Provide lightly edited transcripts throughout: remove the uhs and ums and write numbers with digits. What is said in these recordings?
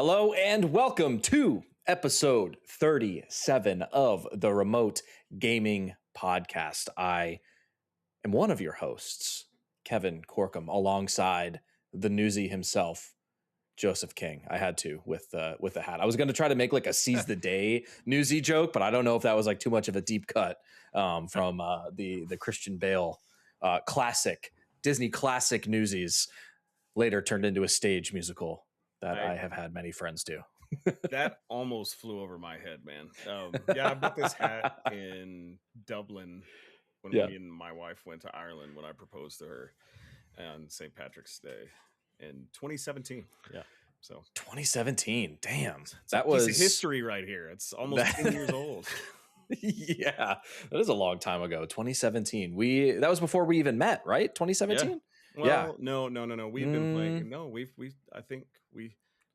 Hello and welcome to episode 37 of the Remote Gaming Podcast. I am one of your hosts, Kevin Corkum, alongside the newsie himself, Joseph King. I had to with the hat. I was going to try to make like a seize the day newsie joke, but I don't know if that was like too much of a deep cut from the Christian Bale classic, Disney classic Newsies, later turned into a stage musical that I have had many friends do. That almost flew over my head, man. I bought this hat in Dublin when me and my wife went to Ireland when I proposed to her on St. Patrick's Day in 2017. Yeah. So 2017. Damn. That was history right here. It's almost 10 years old. Yeah. That is a long time ago. 2017. That was before we even met, right? 2017? Yeah. Well, no. We've been playing. No, I think we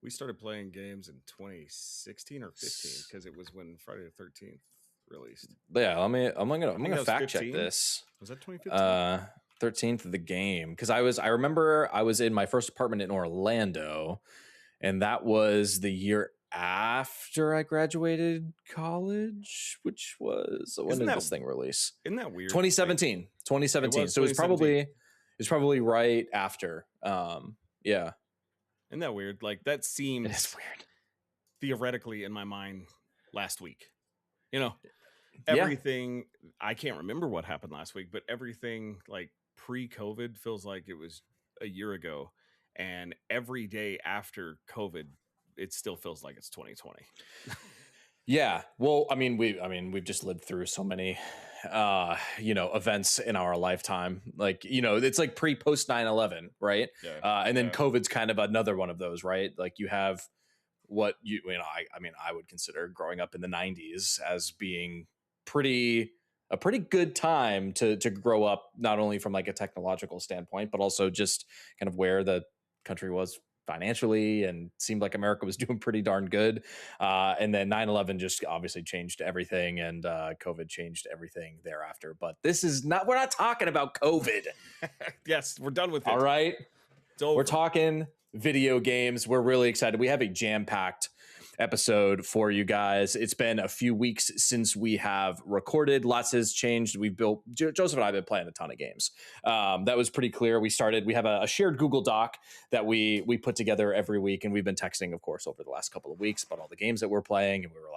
started playing games in 2016 or 15 because it was when Friday the 13th released. Yeah, I'm gonna fact 15? Check this. Was that 2015? 13th of the game, because I remember I was in my first apartment in Orlando, and that was the year after I graduated college, which was when did this thing release? Isn't that weird? 2017. So it was probably right after. Yeah. Isn't that weird? Like that seems it's weird. Theoretically in my mind last week. You know, everything I can't remember what happened last week, but everything like pre-COVID feels like it was a year ago. And every day after COVID, it still feels like it's 2020. Yeah. Well, we've just lived through so many, events in our lifetime. Like, it's like post 9/11, right? Yeah. And then COVID's kind of another one of those, right? Like you have what I would consider growing up in the 90s as being a pretty good time to grow up, not only from like a technological standpoint, but also just kind of where the country was financially, and seemed like America was doing pretty darn good. And then 9/11 just obviously changed everything, and COVID changed everything thereafter. But we're not talking about COVID. Yes, we're done with it. All right. We're talking video games. We're really excited. We have a jam-packed episode for you guys. It's been a few weeks since we have recorded. Lots has changed. Joseph and I have been playing a ton of games. That was pretty clear. We have a shared Google Doc that we put together every week, and we've been texting, of course, over the last couple of weeks about all the games that we're playing. And we were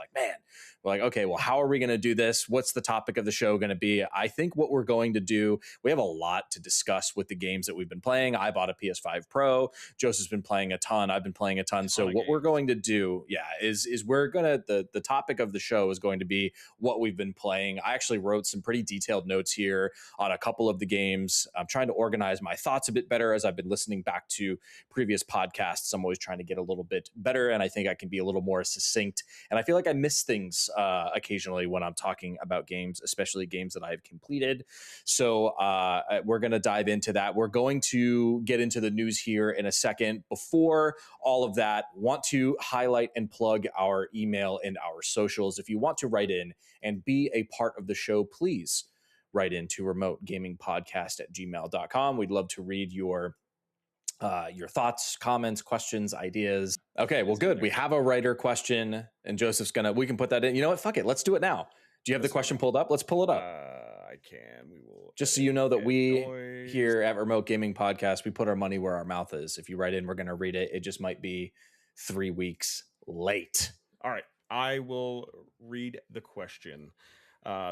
like, okay, well, how are we going to do this? What's the topic of the show going to be? I think what we're going to do, we have a lot to discuss with the games that we've been playing. I bought a PS5 Pro. Joseph's been playing a ton. I've been playing a ton. So what we're going to do, is we're gonna the topic of the show is going to be what we've been playing. I actually wrote some pretty detailed notes here on a couple of the games. I'm trying to organize my thoughts a bit better as I've been listening back to previous podcasts. I'm always trying to get a little bit better, and I think I can be a little more succinct. And I feel like I miss things occasionally when I'm talking about games, especially games that I've completed. So we're going to dive into that. We're going to get into the news here in a second. Before all of that, want to highlight and plug our email and our socials. If you want to write in and be a part of the show, please write into remotegamingpodcast@gmail.com. We'd love to read your thoughts, comments, questions, ideas. Okay, well, good. We have a writer question, and Joseph's we can put that in. You know what? Fuck it. Let's do it now. Do you have the question pulled up? Let's pull it up. I can. We will. Just so you know that we here at Remote Gaming Podcast, we put our money where our mouth is. If you write in, we're going to read it. It just might be 3 weeks late. All right. I will read the question.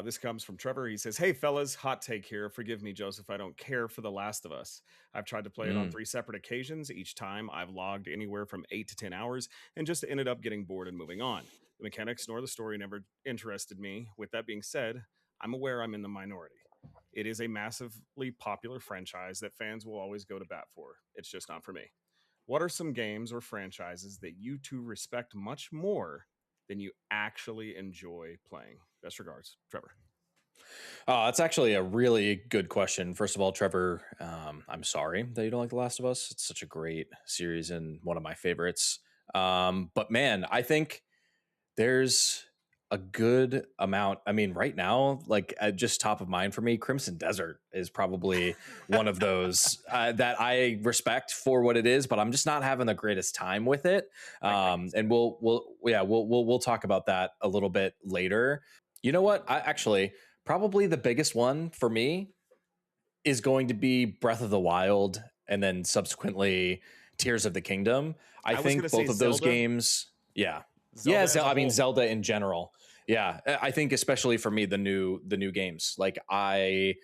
This comes from Trevor. He says, "Hey fellas, hot take here. Forgive me, Joseph. I don't care for The Last of Us. I've tried to play it on 3 separate occasions. Each time I've logged anywhere from 8 to 10 hours and just ended up getting bored and moving on. The mechanics nor the story never interested me. With that being said, I'm aware I'm in the minority. It is a massively popular franchise that fans will always go to bat for. It's just not for me. What are some games or franchises that you two respect much more than you actually enjoy playing? Best regards, Trevor." That's actually a really good question. First of all, Trevor, I'm sorry that you don't like The Last of Us. It's such a great series and one of my favorites. But man, I think there's a good amount. I mean, right now, like just top of mind for me, Crimson Desert is probably one of those that I respect for what it is, but I'm just not having the greatest time with it. And we'll talk about that a little bit later. You know what? I actually probably the biggest one for me is going to be Breath of the Wild, and then subsequently Tears of the Kingdom. I I was gonna think say both of those Zelda. games, yeah, yeah. Zelda as a I mean whole. Zelda in general, yeah. I think especially for me the new games, like they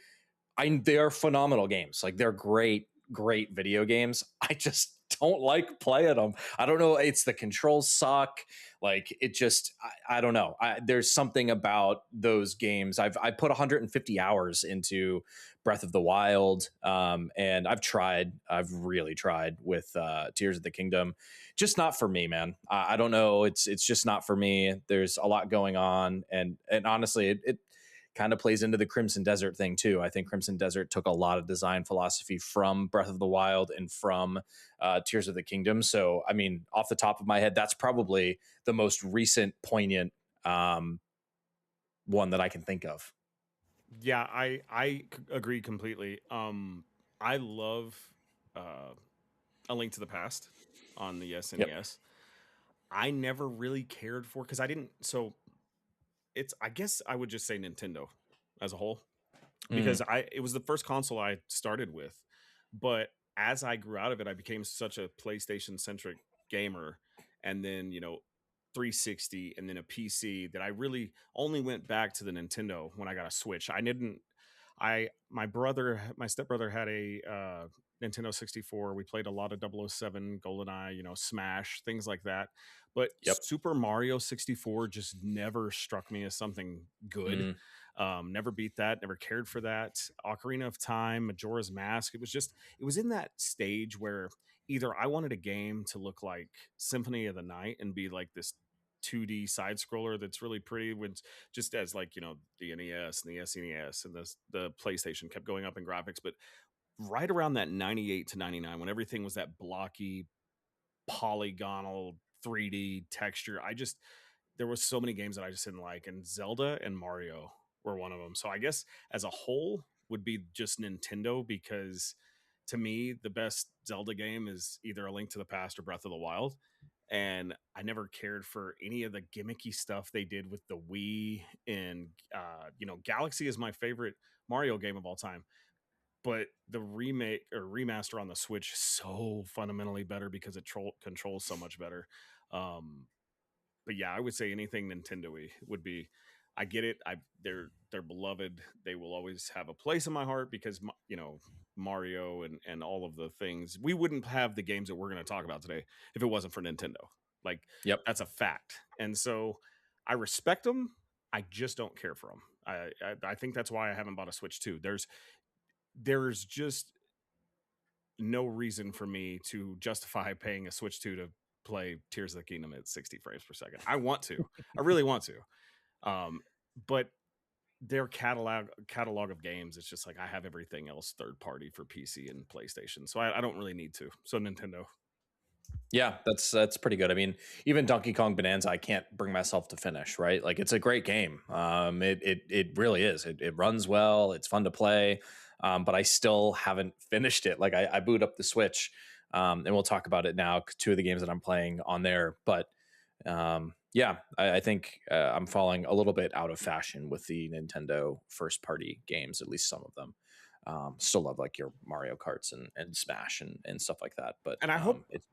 are phenomenal games. Like they're great video games. I just don't like playing them. I don't know. It's the controls suck. Like it just, I don't know. There's something about those games. I put 150 hours into Breath of the Wild, and I've really tried with Tears of the Kingdom. Just not for me, man. I don't know. It's just not for me. There's a lot going on, and honestly, it kind of plays into the Crimson Desert thing too. I think Crimson Desert took a lot of design philosophy from Breath of the Wild and from Tears of the Kingdom. So, I mean, off the top of my head, that's probably the most recent poignant one that I can think of. Yeah, agree completely. I love uh, A Link to the Past on the Yep. SNES. I never really cared for because I didn't. So it's I guess I would just say Nintendo as a whole Mm, because I it was the first console I started with, but as I grew out of it, I became such a PlayStation centric gamer, and then 360 and then a PC that I really only went back to the Nintendo when I got a Switch. I didn't my stepbrother had a Nintendo 64. We played a lot of 007, GoldenEye, Smash, things like that. But yep. Super Mario 64 just never struck me as something good. Mm, Never beat that, never cared for that. Ocarina of Time, Majora's Mask, it was in that stage where either I wanted a game to look like Symphony of the Night and be like this 2D side scroller that's really pretty when just as like the NES and the SNES and the PlayStation kept going up in graphics, but right around that 98 to 99 when everything was that blocky polygonal 3D texture, there was so many games that I just didn't like, and Zelda and Mario were one of them. So I guess as a whole would be just Nintendo because to me the best Zelda game is either A Link to the Past or Breath of the Wild, and I never cared for any of the gimmicky stuff they did with the Wii. And Galaxy is my favorite Mario game of all time, but the remake or remaster on the Switch is so fundamentally better because it controls so much better. Um, but yeah, I would say anything Nintendo-y would be. I get it. They're beloved. They will always have a place in my heart because Mario and all of the things. We wouldn't have the games that we're going to talk about today if it wasn't for Nintendo. Like yep. that's a fact. And so I respect them. I just don't care for them. I think that's why I haven't bought a Switch 2. There's just no reason for me to justify paying a Switch 2 to play Tears of the Kingdom at 60 frames per second. I want to. I really want to. But their catalog of games, it's just like I have everything else third party for PC and PlayStation. So I don't really need to. So Nintendo. Yeah, that's pretty good. I mean, even Donkey Kong Bonanza, I can't bring myself to finish. Right, like it's a great game. It really is. It runs well. It's fun to play. But I still haven't finished it. Like I boot up the Switch, and we'll talk about it now. Two of the games that I'm playing on there, but yeah, I think I'm falling a little bit out of fashion with the Nintendo first party games. At least some of them. Still love like your Mario Karts and Smash and stuff like that. But And it's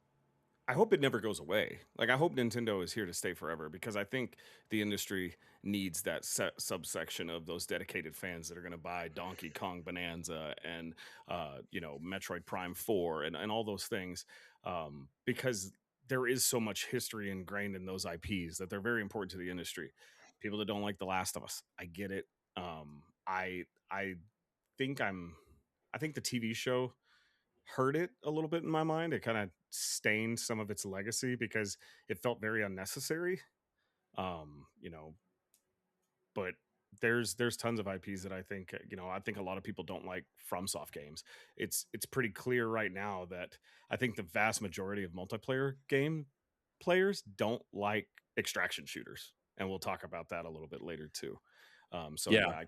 I hope it never goes away. Like I hope Nintendo is here to stay forever because I think the industry needs that subsection of those dedicated fans that are going to buy Donkey Kong Bonanza and Metroid Prime 4 and all those things, because there is so much history ingrained in those IPs that they're very important to the industry. People that don't like The Last of Us, I get it. I think I think the TV show hurt it a little bit in my mind. It kind of stained some of its legacy because it felt very unnecessary. Um, you know, but there's tons of IPs that I think a lot of people don't like FromSoft games. It's pretty clear right now that I think the vast majority of multiplayer game players don't like extraction shooters. and we'll talk about that a little bit later too. So Yeah. yeah,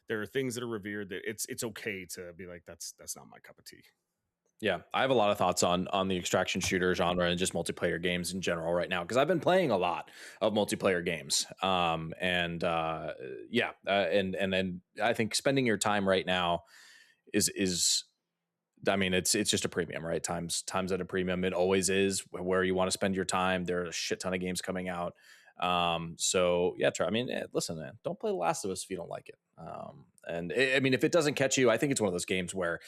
there are things that are revered that it's okay to be like, that's not my cup of tea. Yeah, I have a lot of thoughts on the extraction shooter genre and just multiplayer games in general right now, because I've been playing a lot of multiplayer games. And then I think spending your time right now is I mean, it's just a premium, right? Times at a premium. It always is where you want to spend your time. There are a shit ton of games coming out. So yeah, try. I mean, listen, man, don't play The Last of Us if you don't like it. I mean, if it doesn't catch you, I think it's one of those games where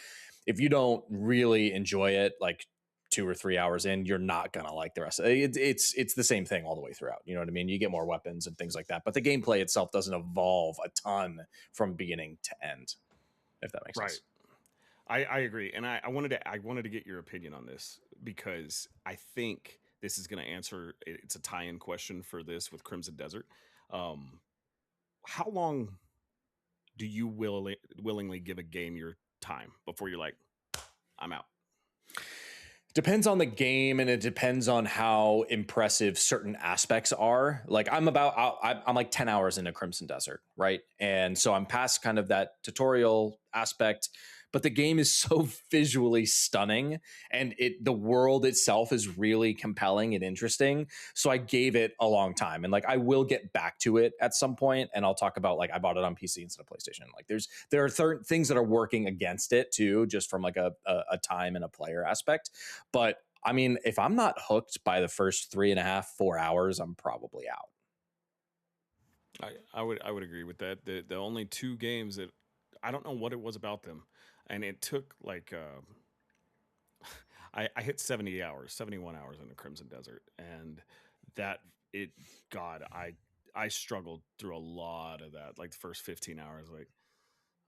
if you don't really enjoy it, like 2 or 3 hours in, you're not gonna like the rest of it. It's the same thing all the way throughout. You know what I mean? You get more weapons and things like that, but the gameplay itself doesn't evolve a ton from beginning to end, if that makes sense. I agree, and I wanted to get your opinion on this, because I think this is going to answer. It's a tie-in question for this with Crimson Desert. How long do you willingly give a game your time before you're like, I'm out? Depends on the game, and it depends on how impressive certain aspects are. Like I'm like 10 hours into Crimson Desert, right? And so I'm past kind of that tutorial aspect, but the game is so visually stunning, and the world itself is really compelling and interesting. So I gave it a long time, and like I will get back to it at some point, and I'll talk about like I bought it on PC instead of PlayStation. Like there are things that are working against it too, just from like a time and a player aspect. But I mean, if I'm not hooked by the first 3.5, 4 hours, I'm probably out. I would agree with that. The only two games that I don't know what it was about them, and it took like I hit 71 hours in the Crimson Desert, and that it God I struggled through a lot of that. Like the first 15 hours, like,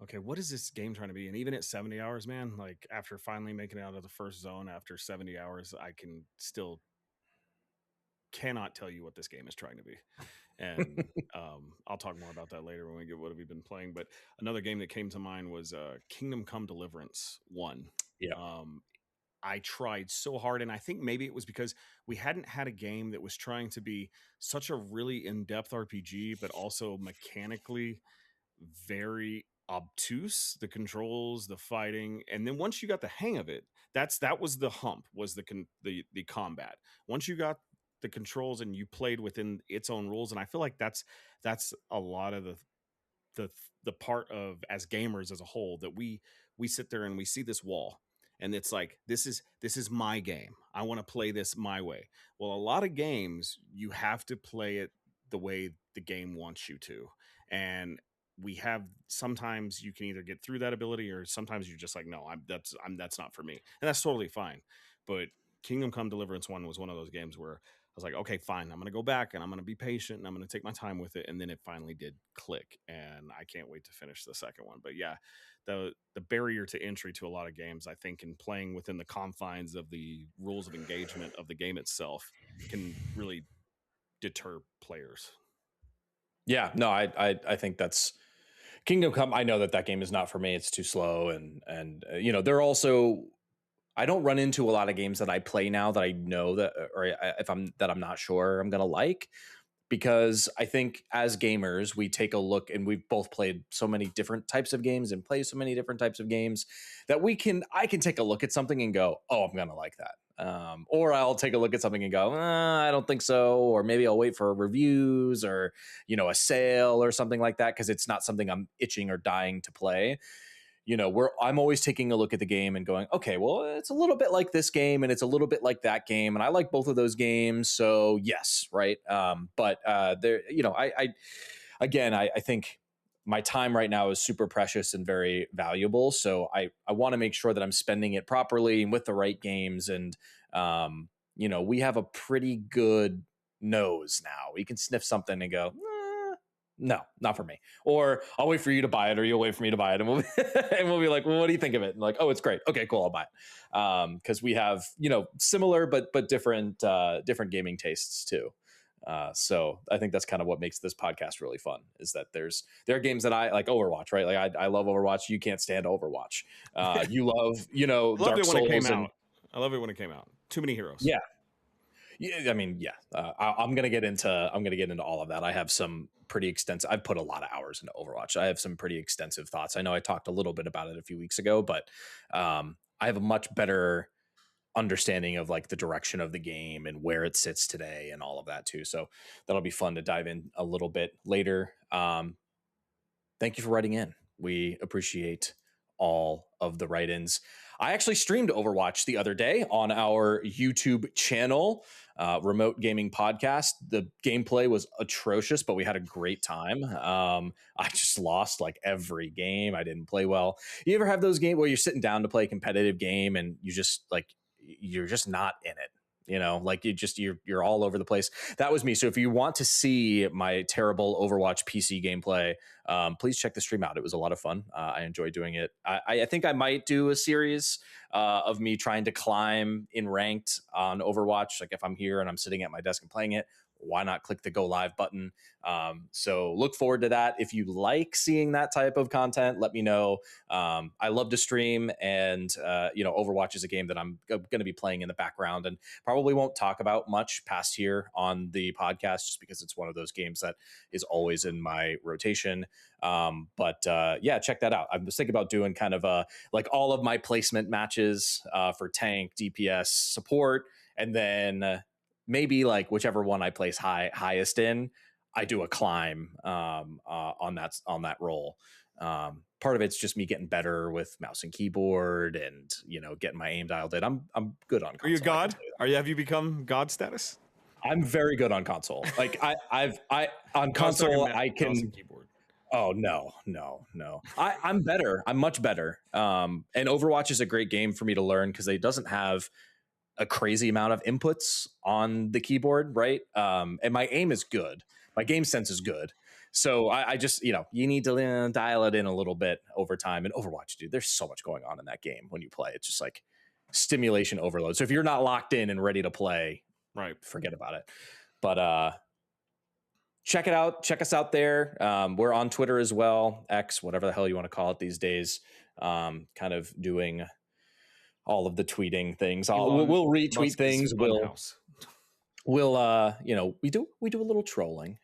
okay, what is this game trying to be? And even at 70 hours, man, like after finally making it out of the first zone after 70 hours, I can still cannot tell you what this game is trying to be. And I'll talk more about that later when we get what have we been playing. But another game that came to mind was Kingdom Come Deliverance 1. Yeah. I tried so hard, and I think maybe it was because we hadn't had a game that was trying to be such a really in-depth RPG, but also mechanically very obtuse. The controls, the fighting, and then once you got the hang of it, that was the hump, was the combat. Once you got the controls and you played within its own rules, and I feel like that's a lot of the part of, as gamers as a whole, that we sit there and we see this wall, and it's like, this is my game, I want to play this my way. Well, a lot of games you have to play it the way the game wants you to, and sometimes you can either get through that ability, or sometimes you're just like, no, that's not for me, and that's totally fine. But Kingdom Come Deliverance 1 was one of those games where I was like, okay, fine, I'm going to go back and I'm going to be patient and I'm going to take my time with it. And then it finally did click, and I can't wait to finish the second one. But yeah, the barrier to entry to a lot of games, I think, in playing within the confines of the rules of engagement of the game itself, can really deter players. Yeah, no, I think that's Kingdom Come. I know that game is not for me. It's too slow, and you know, they're also, I don't run into a lot of games that I play now that I know that, or if I'm not sure I'm gonna like, because I think as gamers we take a look, and we've both played so many different types of games and play so many different types of games that I can take a look at something and go, oh, I'm gonna like that. Or I'll take a look at something and go, I don't think so, or maybe I'll wait for reviews or, you know, a sale or something like that, because it's not something I'm itching or dying to play. You know, I'm always taking a look at the game and going, okay, well, it's a little bit like this game and it's a little bit like that game, and I like both of those games, so yes, right. But there, you know, I think my time right now is super precious and very valuable, so I want to make sure that I'm spending it properly and with the right games. And you know, we have a pretty good nose now. We can sniff something and go, no, not for me. Or I'll wait for you to buy it, or you'll wait for me to buy it, and we'll be like, well, what do you think of it? And like, oh, it's great. Okay, cool, I'll buy it. Because we have, you know, similar but different gaming tastes too. So I think that's kind of what makes this podcast really fun, is that there are games that I like. Overwatch, right? Like I love Overwatch. You can't stand Overwatch. You love, you know, Dark Souls. I loved it when it came out. Too many heroes. Yeah. Yeah, I mean, yeah. I'm gonna get into all of that. I have some pretty extensive. I've put a lot of hours into Overwatch. I have some pretty extensive thoughts. I know I talked a little bit about it a few weeks ago, but I have a much better understanding of like the direction of the game and where it sits today and all of that too. So that'll be fun to dive in a little bit later. Thank you for writing in. We appreciate all of the write-ins. I actually streamed Overwatch the other day on our YouTube channel, Remote Gaming Podcast. The gameplay was atrocious, but we had a great time. I just lost like every game. I didn't play well. You ever have those games where you're sitting down to play a competitive game and you just like you're just not in it? You know, like you're all over the place. That was me. So if you want to see my terrible Overwatch PC gameplay, please check the stream out. It was a lot of fun. I enjoyed doing it. I think I might do a series of me trying to climb in ranked on Overwatch. Like if I'm here and I'm sitting at my desk and playing it, why not click the go live button? So look forward to that. If you like seeing that type of content, let me know. I love to stream, and Overwatch is a game that I'm going to be playing in the background and probably won't talk about much past here on the podcast, just because it's one of those games that is always in my rotation. But check that out. I was thinking about doing kind of like all of my placement matches for tank, DPS, support, and then maybe like whichever one I place highest in, I do a climb on that role. Part of it's just me getting better with mouse and keyboard, and getting my aim dialed in. I'm good on console. Are you God? Have you become God status? I'm very good on console. Like I on console I can. Mouse and keyboard. Oh no. I'm better. I'm much better. And Overwatch is a great game for me to learn because it doesn't have a crazy amount of inputs on the keyboard, right? And my aim is good. My game sense is good. So I just, you need to dial it in a little bit over time. And Overwatch, dude, there's so much going on in that game when you play. It's just like stimulation overload. So if you're not locked in and ready to play, right, forget about it. But check it out. Check us out there. We're on Twitter as well, X, whatever the hell you want to call it these days. Kind of doing all of the tweeting things. We'll retweet things. We'll we do a little trolling.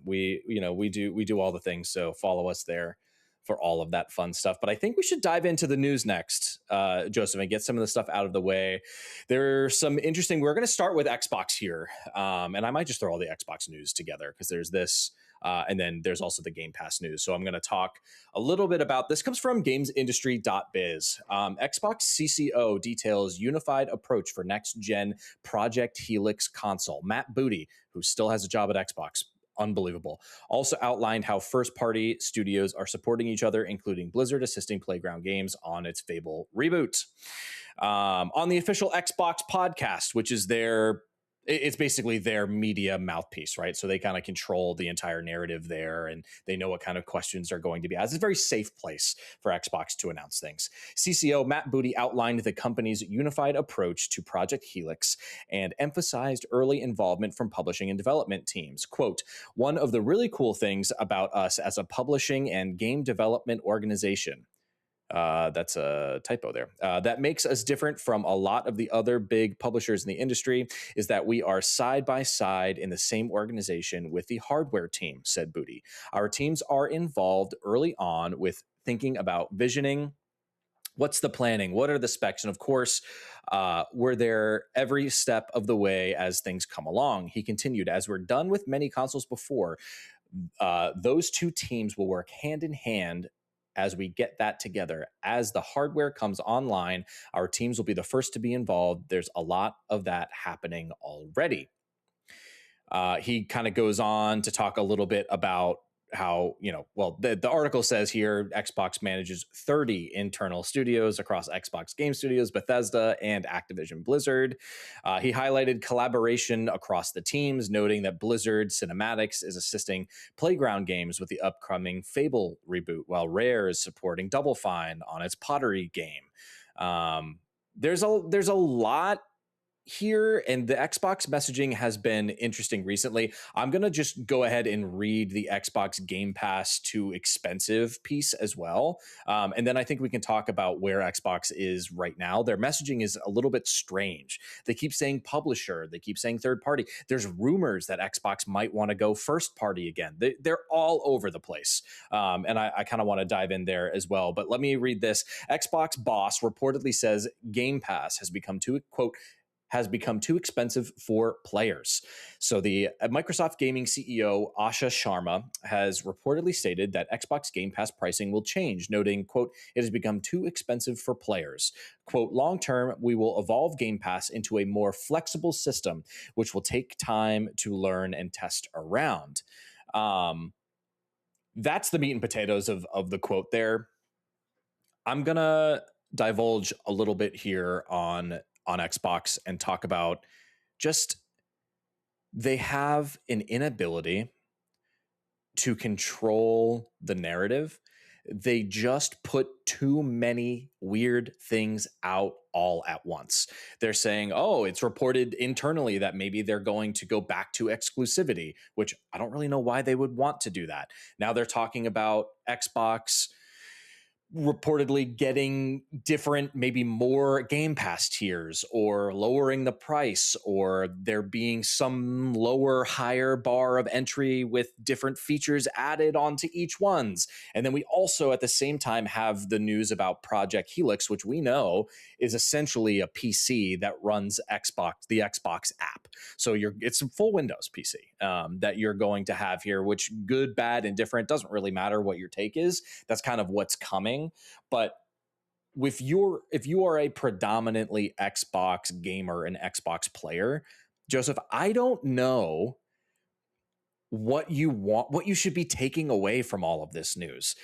We do all the things. So follow us there for all of that fun stuff. But I think we should dive into the news next, Joseph, and get some of the stuff out of the way. There's some interesting. We're going to start with Xbox here, and I might just throw all the Xbox news together because there's this. And then there's also the Game Pass news. So I'm going to talk a little bit about this. Comes from gamesindustry.biz. Xbox CCO details unified approach for next gen Project Helix console. Matt Booty, who still has a job at Xbox, unbelievable, also outlined how first party studios are supporting each other, including Blizzard assisting Playground Games on its Fable reboot. On the official Xbox podcast, which is it's basically their media mouthpiece, right? So they kind of control the entire narrative there, and they know what kind of questions are going to be asked. It's a very safe place for Xbox to announce things. CCO Matt Booty outlined the company's unified approach to Project Helix and emphasized early involvement from publishing and development teams. Quote, one of the really cool things about us as a publishing and game development organization, that's a typo there. That makes us different from a lot of the other big publishers in the industry is that we are side by side in the same organization with the hardware team, said Booty. Our teams are involved early on with thinking about visioning. What's the planning? What are the specs? And of course, we're there every step of the way as things come along. He continued, as we're done with many consoles before, those two teams will work hand in hand as we get that together. As the hardware comes online, our teams will be the first to be involved. There's a lot of that happening already. He kind of goes on to talk a little bit about how, the article says here, Xbox manages 30 internal studios across Xbox Game Studios, Bethesda, and Activision Blizzard. He highlighted collaboration across the teams, noting that Blizzard Cinematics is assisting Playground Games with the upcoming Fable reboot, while Rare is supporting Double Fine on its Pottery game. There's a lot here, and the Xbox messaging has been interesting recently. I'm going to just go ahead and read the Xbox Game Pass too expensive piece as well. And then I think we can talk about where Xbox is right now. Their messaging is a little bit strange. They keep saying publisher, they keep saying third party. There's rumors that Xbox might want to go first party again. They're all over the place. And I kind of want to dive in there as well. But let me read this. Xbox boss reportedly says Game Pass has become too, quote, has become too expensive for players. So the Microsoft Gaming CEO Asha Sharma has reportedly stated that Xbox Game Pass pricing will change, noting, quote, it has become too expensive for players. Quote, long term, we will evolve Game Pass into a more flexible system, which will take time to learn and test around. That's the meat and potatoes of the quote there. I'm going to divulge a little bit here on Xbox and talk about just they have an inability to control the narrative. They just put too many weird things out all at once. They're saying, oh, it's reported internally that maybe they're going to go back to exclusivity, which I don't really know why they would want to do that. Now they're talking about Xbox reportedly getting different, maybe more Game Pass tiers, or lowering the price, or there being some lower, higher bar of entry with different features added onto each ones. And then we also at the same time have the news about Project Helix, which we know is essentially a PC that runs the Xbox app. So it's a full Windows PC that you're going to have here, which good, bad, and different, doesn't really matter what your take is. That's kind of what's coming. But if you are a predominantly Xbox gamer and Xbox player, Joseph, I don't know what you should be taking away from all of this news.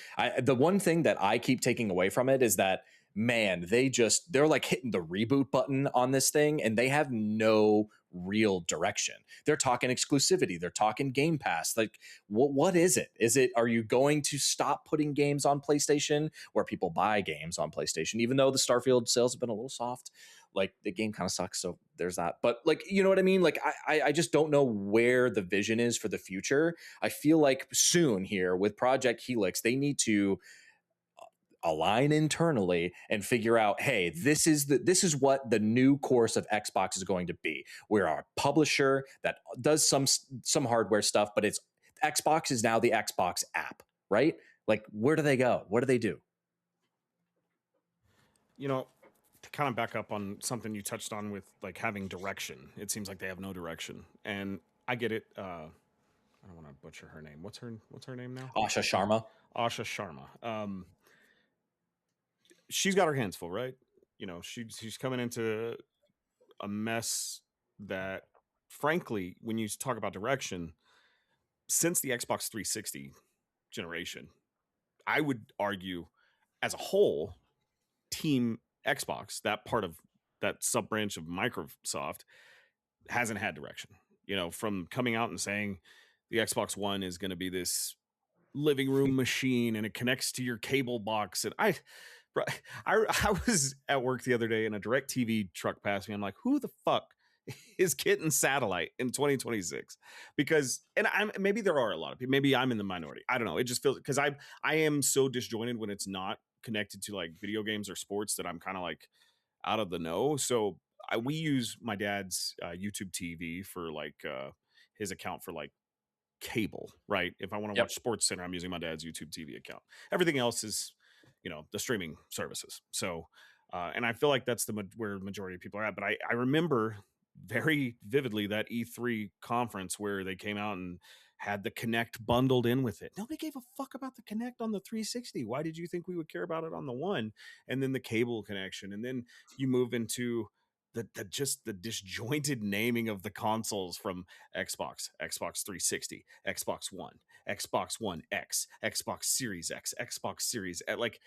The one thing that I keep taking away from it is that, man, they're like hitting the reboot button on this thing, and they have no real direction. They're talking exclusivity, they're talking Game Pass. Like, what is it? Are you going to stop putting games on PlayStation where people buy games on PlayStation, even though the Starfield sales have been a little soft? Like, the game kind of sucks, so there's that. But, like, you know what I mean? Like, I just don't know where the vision is for the future. I feel like soon here with Project Helix, they need to align internally and figure out, hey, this is what the new course of Xbox is going to be. We're a publisher that does some hardware stuff, but it's Xbox is now the Xbox app, right? Like, where do they go? What do they do? You know, to kind of back up on something you touched on with like having direction, it seems like they have no direction, and I get it. I don't want to butcher her name. What's her name now? Asha Sharma. Asha Sharma. She's got her hands full, right? You know, she's coming into a mess that, frankly, when you talk about direction, since the Xbox 360 generation, I would argue, as a whole, Team Xbox, that part of that sub branch of Microsoft, hasn't had direction. You know, from coming out and saying the Xbox One is going to be this living room machine and it connects to your cable box, and I was at work the other day and a DirecTV truck passed me. I'm like, who the fuck is getting satellite in 2026? Because, and maybe there are a lot of people, maybe I'm in the minority, I don't know, it just feels, because I am so disjointed when it's not connected to like video games or sports that I'm kind of like out of the know. So we use my dad's YouTube TV for like his account for like cable, right? If I want to watch Sports Center, I'm using my dad's YouTube TV account. Everything else is, you know, the streaming services. So and I feel like that's where the majority of people are at. But I remember very vividly that E3 conference where they came out and had the Kinect bundled in with it. Nobody gave a fuck about the Kinect on the 360. Why did you think we would care about it on the one? And then the cable connection. And then you move into the disjointed naming of the consoles from Xbox 360, Xbox One, Xbox One X, Xbox Series X, Xbox Series X. Like,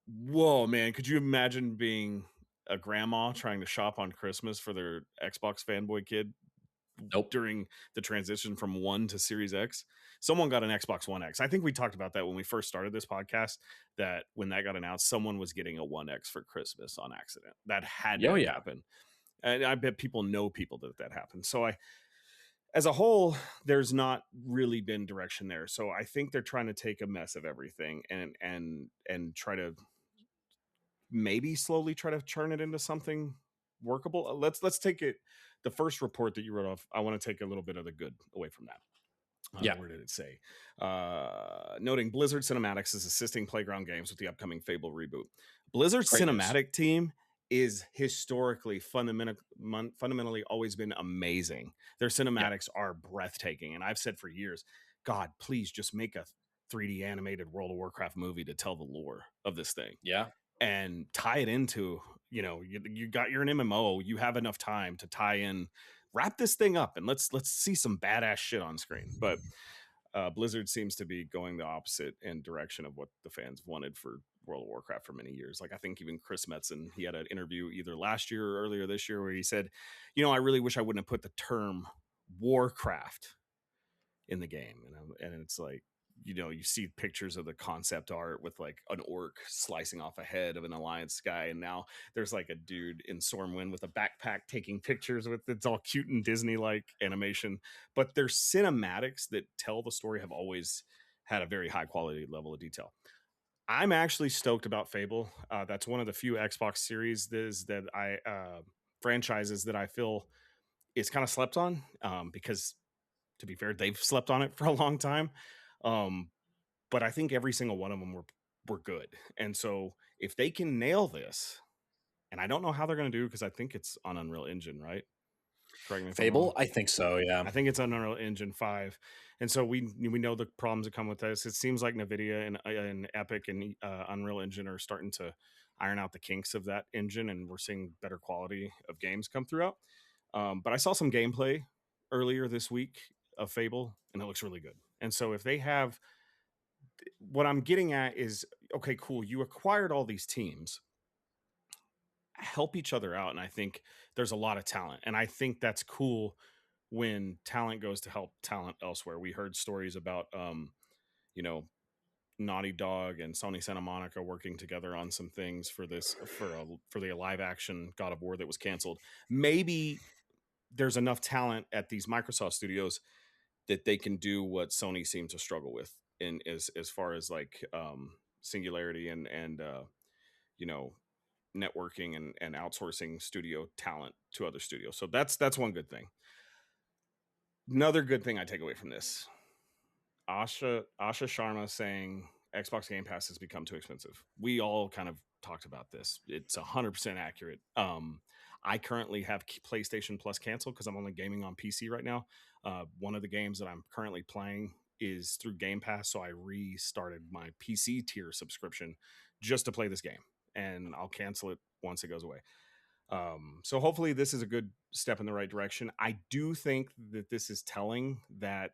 whoa, man, could you imagine being a grandma trying to shop on Christmas for their Xbox fanboy kid? Nope. During the transition from One to Series X, someone got an Xbox One X. I think we talked about that when we first started this podcast, that when that got announced, someone was getting a One X for Christmas on accident. That had to happen. And I bet people know people that happens. So as a whole, there's not really been direction there. So I think they're trying to take a mess of everything and try to maybe slowly try to turn it into something workable. Let's take it. The first report that you wrote off, I want to take a little bit of the good away from that. Where did it say? Noting Blizzard Cinematics is assisting Playground Games with the upcoming Fable reboot. Blizzard's Great cinematic news. team is historically fundamentally always been amazing. Their cinematics are breathtaking, and I've said for years, God, please just make a 3D animated World of Warcraft movie to tell the lore of this thing. Yeah. And tie it into, you got, you're an MMO, you have enough time to tie in, wrap this thing up, and let's see some badass shit on screen. But Blizzard seems to be going the opposite in direction of what the fans wanted for World of Warcraft for many years. Like, I think even Chris Metzen, he had an interview either last year or earlier this year where he said, I really wish I wouldn't have put the term Warcraft in the game. And it's like, you see pictures of the concept art with like an orc slicing off a head of an Alliance guy, and now there's like a dude in Stormwind with a backpack taking pictures with, it's all cute and Disney-like animation, but their cinematics that tell the story have always had a very high quality level of detail. I'm actually stoked about Fable. That's one of the few Xbox series franchises that I feel is kind of slept on, because to be fair, they've slept on it for a long time. But I think every single one of them were good. And so if they can nail this, and I don't know how they're going to do, because I think it's on Unreal Engine, right? Correct me if I'm wrong. Fable, I think so. Yeah, I think it's on Unreal Engine 5, and so we know the problems that come with this. It seems like NVIDIA and Epic and Unreal Engine are starting to iron out the kinks of that engine, and we're seeing better quality of games come throughout. But I saw some gameplay earlier this week of Fable, and it looks really good. And so if they have, what I'm getting at is, okay, cool, you acquired all these teams, help each other out. And I think there's a lot of talent, and I think that's cool when talent goes to help talent elsewhere. We heard stories about Naughty Dog and Sony Santa Monica working together on some things for the live action God of War that was canceled. Maybe there's enough talent at these Microsoft studios that they can do what Sony seemed to struggle with in as far as like singularity and networking and outsourcing studio talent to other studios. So that's one good thing. Another good thing I take away from this, Asha Sharma saying Xbox Game Pass has become too expensive. We all kind of talked about this. It's 100% accurate. I currently have PlayStation Plus canceled because I'm only gaming on PC right now. One of the games that I'm currently playing is through Game Pass, so I restarted my PC tier subscription just to play this game, and I'll cancel it once it goes away. So hopefully this is a good step in the right direction. I do think that this is telling that,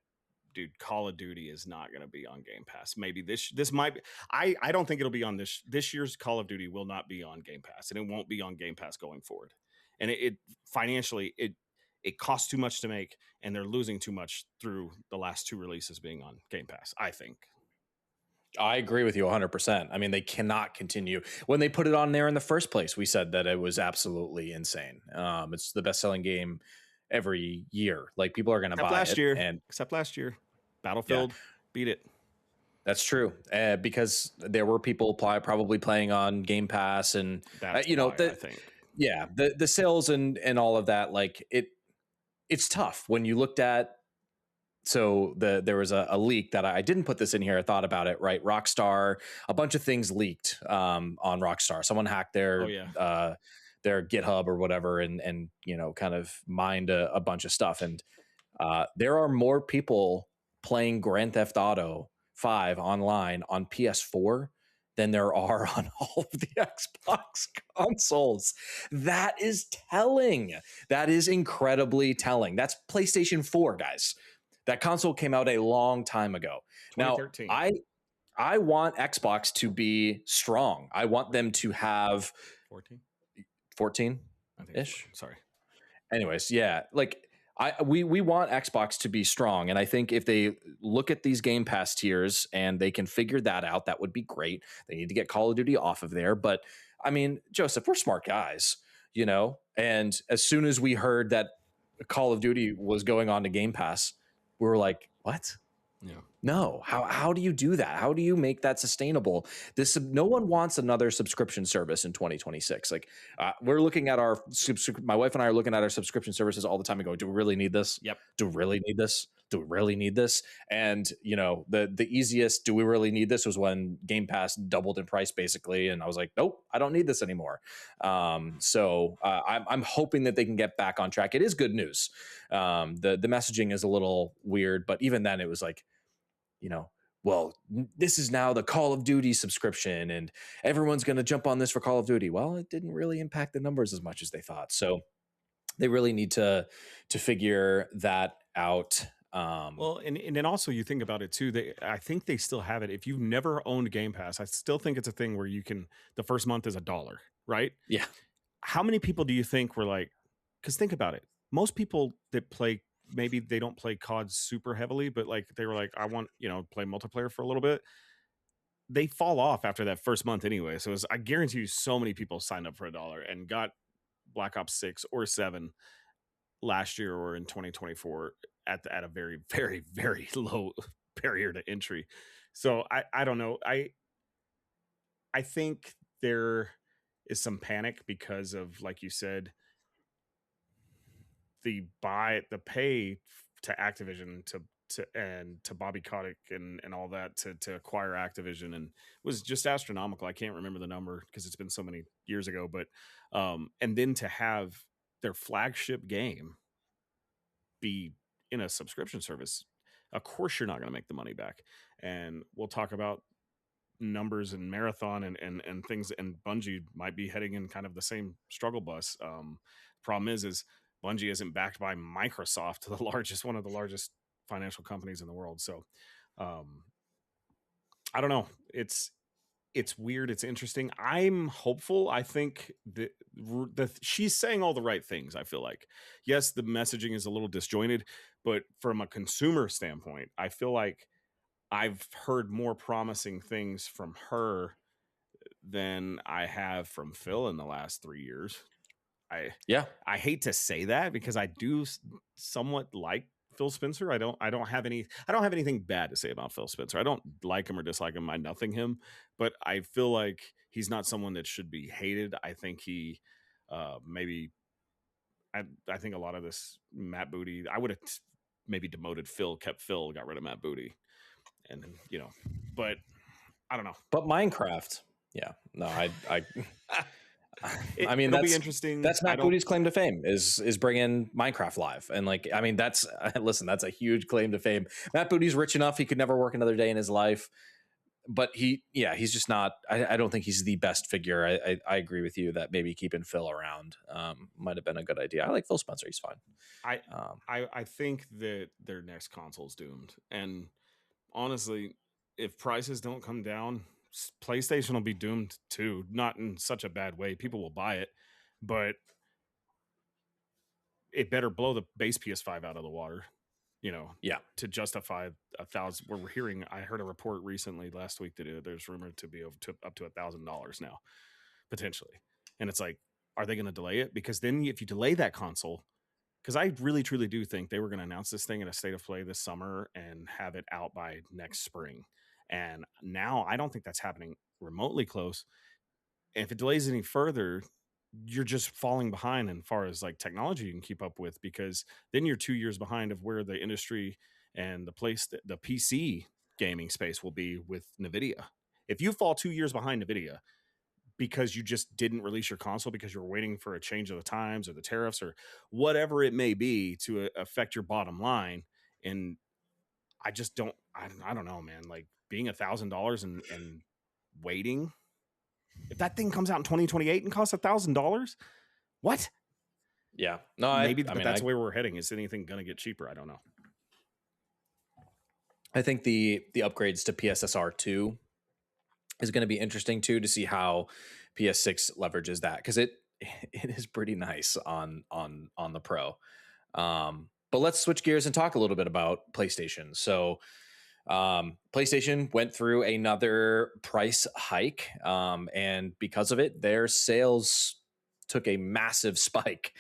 dude, Call of Duty is not going to be on Game Pass. Maybe this might be, I don't think it'll be on this year's Call of Duty will not be on Game Pass, and it won't be on Game Pass going forward. And it financially, it costs too much to make, and they're losing too much through the last two releases being on Game Pass, I think. I agree with you 100%. I mean, they cannot continue. When they put it on there in the first place, we said that it was absolutely insane. It's the best-selling game every year. Like, people are going to buy last it. Year, except last year, Battlefield beat it. That's true, because there were people probably playing on Game Pass, and that's why, I think. Yeah, the sales and all of that. Like, it's tough when you looked at. So there was a leak that I didn't put this in here. I thought about it, right? Rockstar, a bunch of things leaked on Rockstar. Someone hacked their GitHub or whatever, and kind of mined a bunch of stuff. And there are more people playing Grand Theft Auto 5 online on PS4 than there are on all of the Xbox consoles. That is telling. That is incredibly telling. That's PlayStation 4, guys. That console came out a long time ago. 2013. Now, I want Xbox to be strong. I want them to have 14-ish. Sorry. Anyways, yeah, like we want Xbox to be strong, and I think if they look at these Game Pass tiers and they can figure that out, that would be great. They need to get Call of Duty off of there, but I mean, Joseph, we're smart guys. And as soon as we heard that Call of Duty was going on to Game Pass, we were like, what? Yeah. No, how do you do that? How do you make that sustainable? No one wants another subscription service in 2026. Like we're looking at my wife and I are looking at our subscription services all the time and going, do we really need this? Yep. Do we really need this? Do we really need this? And the easiest, do we really need this, was when Game Pass doubled in price basically, and I was like, nope, I don't need this anymore. So I'm hoping that they can get back on track. It is good news. The messaging is a little weird, but even then, it was like, well, this is now the Call of Duty subscription and everyone's going to jump on this for Call of Duty. Well, it didn't really impact the numbers as much as they thought. So they really need to figure that out. Well, and then also you think about it too. I think they still have it. If you've never owned Game Pass, I still think it's a thing where the first month is $1, right? Yeah. How many people do you think were like, because think about it. Most people that play, maybe they don't play COD super heavily, but like they were like, I want, play multiplayer for a little bit. They fall off after that first month anyway. So I guarantee you so many people signed up for $1 and got Black Ops 6 or 7 last year or in 2024 at a very, very, very low barrier to entry. So I don't know. I think there is some panic because of, like you said, the pay to Activision to Bobby Kotick and all that to acquire Activision, and was just astronomical. I can't remember the number because it's been so many years ago, but and then to have their flagship game be in a subscription service, of course you're not going to make the money back. And we'll talk about numbers and Marathon and things, and Bungie might be heading in kind of the same struggle bus. Problem is Bungie isn't backed by Microsoft, one of the largest financial companies in the world. So I don't know. It's weird. It's interesting. I'm hopeful. I think that she's saying all the right things. I feel like, yes, the messaging is a little disjointed, but from a consumer standpoint, I feel like I've heard more promising things from her than I have from Phil in the last 3 years. I hate to say that because I do somewhat like Phil Spencer. I don't have anything bad to say about Phil Spencer. I don't like him or dislike him. I nothing him, but I feel like he's not someone that should be hated. I think he maybe I think a lot of this Matt Booty, I would have maybe demoted Phil, kept Phil, got rid of Matt Booty. And but I don't know. But Minecraft. Yeah. No, I mean, it'll be interesting. That's Matt Booty's claim to fame is bringing Minecraft live. And like, I mean, that's a huge claim to fame. Matt Booty's rich enough. He could never work another day in his life, but he's just not, I don't think he's the best figure. I agree with you that maybe keeping Phil around might've been a good idea. I like Phil Spencer. He's fine. I think that their next console's doomed. And honestly, if prices don't come down, PlayStation will be doomed too. Not in such a bad way. People will buy it, but it better blow the base PS5 out of the water, to justify 1,000. I heard a report recently last week that there's rumored to be up to $1,000 now, potentially. And it's like, are they going to delay it? Because then if you delay that console, because I really, truly do think they were going to announce this thing in a state of play this summer and have it out by next spring. And now I don't think that's happening remotely close. And if it delays any further, you're just falling behind as far as like technology you can keep up with, because then you're 2 years behind of where the industry and the PC gaming space will be with NVIDIA. If you fall 2 years behind NVIDIA because you just didn't release your console because you were waiting for a change of the times or the tariffs or whatever it may be to affect your bottom line, and I just don't, I don't know, man, like being $1,000 and waiting, if that thing comes out in 2028 and costs $1,000, what? Yeah, no, maybe that's where we're heading. Is anything going to get cheaper? I don't know. I think the upgrades to PSSR 2 is going to be interesting too, to see how PS6 leverages that, because it is pretty nice on the Pro. But let's switch gears and talk a little bit about PlayStation. So PlayStation went through another price hike, and because of it, their sales took a massive spike.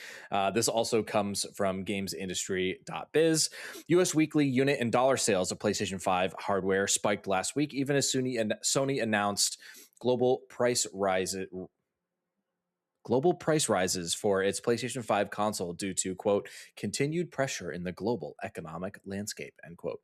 This also comes from gamesindustry.biz. US weekly unit and dollar sales of PlayStation 5 hardware spiked last week, even as Sony announced global price rises for its PlayStation 5 console due to, quote, continued pressure in the global economic landscape, end quote.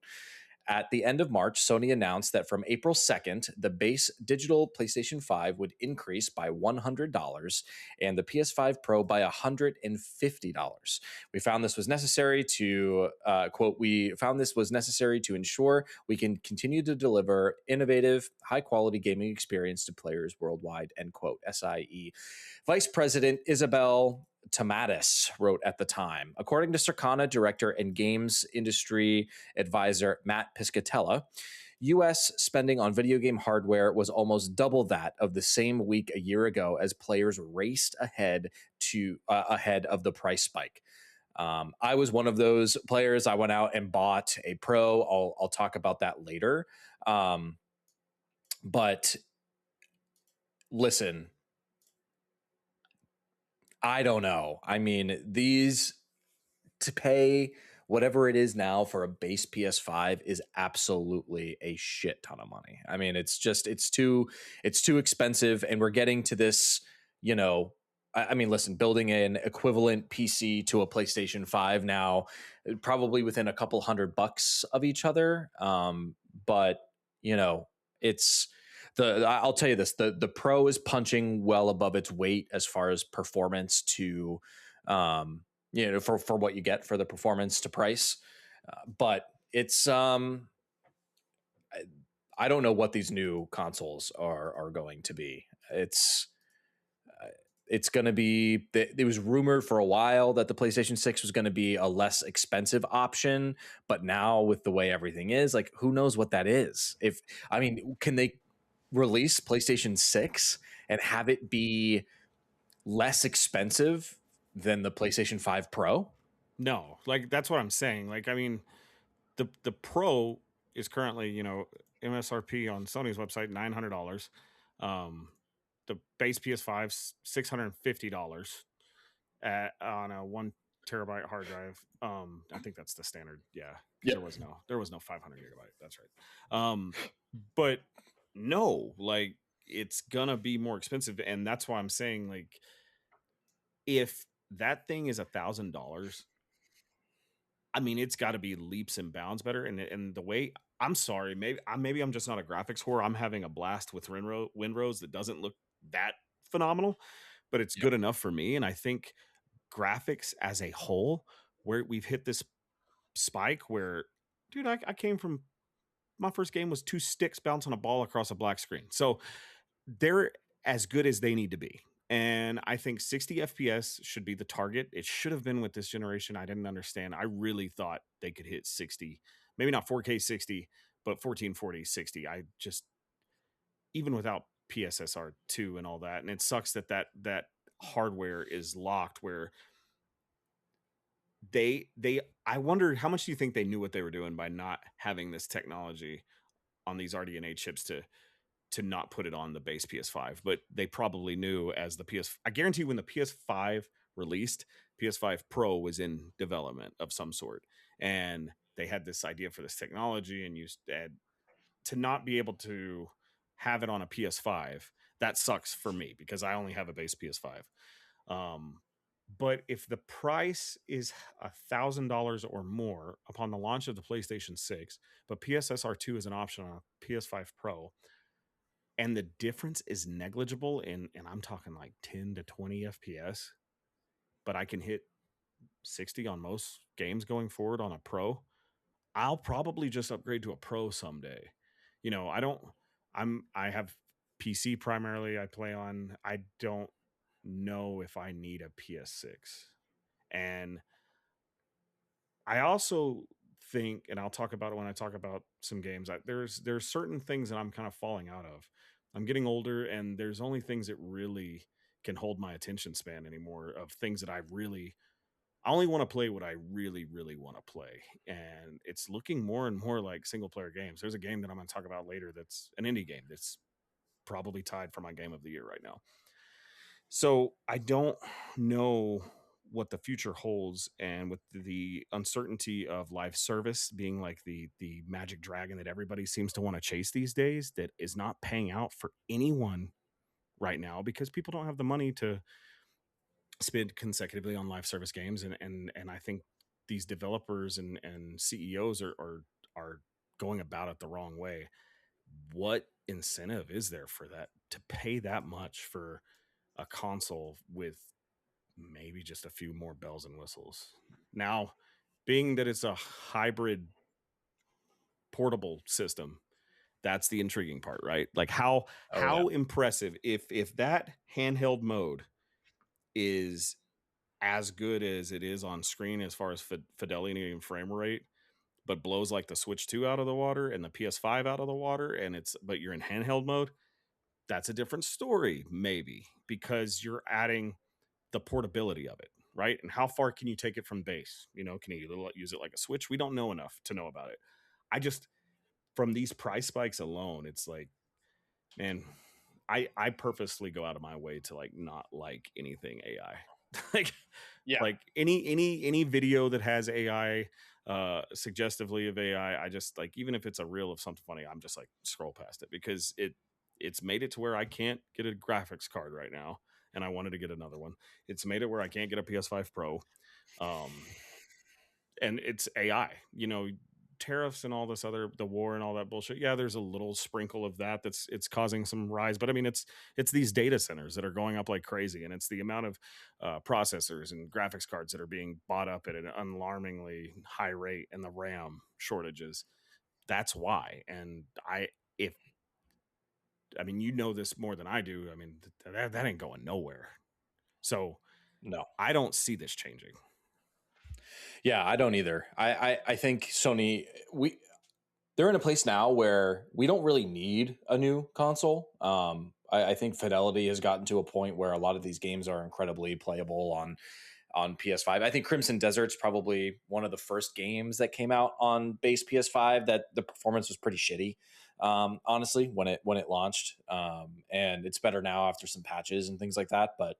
At the end of March, Sony announced that from April 2nd, the base digital PlayStation 5 would increase by $100 and the PS5 Pro by $150. We found this was necessary to, we found this was necessary to ensure we can continue to deliver innovative, high-quality gaming experience to players worldwide, end quote, SIE. Vice President Isabel Tomatis wrote at the time. According to Circana director and games industry advisor Matt Piscatella, U.S. spending on video game hardware was almost double that of the same week a year ago as players raced ahead of the price spike. I was one of those players. I went out and bought a Pro. I'll talk about that later. But listen, I don't know. I mean, to pay whatever it is now for a base PS5 is absolutely a shit ton of money. I mean, it's too expensive, and we're getting to this, I mean, listen, building an equivalent PC to a PlayStation 5 now, probably within a couple $100 of each other. But it's I'll tell you this, the Pro is punching well above its weight as far as performance to, for what you get for the performance to price. But it's, I don't know what these new consoles are going to be. It's going to be, it was rumored for a while that the PlayStation 6 was going to be a less expensive option, but now with the way everything is, like, who knows what that is? Can they release PlayStation 6 and have it be less expensive than the PlayStation 5 Pro? No, like, that's what I'm saying. Like, I mean, the Pro is currently, MSRP on Sony's website, $900. The base PS5's $650 on a 1 terabyte hard drive. I think that's the standard. Yeah. Yep. There was no 500 gigabyte. That's right. But no, like, it's gonna be more expensive, and that's why I'm saying, like, if that thing is $1,000, I mean, it's got to be leaps and bounds better. And the way, I'm sorry, maybe I'm just not a graphics whore. I'm having a blast with Windrose that doesn't look that phenomenal, but it's good enough for me. And I think graphics as a whole, where we've hit this spike where, dude, I came from, my first game was 2 sticks bouncing a ball across a black screen. So they're as good as they need to be. And I think 60 FPS should be the target. It should have been with this generation. I didn't understand. I really thought they could hit 60, maybe not 4K 60, but 1440 60. I just, even without PSSR 2 and all that. And it sucks that hardware is locked where I wonder, how much do you think they knew what they were doing by not having this technology on these RDNA chips to not put it on the base PS5? But they probably knew as I guarantee when the PS5 released, PS5 Pro was in development of some sort, and they had this idea for this technology, and to not be able to have it on a PS5, that sucks for me because I only have a base PS5. But if the price is $1,000 or more upon the launch of the PlayStation 6, but PSSR 2 is an option on a PS5 Pro, and the difference is negligible, and I'm talking like 10 to 20 FPS, but I can hit 60 on most games going forward on a Pro, I'll probably just upgrade to a Pro someday. I have PC primarily I play on. I don't know if I need a PS6. And I also think, and I'll talk about it when I talk about some games, there's certain things that I'm kind of falling out of. I'm getting older, and there's only things that really can hold my attention span anymore, of things that I only want to play what I really, really want to play. And it's looking more and more like single player games. There's a game that I'm going to talk about later that's an indie game that's probably tied for my game of the year right now. So I don't know what the future holds, and with the uncertainty of live service being like the magic dragon that everybody seems to want to chase these days, that is not paying out for anyone right now because people don't have the money to spend consecutively on live service games, and I think these developers and CEOs are going about it the wrong way. What incentive is there for that to pay that much for a console with maybe just a few more bells and whistles? Now, being that it's a hybrid portable system, that's the intriguing part, right? Like how impressive if that handheld mode is as good as it is on screen as far as fidelity and frame rate, but blows like the Switch 2 out of the water and the PS5 out of the water, but you're in handheld mode, that's a different story, maybe, because you're adding the portability of it, right? And how far can you take it from base? Can you use it like a Switch? We don't know enough to know about it. I just, from these price spikes alone, it's like, man, I purposely go out of my way to like not like anything AI. like like any video that has AI, suggestively of AI, I just like, even if it's a reel of something funny, I'm just like scroll past it because it's made it to where I can't get a graphics card right now, and I wanted to get another one. It's made it where I can't get a PS5 Pro, and it's AI. Tariffs and all this other, the war and all that bullshit. Yeah, there's a little sprinkle of that it's causing some rise, but I mean, it's these data centers that are going up like crazy, and it's the amount of processors and graphics cards that are being bought up at an alarmingly high rate, and the RAM shortages. That's why. And if I mean, this more than I do. I mean, that ain't going nowhere. So No, I don't see this changing. Yeah, I don't either. I think Sony, they're in a place now where we don't really need a new console. I think fidelity has gotten to a point where a lot of these games are incredibly playable on PS5. I think Crimson Desert's probably one of the first games that came out on base PS5 that the performance was pretty shitty. Honestly, when it launched, and it's better now after some patches and things like that. But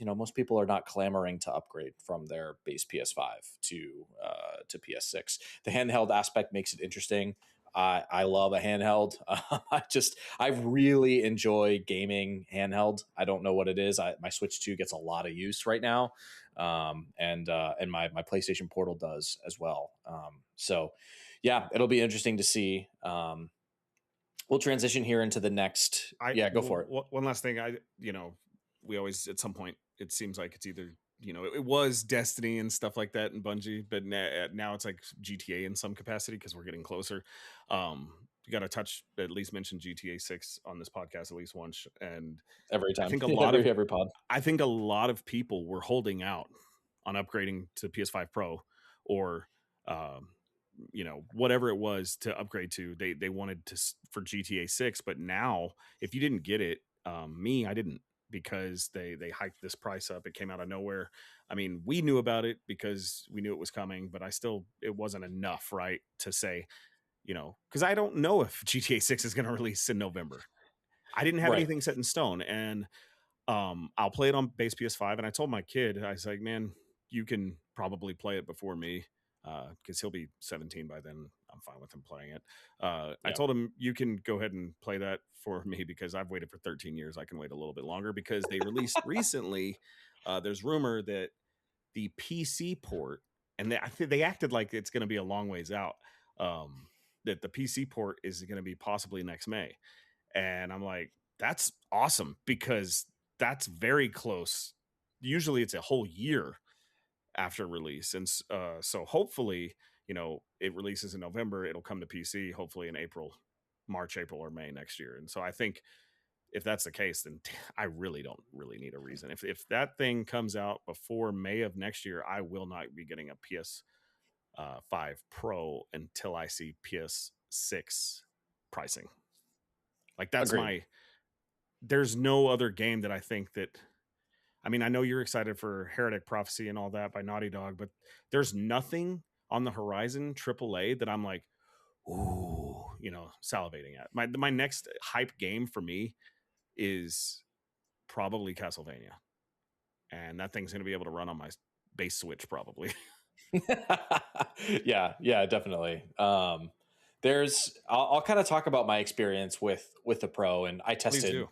most people are not clamoring to upgrade from their base PS5 to PS6. The handheld aspect makes it interesting. I love a handheld. I really enjoy gaming handheld. I don't know what it is. My Switch 2 gets a lot of use right now, and my PlayStation Portal does as well. So yeah, it'll be interesting to see. We'll transition here into the next. Go for it. One last thing. We always, at some point, it seems like it's either, it was Destiny and stuff like that and Bungie, but now it's like GTA in some capacity because we're getting closer. You got to at least mention GTA 6 on this podcast at least once. And every time, I think every pod. I think a lot of people were holding out on upgrading to PS5 Pro or, whatever it was to upgrade to. They wanted to for GTA 6, but now if you didn't get it, I didn't, because they hiked this price up. It came out of nowhere. I mean, we knew about it because we knew it was coming, but it wasn't enough, right, to say, because I don't know if GTA 6 is going to release in November. I didn't have anything set in stone, and I'll play it on base PS5. And I told my kid, I was like, man, you can probably play it before me, because he'll be 17 by then. I'm fine with him playing it. I told him, you can go ahead and play that for me because I've waited for 13 years. I can wait a little bit longer because they released recently. There's rumor that the PC port, and I think they acted like it's going to be a long ways out, that the PC port is going to be possibly next May. And I'm like, that's awesome because that's very close. Usually it's a whole year after release. And so hopefully, it releases in November. It'll come to PC hopefully in March, April, or May next year. And so I think if that's the case, then I really don't need a reason. If that thing comes out before May of next year, I will not be getting a PS5 Pro until I see PS6 pricing. Like that's Agreed. there's no other game that I think that, I mean, I know you're excited for Heretic Prophecy and all that by Naughty Dog, but there's nothing on the horizon AAA that I'm like, ooh, salivating at. My next hype game for me is probably Castlevania. And that thing's going to be able to run on my base Switch probably. Yeah, definitely. I'll kind of talk about my experience with the Pro, and I tested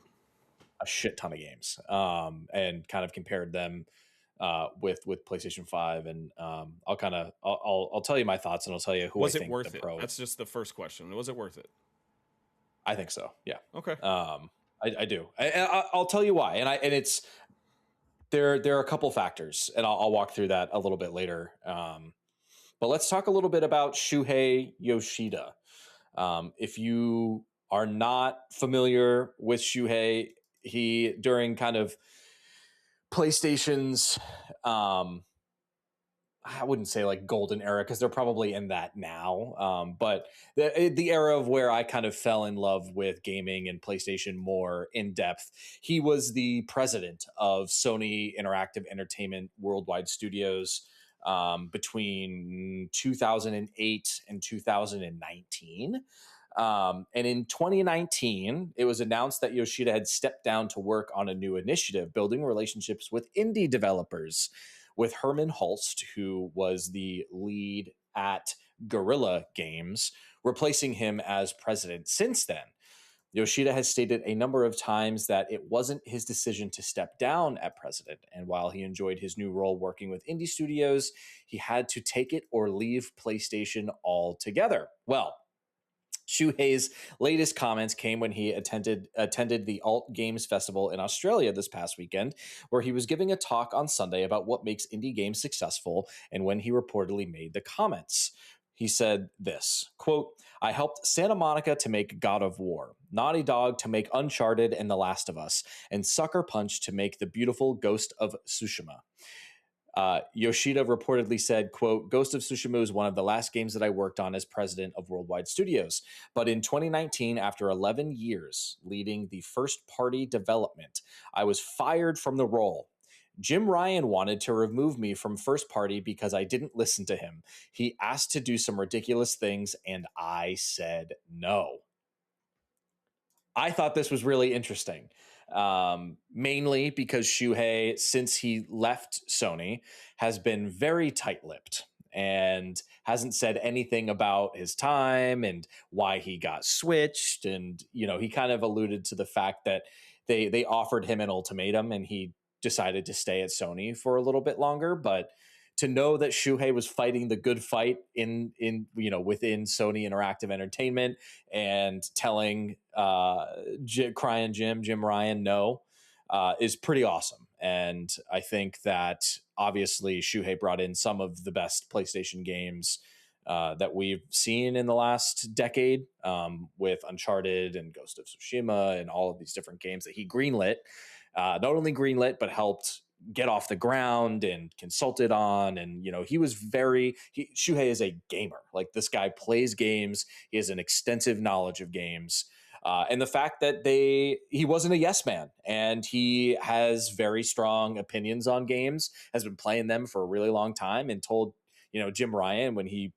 a shit ton of games, and kind of compared them with PlayStation 5, and I'll tell you my thoughts, and I'll tell you who was I it think worth the it? Pro. That's just the first question. Was it worth it? I think so. Yeah. Okay. I do. I'll tell you why, and it's there are a couple factors, and I'll walk through that a little bit later. But let's talk a little bit about Shuhei Yoshida. If you are not familiar with Shuhei, he, during kind of PlayStation's, I wouldn't say like golden era, because they're probably in that now. But the era of where I kind of fell in love with gaming and PlayStation more in depth, he was the president of Sony Interactive Entertainment Worldwide Studios between 2008 and 2019. And in 2019, it was announced that Yoshida had stepped down to work on a new initiative, building relationships with indie developers, with Herman Hulst, who was the lead at Guerrilla Games, replacing him as president. Since then, Yoshida has stated a number of times that it wasn't his decision to step down at president, and while he enjoyed his new role working with indie studios, he had to take it or leave PlayStation altogether. Well, Shuhei's latest comments came when he attended the Alt Games Festival in Australia this past weekend, where he was giving a talk on Sunday about what makes indie games successful, and when he reportedly made the comments. He said this, quote, "I helped Santa Monica to make God of War, Naughty Dog to make Uncharted and The Last of Us, and Sucker Punch to make the beautiful Ghost of Tsushima." Yoshida reportedly said, quote, "Ghost of Tsushima was one of the last games that I worked on as president of Worldwide Studios. But in 2019, after 11 years leading the first party development, I was fired from the role. Jim Ryan wanted to remove me from first party because I didn't listen to him. He asked to do some ridiculous things, and I said no." I thought this was really interesting, mainly because Shuhei, since he left Sony, has been very tight-lipped and hasn't said anything about his time and why he got switched. And, he kind of alluded to the fact that they offered him an ultimatum and he decided to stay at Sony for a little bit longer. But to know that Shuhei was fighting the good fight in within Sony Interactive Entertainment and telling crying Jim Ryan no is pretty awesome. And I think that obviously Shuhei brought in some of the best PlayStation games that we've seen in the last decade, with Uncharted and Ghost of Tsushima and all of these different games that he greenlit. Not only greenlit, but helped get off the ground and consulted on. And, Shuhei is a gamer. Like, this guy plays games. He has an extensive knowledge of games. And the fact that he wasn't a yes man, and he has very strong opinions on games, has been playing them for a really long time, and told, Jim Ryan when he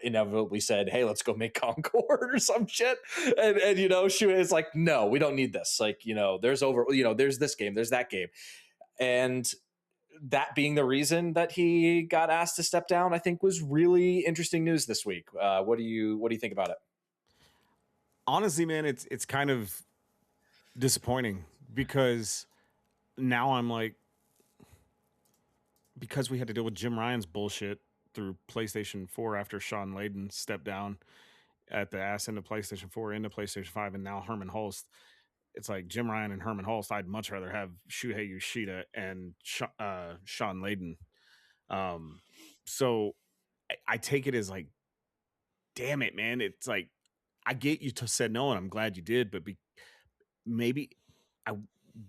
inevitably said, "Hey, let's go make Concord," or some shit. And Shuhei is like, "No, we don't need this. Like, there's this game, there's that game." And that being the reason that he got asked to step down, I think was really interesting news this week. What do you think about it? Honestly, man, it's kind of disappointing, because now I'm like, because we had to deal with Jim Ryan's bullshit through PlayStation 4 after Sean Layden stepped down at the ass end of PlayStation 4 into PlayStation 5, and now Herman Hulst. It's like Jim Ryan and Herman Hulst. I'd much rather have Shuhei Yoshida and Sean Layden. So I take it as like, damn it, man. It's like, I get you said no, and I'm glad you did, but maybe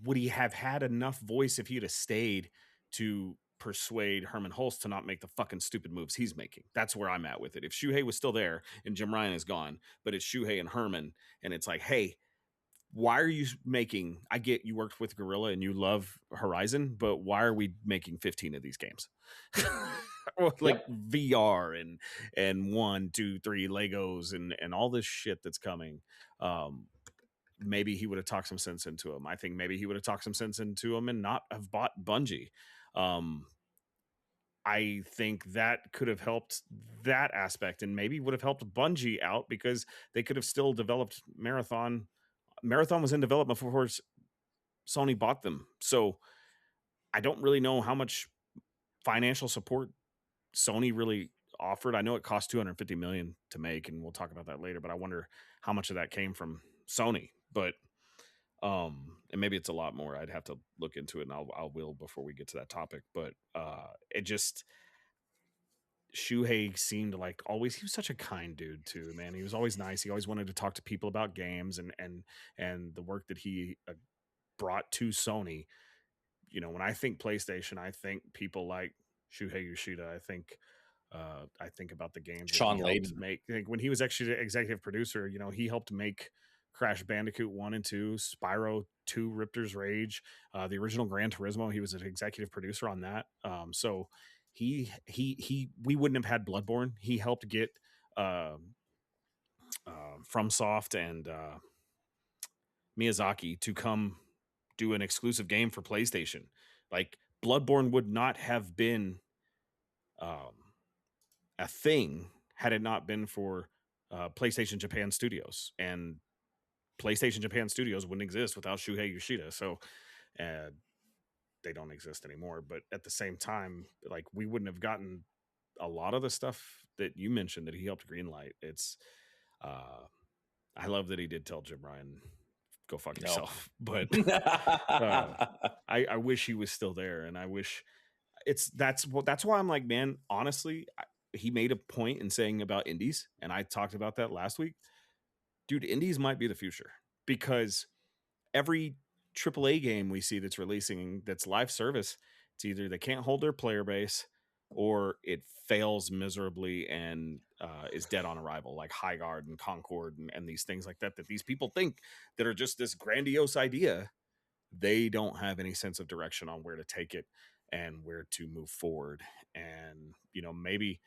would he have had enough voice if he'd have stayed to persuade Herman Hulst to not make the fucking stupid moves he's making? That's where I'm at with it. If Shuhei was still there and Jim Ryan is gone, but it's Shuhei and Herman, and it's like, hey, why are you making, I get you worked with Guerrilla and you love Horizon, but why are we making 15 of these games? Like, yep. VR and 1, 2, 3 Legos and all this shit that's coming. maybe he would have talked some sense into him. I think maybe he would have talked some sense into him and not have bought Bungie. I think that could have helped that aspect, and maybe would have helped Bungie out because they could have still developed Marathon. Marathon was in development before Sony bought them. So I don't really know how much financial support Sony really offered. I know it cost $250 million to make, and we'll talk about that later, but I wonder how much of that came from Sony. But and maybe it's a lot more. I'd have to look into it, and I'll will before we get to that topic. But it just, Shuhei seemed like always, he was such a kind dude too, man. He was always nice. He always wanted to talk to people about games and the work that he brought to Sony. You know, when I think PlayStation, I think people like Shuhei Yoshida. I think about the games Sean that he Layden. helped make. I think when he was actually the executive producer, you know, he helped make Crash Bandicoot 1 and 2, Spyro 2, Riptor's Rage, the original Gran Turismo. He was an executive producer on that. So we wouldn't have had Bloodborne. He helped get FromSoft and Miyazaki to come do an exclusive game for PlayStation. Like, Bloodborne would not have been a thing had it not been for PlayStation Japan Studios, and PlayStation Japan Studios wouldn't exist without Shuhei Yoshida. So they don't exist anymore. But at the same time, like, we wouldn't have gotten a lot of the stuff that you mentioned that he helped greenlight. It's I love that he did tell Jim Ryan, go fuck yourself. But I wish he was still there, and I wish that's why I'm like, man, honestly, he made a point in saying about indies, and I talked about that last week. Dude, indies might be the future, because every AAA game we see that's releasing that's live service, it's either they can't hold their player base or it fails miserably and is dead on arrival, like Highguard and Concord and these things like that these people think that are just this grandiose idea. They don't have any sense of direction on where to take it and where to move forward. And, you know, maybe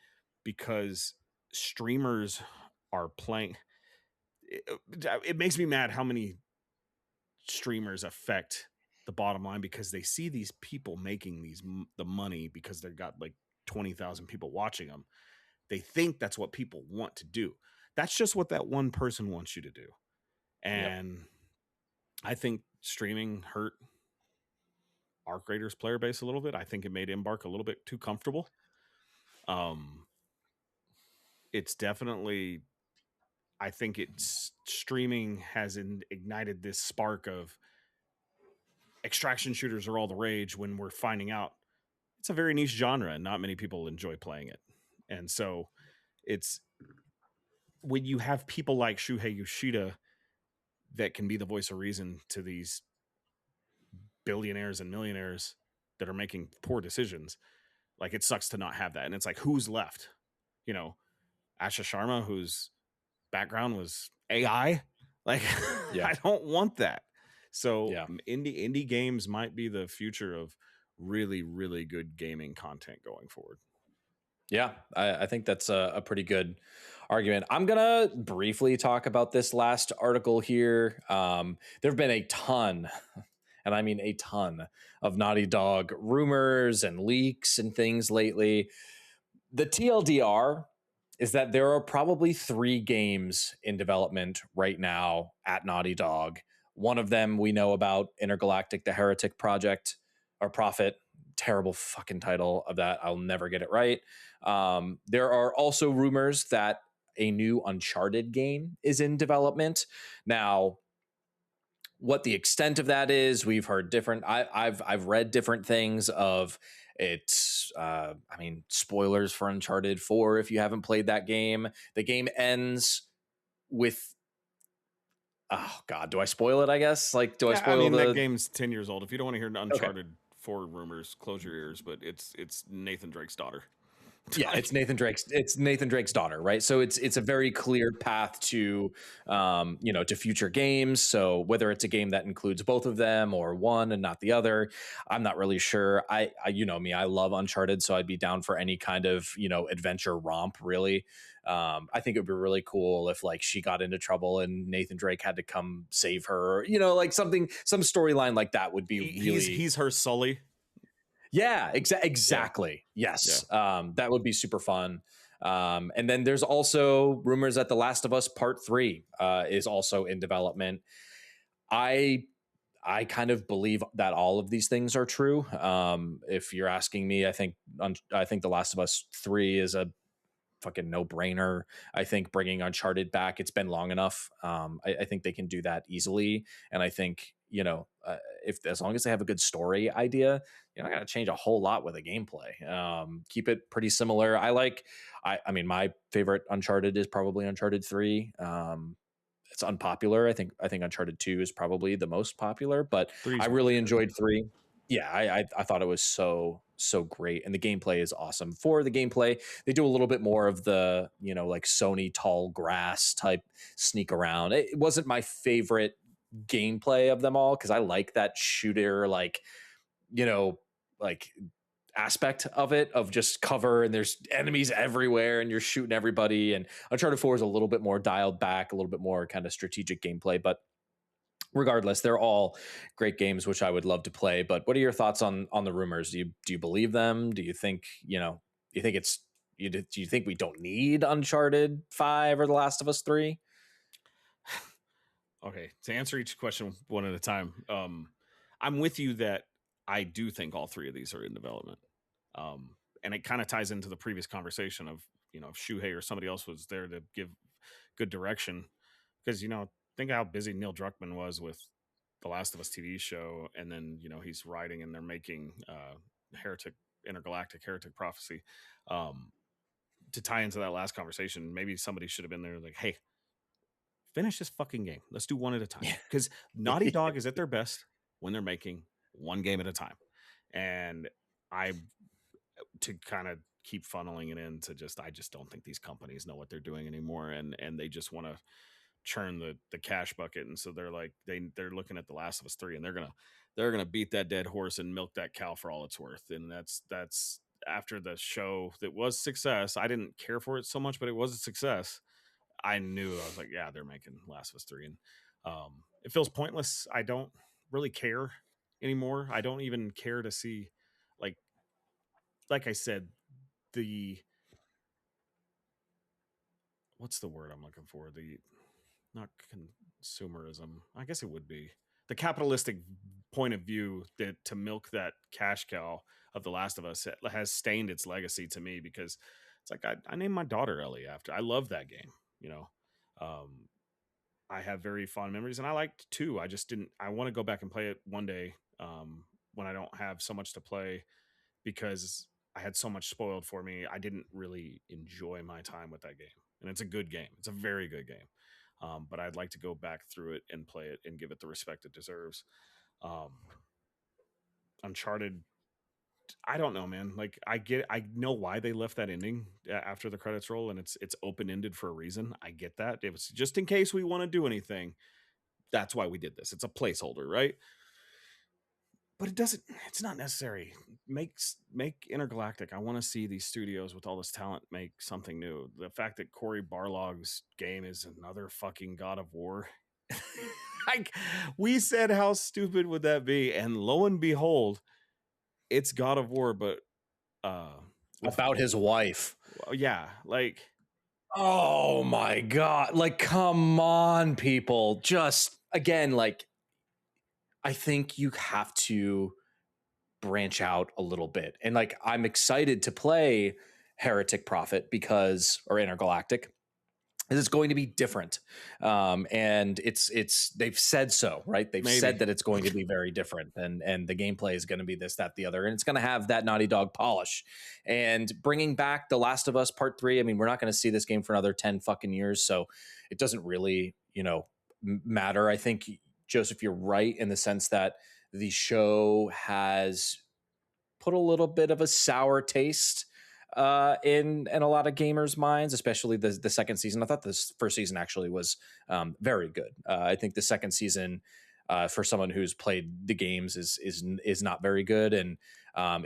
because streamers are playing, it makes me mad how many streamers affect the bottom line, because they see these people making the money because they've got like 20,000 people watching them. They think that's what people want to do. That's just what that one person wants you to do. And I think streaming hurt Arc Raiders player base a little bit. I think it made Embark a little bit too comfortable. It's definitely, I think it's streaming has ignited this spark of extraction shooters are all the rage, when we're finding out it's a very niche genre and not many people enjoy playing it. And so it's when you have people like Shuhei Yoshida that can be the voice of reason to these billionaires and millionaires that are making poor decisions, like, it sucks to not have that. And it's like, who's left? You know, Asha Sharma, whose background was AI. Like, I don't want that. So indie games might be the future of really, really good gaming content going forward. Yeah, I think that's a pretty good argument. I'm going to briefly talk about this last article here. There have been a ton, and I mean a ton, of Naughty Dog rumors and leaks and things lately. The TLDR is that there are probably 3 games in development right now at Naughty Dog. One of them we know about, Intergalactic, the Heretic Project, or Prophet. Terrible fucking title of that. I'll never get it right. There are also rumors that a new Uncharted game is in development. Now, what the extent of that is, we've heard different. I've read different things of it's. I mean, spoilers for Uncharted 4 if you haven't played that game. The game ends with. Oh God, do I spoil it? I guess. Like, do I spoil? I mean, that game's 10 years old. If you don't want to hear Uncharted 4 rumors, close your ears. But it's Nathan Drake's daughter. Yeah, it's Nathan Drake's daughter, right? So it's a very clear path to to future games. So whether it's a game that includes both of them or one and not the other, I'm not really sure. I you know me, I love Uncharted, so I'd be down for any kind of, adventure romp, really. I think it would be really cool if like she got into trouble and Nathan Drake had to come save her, like some storyline like that would be he's her Sully. Yeah, exactly. Yeah. Yes. Yeah. That would be super fun. And then there's also rumors that The Last of Us Part 3 is also in development. I kind of believe that all of these things are true. If you're asking me, I think The Last of Us 3 is a fucking no-brainer. I think bringing Uncharted back, it's been long enough. I think they can do that easily, and I think if as long as they have a good story idea, you're not going to change a whole lot with the gameplay. Keep it pretty similar. I mean, my favorite Uncharted is probably Uncharted 3. It's unpopular. I think Uncharted 2 is probably the most popular, but I really enjoyed 3. Yeah, I thought it was so great, and the gameplay is awesome. For the gameplay, they do a little bit more of the like Sony tall grass type sneak around. It wasn't my favorite gameplay of them all because I like that shooter like like aspect of it, of just cover and there's enemies everywhere and you're shooting everybody. And Uncharted 4 is a little bit more dialed back, a little bit more kind of strategic gameplay, but regardless, they're all great games which I would love to play. But what are your thoughts on the rumors? Do you believe them? Do you think do you think we don't need Uncharted 5 or The Last of Us 3? Okay, to answer each question one at a time, I'm with you that I do think all three of these are in development, and it kind of ties into the previous conversation of if Shuhei or somebody else was there to give good direction, because think how busy Neil Druckmann was with the Last of Us TV show, and then he's writing and they're making Intergalactic Heretic Prophecy. To tie into that last conversation, maybe somebody should have been there like, hey, finish this fucking game. Let's do one at a time. Because Naughty Dog is at their best when they're making one game at a time. And to kind of keep funneling it into I just don't think these companies know what they're doing anymore. And they just want to churn the cash bucket. And so they're like, they're looking at The Last of Us 3 and they're going to beat that dead horse and milk that cow for all it's worth. And that's after the show that was success. I didn't care for it so much, but it was a success. I knew, I was like, yeah, they're making Last of Us 3. And it feels pointless. I don't really care anymore. I don't even care to see, like I said, what's the word I'm looking for? Not consumerism. I guess it would be the capitalistic point of view that to milk that cash cow of The Last of Us has stained its legacy to me, because it's like I named my daughter Ellie after. I love that game. I have very fond memories, and I liked 2. I just didn't. I want to go back and play it one day when I don't have so much to play, because I had so much spoiled for me. I didn't really enjoy my time with that game, and it's a good game. It's a very good game, but I'd like to go back through it and play it and give it the respect it deserves. Uncharted, I don't know, man. Like I know why they left that ending after the credits roll, and it's open ended for a reason. I get that. It was just in case we want to do anything. That's why we did this. It's a placeholder, right? But it's not necessary. Make Intergalactic. I want to see these studios with all this talent make something new. The fact that Cory Barlog's game is another fucking God of War. Like, we said, how stupid would that be? And lo and behold, it's God of War, but about his wife. Yeah, like, oh my God. Like, come on, people. Just again, like, I think you have to branch out a little bit. And like, I'm excited to play Heretic Prophet or Intergalactic. It's going to be different. And they've said so, right? They've said that it's going to be very different, and the gameplay is going to be this, that, the other, and it's going to have that Naughty Dog polish. And bringing back The Last of Us Part 3, I mean, we're not going to see this game for another 10 fucking years, so it doesn't really, matter. I think, Joseph, you're right in the sense that the show has put a little bit of a sour taste in a lot of gamers' minds, especially the second season. I thought this first season actually was very good. I think the second season, for someone who's played the games, is not very good. And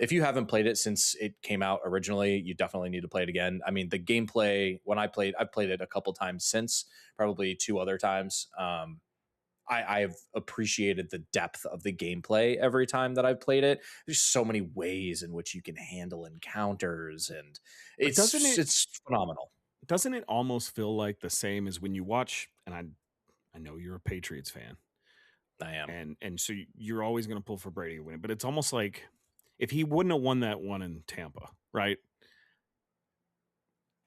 if you haven't played it since it came out originally, you definitely need to play it again. I mean, the gameplay when I've played it a couple times since, probably 2 other times. I've appreciated the depth of the gameplay every time that I've played it. There's so many ways in which you can handle encounters, and it's phenomenal. Doesn't it almost feel like the same as when you watch? And I know you're a Patriots fan. I am, and so you're always going to pull for Brady to win it. But it's almost like if he wouldn't have won that one in Tampa, right?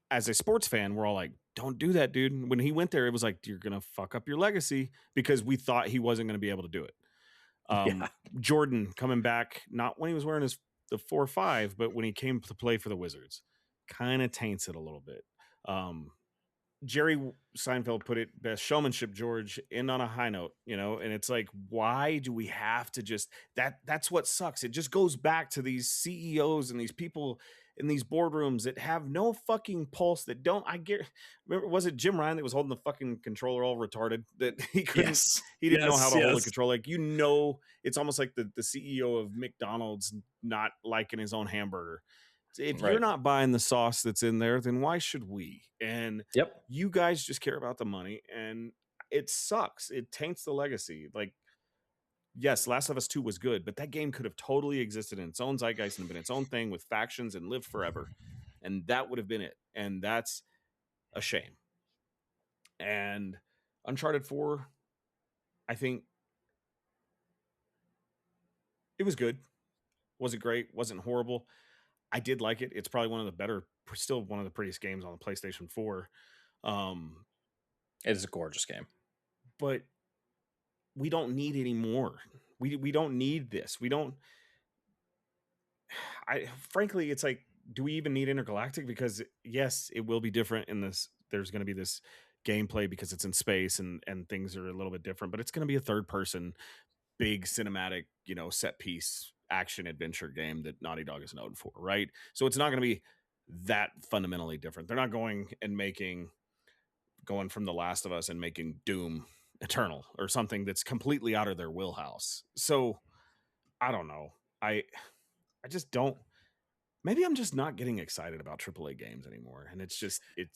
As a sports fan, we're all like, don't do that, dude. When he went there, it was like, you're going to fuck up your legacy, because we thought he wasn't going to be able to do it. Jordan coming back, not when he was wearing the 4-5, but when he came to play for the Wizards, kind of taints it a little bit. Jerry Seinfeld put it best: showmanship, George, end on a high note, and it's like, why do we have to just that's what sucks. It just goes back to these CEOs and these people in these boardrooms that have no fucking pulse, that don't, remember, was it Jim Ryan that was holding the fucking controller all retarded, that he couldn't, he didn't know how to hold the controller. Like, it's almost like the CEO of McDonald's not liking his own hamburger. If you're not buying the sauce that's in there, then why should we? And you guys just care about the money, and it sucks. It taints the legacy. Like, yes, Last of Us 2 was good, but that game could have totally existed in its own zeitgeist and been its own thing with factions and lived forever. And that would have been it. And that's a shame. And Uncharted 4, I think it was good. Was it great? Wasn't horrible. I did like it. It's probably still one of the prettiest games on the PlayStation 4. It is a gorgeous game. But we don't need any more. We don't need this. Frankly, it's like, do we even need Intergalactic? Because yes, it will be different in this. There's going to be this gameplay because it's in space and things are a little bit different, but it's going to be a third person, big cinematic, set piece action adventure game that Naughty Dog is known for, right? So it's not going to be that fundamentally different. They're not going from The Last of Us and making Doom Eternal or something that's completely out of their wheelhouse. So I don't know. I just don't. Maybe I'm just not getting excited about AAA games anymore, and it's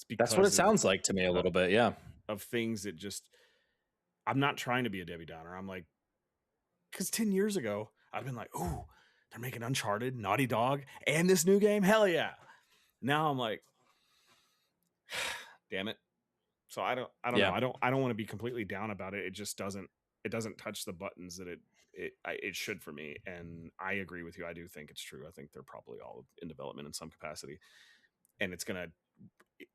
because that's what it sounds like to me a little bit. Yeah, of things that just, I'm not trying to be a Debbie Downer. I'm like, because 10 years ago I've been like, ooh, they're making Uncharted, Naughty Dog, and this new game. Hell yeah! Now I'm like, damn it. So I don't know. I don't want to be completely down about it. It just doesn't touch the buttons that it should for me. And I agree with you. I do think it's true. I think they're probably all in development in some capacity, and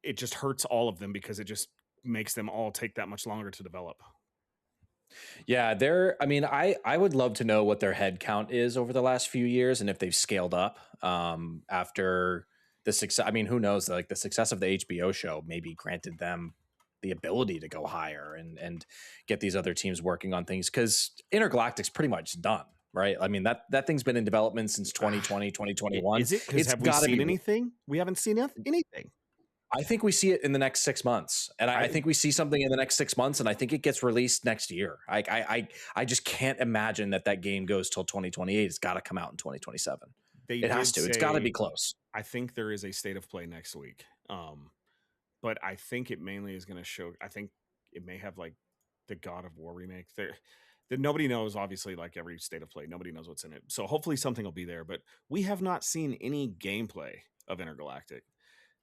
it just hurts all of them because it just makes them all take that much longer to develop. Yeah, I would love to know what their head count is over the last few years and if they've scaled up after the success. I mean, who knows? Like, the success of the HBO show maybe granted them the ability to go higher and get these other teams working on things, because Intergalactic's pretty much done, right? I mean, that thing's been in development since 2020, 2021. Is it? Because have we seen anything? We haven't seen anything. I think we see it in the next 6 months, and I think we see something in the next 6 months, and I think it gets released next year. I just can't imagine that game goes till 2028. It's got to come out in 2027. It has to. It's got to be close. I think there is a state of play next week. But I think it mainly is going to show. I think it may have like the God of War remake there that nobody knows. Obviously, like every state of play, nobody knows what's in it. So hopefully something will be there. But we have not seen any gameplay of Intergalactic,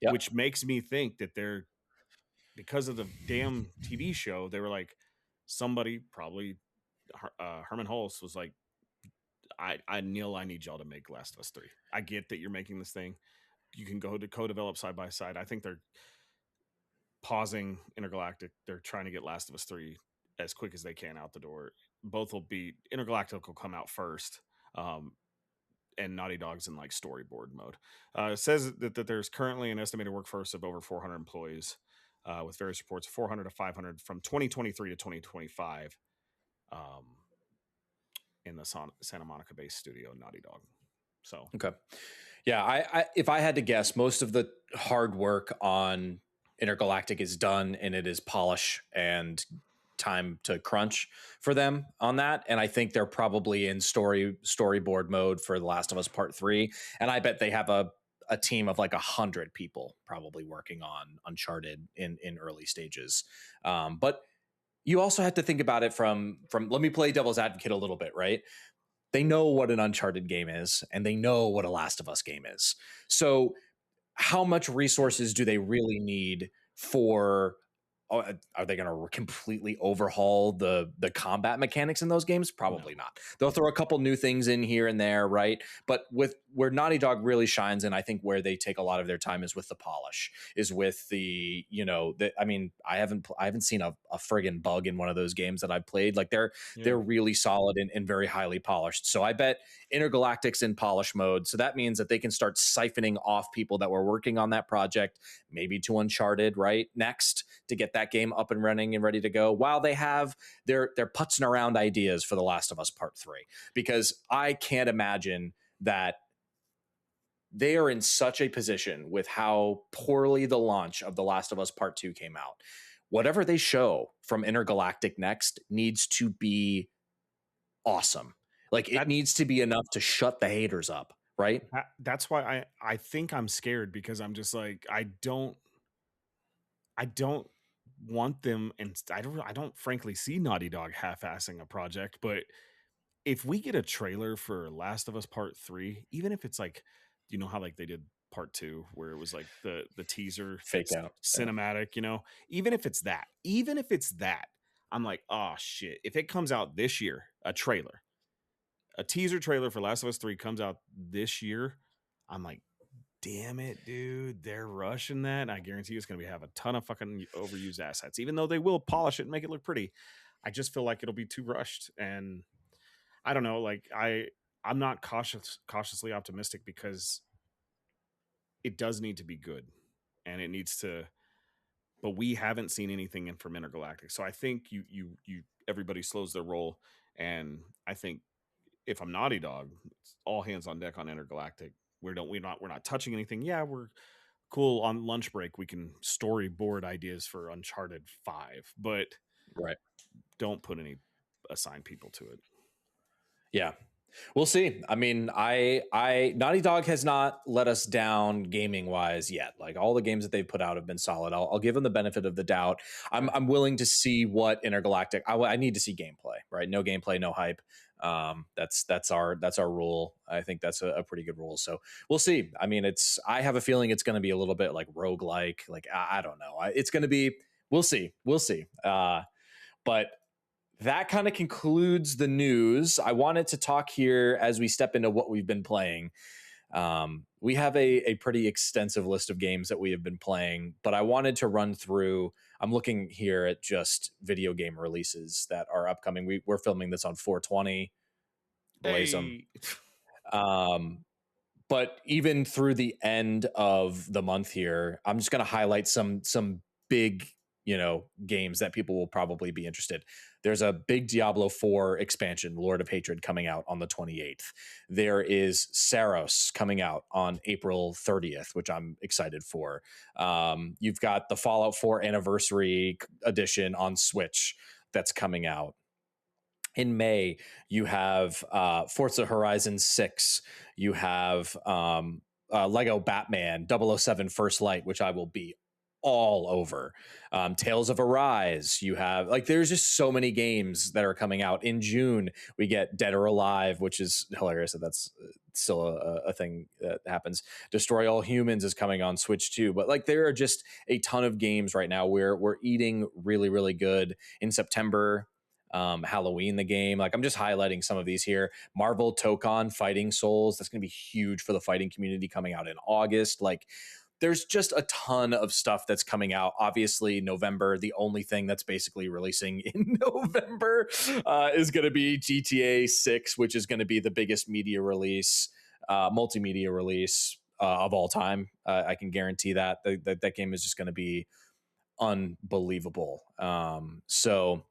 which makes me think that they're, because of the damn TV show, they were like, somebody, probably Herman Hulse, was like, Neil, I need y'all to make Last of Us 3. I get that you're making this thing. You can go to co-develop side by side. I think they're pausing Intergalactic. They're trying to get Last of Us 3 as quick as they can out the door. Both will be, Intergalactic will come out first, and Naughty Dog's in like storyboard mode. It says that there's currently an estimated workforce of over 400 employees, with various reports of 400 to 500 from 2023 to 2025 in the Santa Monica based studio Naughty Dog. So okay. Yeah, if I had to guess, most of the hard work on Intergalactic is done, and it is polish and time to crunch for them on that. And I think they're probably in storyboard mode for The Last of Us Part 3. And I bet they have a team of like 100 people probably working on Uncharted in early stages. But you also have to think about it from let me play devil's advocate a little bit, right? They know what an Uncharted game is, and they know what a Last of Us game is. So how much resources do they really need for are they going to completely overhaul the combat mechanics in those games? Probably not. They'll throw a couple new things in here and there, right? But with where Naughty Dog really shines, and I think where they take a lot of their time is with the polish, is with the I mean, I haven't seen a friggin' bug in one of those games that I've played. Like they're really solid and very highly polished. So I bet Intergalactic's in polish mode. So that means that they can start siphoning off people that were working on that project, maybe to Uncharted, right? Next, to get that game up and running and ready to go, while they have they're putzing around ideas for The Last of Us Part 3. Because I can't imagine that they are in such a position with how poorly the launch of The Last of Us Part 2 came out. Whatever they show from Intergalactic next needs to be awesome. Like it needs to be enough to shut the haters up, right? That's why I think I'm scared, because I'm just like, I don't want them, and I don't frankly see Naughty Dog half-assing a project. But if we get a trailer for Last of Us Part 3, even if it's like, you know how like they did Part 2 where it was like the teaser Fake out cinematic, even if it's that, I'm like, oh shit, if it comes out this year, a teaser trailer for Last of Us 3 comes out this year, I'm like, damn it, dude, they're rushing that. I guarantee you it's going to have a ton of fucking overused assets, even though they will polish it and make it look pretty. I just feel like it'll be too rushed. And I don't know, like I'm not cautiously optimistic, because it does need to be good, and it needs to, but we haven't seen anything in from Intergalactic. So I think you everybody slows their roll. And I think if I'm Naughty Dog, it's all hands on deck on Intergalactic. We're not touching anything. Yeah, we're cool on lunch break. We can storyboard ideas for Uncharted 5, but right, don't put any assigned people to it. Yeah. We'll see. I mean, Naughty Dog has not let us down gaming wise yet. Like all the games that they've put out have been solid. I'll give them the benefit of the doubt. I'm willing to see what Intergalactic. I need to see gameplay, right? No gameplay, no hype. That's our rule. I think that's a pretty good rule. So we'll see. I mean, I have a feeling it's going to be a little bit like roguelike. Like I don't know. It's going to be. We'll see. But that kind of concludes the news. I wanted to talk here as we step into what we've been playing. We have a pretty extensive list of games that we have been playing, but I wanted to run through. I'm looking here at just video game releases that are upcoming. We're filming this on 420. Blaze them. But even through the end of the month here, I'm just going to highlight some big games that people will probably be interested. There's a big Diablo 4 expansion, Lord of Hatred, coming out on the 28th. There is Saros coming out on April 30th, which I'm excited for. You've got the Fallout 4 Anniversary Edition on Switch that's coming out. In May, you have Forza Horizon 6. You have Lego Batman 007 First Light, which I will be all over. Tales of Arise. You have there's just so many games that are coming out. In June, we get Dead or Alive, which is hilarious that that's still a thing that happens. Destroy All Humans is coming on Switch too. But there are just a ton of games right now where we're eating really, really good. In September, Halloween the game. I'm just highlighting some of these here. Marvel Tokon Fighting Souls. That's going to be huge for the fighting community, coming out in August. There's just a ton of stuff that's coming out. Obviously, November, the only thing that's basically releasing in November is going to be GTA 6, which is going to be the biggest media release, multimedia release of all time. I can guarantee that. That game is just going to be unbelievable. So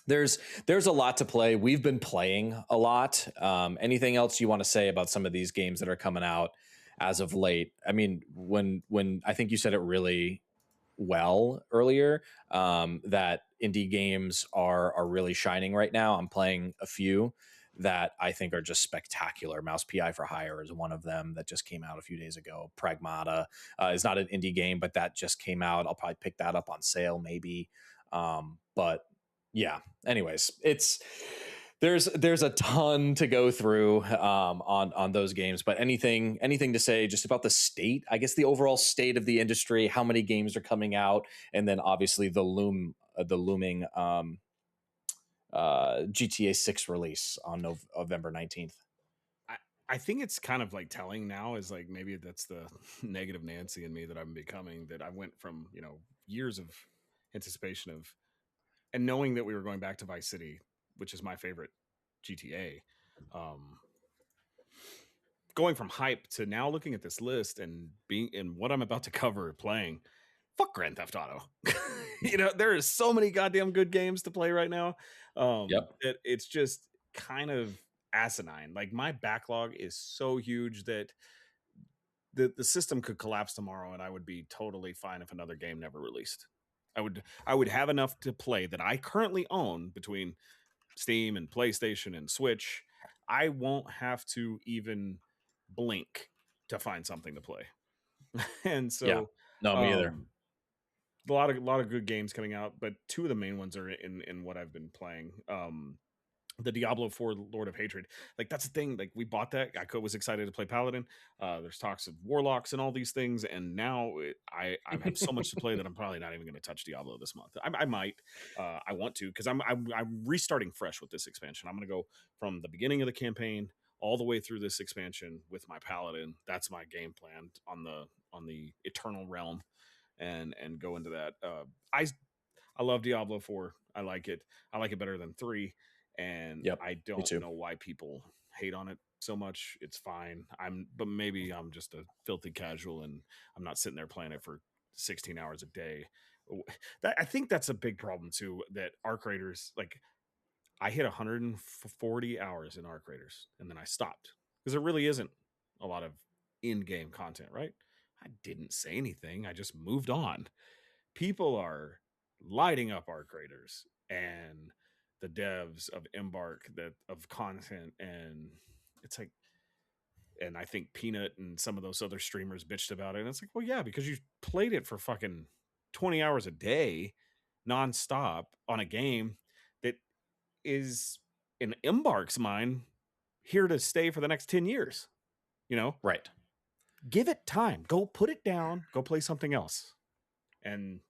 there's a lot to play. We've been playing a lot. Anything else you want to say about some of these games that are coming out as of late. I mean, when I think you said it really well earlier, that indie games are really shining right now. I'm playing a few that I think are just spectacular. Mouse PI for Hire is one of them that just came out a few days ago. Pragmata is not an indie game, but that just came out. I'll probably pick that up on sale maybe. But yeah, anyways, there's a ton to go through on those games, but anything to say just about the state, I guess the overall state of the industry, how many games are coming out, and then obviously the looming GTA 6 release on November 19th. I think it's kind of like telling now is like maybe that's the negative Nancy in me that I'm becoming, that I went from, years of anticipation of, and knowing that we were going back to Vice City, which is my favorite GTA, going from hype to now looking at this list and being in what I'm about to cover playing, fuck Grand Theft Auto. There is so many goddamn good games to play right now. It's just kind of asinine. Like my backlog is so huge that the system could collapse tomorrow and I would be totally fine if another game never released. I would have enough to play that I currently own between Steam and PlayStation and Switch. I won't have to even blink to find something to play. And so yeah. No, me either. A lot of good games coming out, but two of the main ones are in what I've been playing. The Diablo 4 Lord of Hatred. Like that's the thing. Like we bought that. I was excited to play Paladin. There's talks of Warlocks and all these things, and now I have so much to play that I'm probably not even going to touch Diablo this month. I might. I want to because I'm restarting fresh with this expansion. I'm going to go from the beginning of the campaign all the way through this expansion with my Paladin. That's my game plan on the Eternal Realm, and go into that. I love Diablo 4. I like it. I like it better than 3. And I don't know why people hate on it so much. It's fine. But maybe I'm just a filthy casual and I'm not sitting there playing it for 16 hours a day. I think that's a big problem too, that Arc Raiders, like I hit 140 hours in Arc Raiders and then I stopped because there really isn't a lot of in-game content, right? I didn't say anything. I just moved on. People are lighting up Arc Raiders and the devs of Embark of content, and it's like, and I think Peanut and some of those other streamers bitched about it, and it's like, well, yeah, because you played it for fucking 20 hours a day nonstop on a game that is in Embark's mind here to stay for the next 10 years, right? Give it time. Go put it down, go play something else. And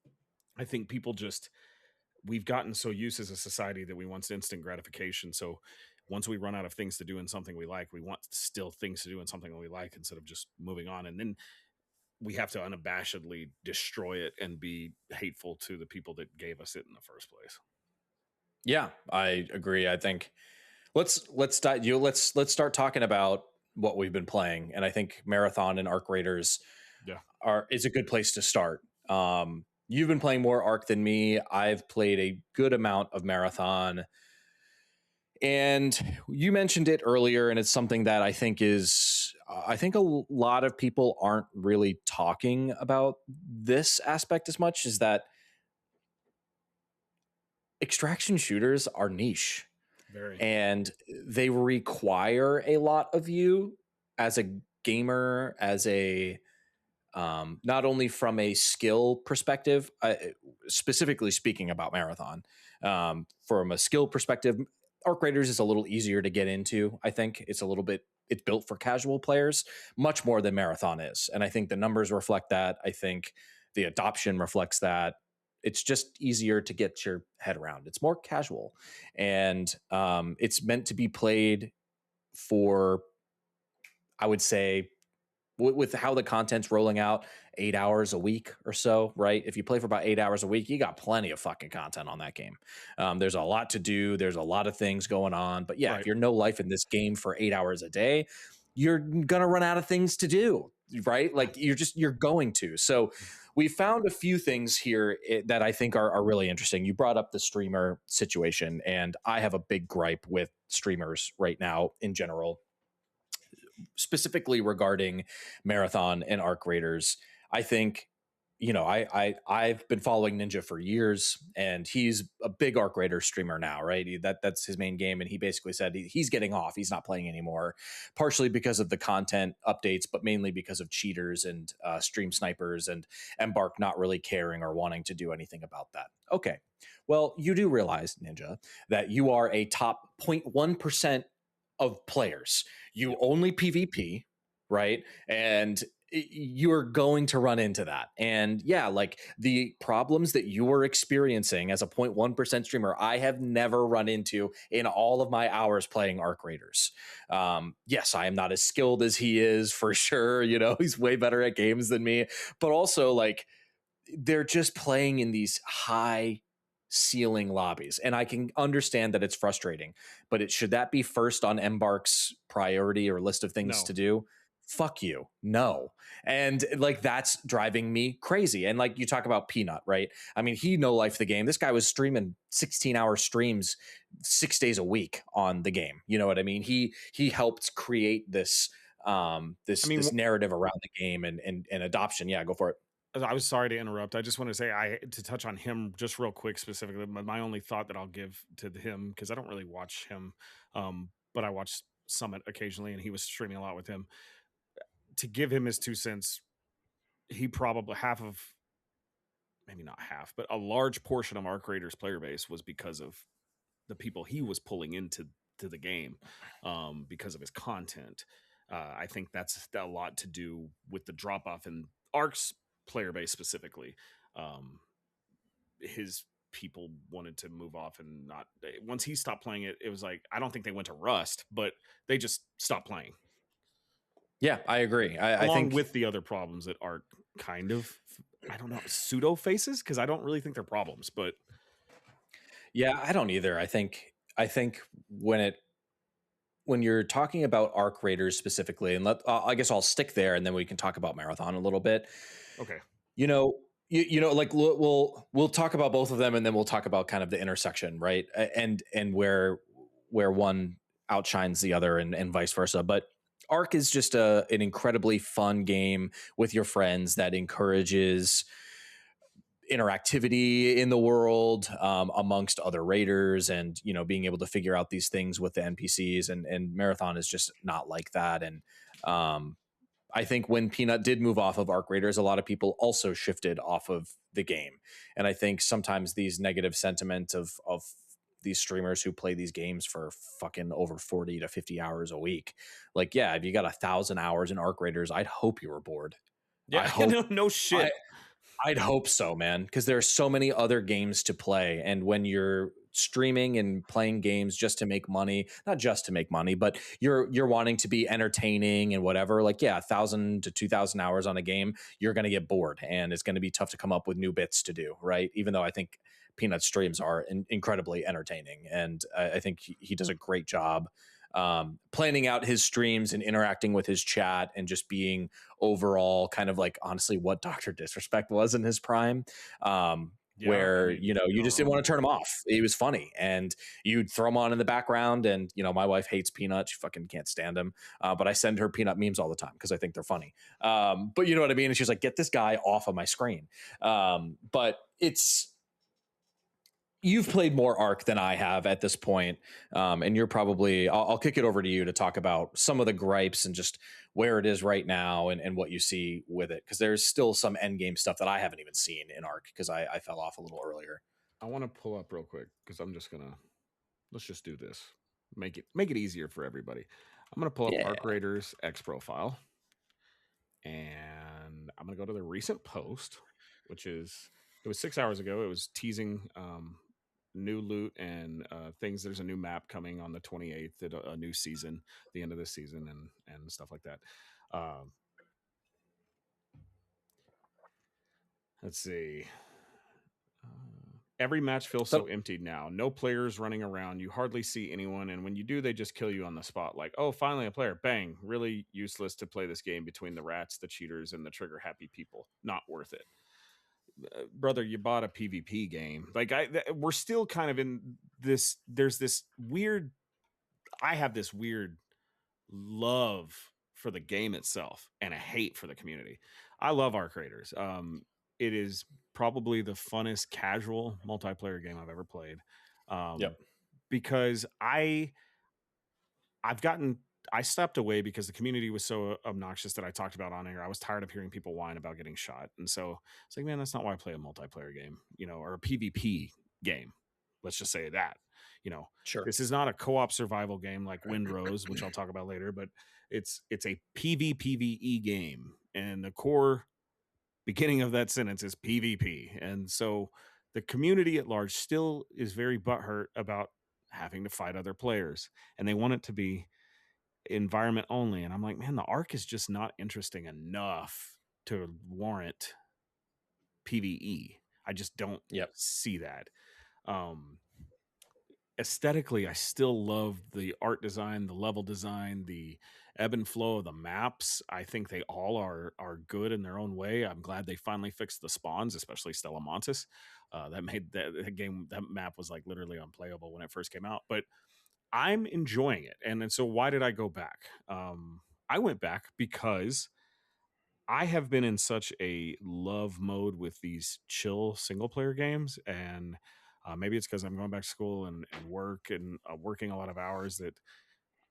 I think people we've gotten so used as a society that we want instant gratification. So once we run out of things to do in something we like, we want still things to do in something that we like instead of just moving on. And then we have to unabashedly destroy it and be hateful to the people that gave us it in the first place. Yeah, I agree. I think let's start talking about what we've been playing. And I think Marathon and Arc Raiders is a good place to start. You've been playing more Arc than me. I've played a good amount of Marathon. And you mentioned it earlier, and it's something that I think a lot of people aren't really talking about this aspect as much, is that extraction shooters are niche. Very. And they require a lot of you as a gamer, as a not only from a skill perspective, specifically speaking about Marathon, from a skill perspective, Arc Raiders is a little easier to get into. I think it's built for casual players much more than Marathon is. And I think the numbers reflect that. I think the adoption reflects that. It's just easier to get your head around. It's more casual, and it's meant to be played for, I would say, with how the content's rolling out, 8 hours a week or so, right? If you play for about 8 hours a week, you got plenty of fucking content on that game. There's a lot to do. There's a lot of things going on. But yeah, If you're no life in this game for 8 hours a day, you're going to run out of things to do, right? Like you're going to. So we found a few things here that I think are really interesting. You brought up the streamer situation, and I have a big gripe with streamers right now in general. specifically regarding Marathon and Arc Raiders, I think, you know, I've been following Ninja for years, and he's a big Arc Raider streamer now, right? That's his main game, and he basically said he's getting off. He's not playing anymore, partially because of the content updates, but mainly because of cheaters and stream snipers and Embark not really caring or wanting to do anything about that. Okay, well, you do realize, Ninja, that you are a top 0.1% of players. You only PvP, right? And you're going to run into that. And yeah, like the problems that you are experiencing as a 0.1% streamer, I have never run into in all of my hours playing Arc Raiders. Yes, I am not as skilled as he is for sure. You know, he's way better at games than me, but also like they're just playing in these high ceiling lobbies, and I can understand that it's frustrating, but should that be first on Embark's priority or list of things to do? Fuck you, no. And like that's driving me crazy. And like you talk about Peanut, right? I mean, he no life the game. This guy was streaming 16-hour streams 6 days a week on the game. You know what I mean? He helped create this this narrative around the game and adoption. Yeah, go for it. I was sorry to interrupt. I just want to say to touch on him just real quick specifically. My only thought that I'll give to him, because I don't really watch him, but I watch Summit occasionally, and he was streaming a lot with him. To give him his 2 cents, he probably maybe not half, but a large portion of Arc Raiders player base was because of the people he was pulling into the game, because of his content. I think that's a lot to do with the drop off in Arc's player base specifically. His people wanted to move off, and not once he stopped playing it, it was like, I don't think they went to Rust, but they just stopped playing. Yeah, I agree. I think with the other problems that Arc kind of, I don't know, pseudo faces, because I don't really think they're problems, but yeah, I don't either. I think when you're talking about Arc Raiders specifically, and I guess I'll stick there, and then we can talk about Marathon a little bit. Okay. You know, like we'll talk about both of them, and then we'll talk about kind of the intersection, right? And where one outshines the other, and vice versa. But Arc is just an incredibly fun game with your friends that encourages interactivity in the world, amongst other raiders, and you know, being able to figure out these things with the NPCs, and Marathon is just not like that. And I think when Peanut did move off of Arc Raiders, a lot of people also shifted off of the game. And I think sometimes these negative sentiment of these streamers who play these games for fucking over 40 to 50 hours a week, like, yeah, if you got 1,000 hours in Arc Raiders, I'd hope you were bored. Yeah, I hope, no shit. I'd hope so, man, because there are so many other games to play. And when you're streaming and playing games just to make money, not just to make money, but you're wanting to be entertaining and whatever, like, yeah, 1,000 to 2,000 hours on a game, you're going to get bored, and it's going to be tough to come up with new bits to do, right? Even though I think Peanut's streams are incredibly entertaining, and I think he does a great job planning out his streams and interacting with his chat, and just being overall kind of like, honestly, what Dr. Disrespect was in his prime, where, you know, you just didn't want to turn him off. He was funny, and you'd throw him on in the background. And, you know, my wife hates Peanut. She fucking can't stand him. But I send her Peanut memes all the time because I think they're funny. But you know what I mean? And she's like, get this guy off of my screen. But you've played more Arc than I have at this point, and you're probably, I'll kick it over to you to talk about some of the gripes and just where it is right now, and what you see with it, because there's still some end game stuff that I haven't even seen in Arc, because I fell off a little earlier. I want to pull up real quick, because let's just do this. Make it easier for everybody. I'm gonna pull up Arc Raiders X profile, and I'm gonna go to the recent post, which it was 6 hours ago. It was teasing new loot and things. There's a new map coming on the 28th, a new season, the end of this season, and stuff like that. Let's see. Every match feels so empty now. No players running around. You hardly see anyone, and when you do, they just kill you on the spot. Like, oh, finally a player. Bang. Really useless to play this game between the rats, the cheaters, and the trigger happy people. Not worth it. Brother, you bought a PvP game. Like, we're still kind of in this. There's this weird. I have this weird love for the game itself and a hate for the community. I love Arc Raiders. It is probably the funnest casual multiplayer game I've ever played. Yep. Because I stepped away because the community was so obnoxious that I talked about on air. I was tired of hearing people whine about getting shot. And so it's like, man, that's not why I play a multiplayer game, or a PvP game. Let's just say that, Sure. this is not a co-op survival game like Windrose, which I'll talk about later, but it's a PvPvE game. And the core beginning of that sentence is PvP. And so the community at large still is very butthurt about having to fight other players. And they want it to be environment only. And I'm like, man, the arc is just not interesting enough to warrant PvE. I just don't see that. Aesthetically, I still love the art design, the level design, the ebb and flow of the maps. I think they all are good in their own way. I'm glad they finally fixed the spawns, especially Stella Montis. That made that map was like literally unplayable when it first came out. But I'm enjoying it. And so why did I go back? I went back because I have been in such a love mode with these chill single player games. And maybe it's because I'm going back to school and work and working a lot of hours that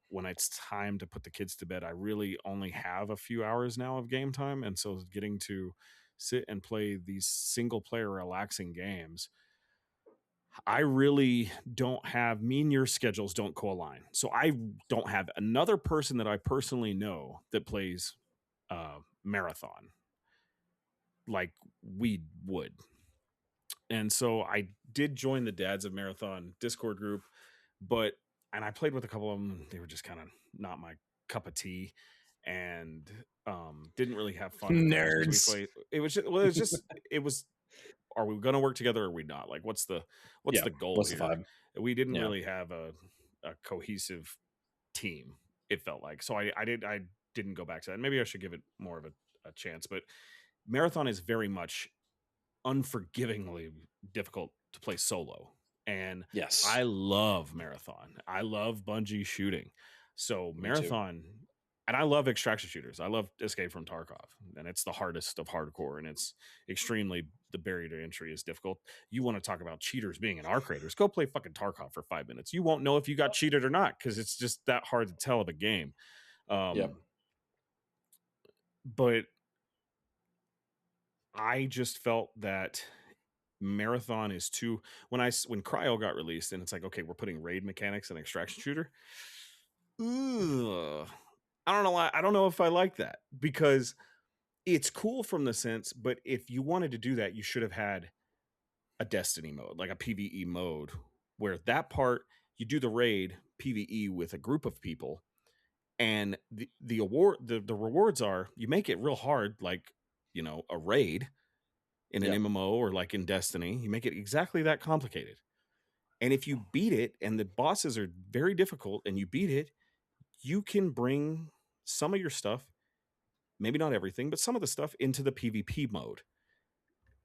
when it's time to put the kids to bed, I really only have a few hours now of game time. And so getting to sit and play these single player relaxing games, I really don't have, me and your schedules don't co-align. So I don't have another person that I personally know that plays Marathon like we would. And so I did join the Dads of Marathon Discord group, and I played with a couple of them. They were just kind of not my cup of tea, and didn't really have fun. Nerds. It was. Are we going to work together or are we not? Like, what's the goal what's here? The vibe? We didn't really have a cohesive team, it felt like. So I didn't go back to that. Maybe I should give it more of a chance. But Marathon is very much unforgivingly difficult to play solo. And yes, I love Marathon. I love Bungie shooting. So Marathon, and I love extraction shooters. I love Escape from Tarkov, and it's the hardest of hardcore, and it's extremely, the barrier to entry is difficult. You want to talk about cheaters being in Arc Raiders, go play fucking Tarkov for 5 minutes. You won't know if you got cheated or not because it's just that hard to tell of a game. But I just felt that Marathon is too, when Cryo got released and it's like, okay, we're putting raid mechanics and extraction shooter. I don't know why. I don't know if I like that because it's cool from the sense, but if you wanted to do that, you should have had a Destiny mode, like a PvE mode, where that part you do the raid PvE with a group of people, and the rewards are you make it real hard, like a raid in an MMO or like in Destiny, you make it exactly that complicated. And if you beat it, and the bosses are very difficult, and you beat it, you can bring some of your stuff, maybe not everything, but some of the stuff into the PvP mode.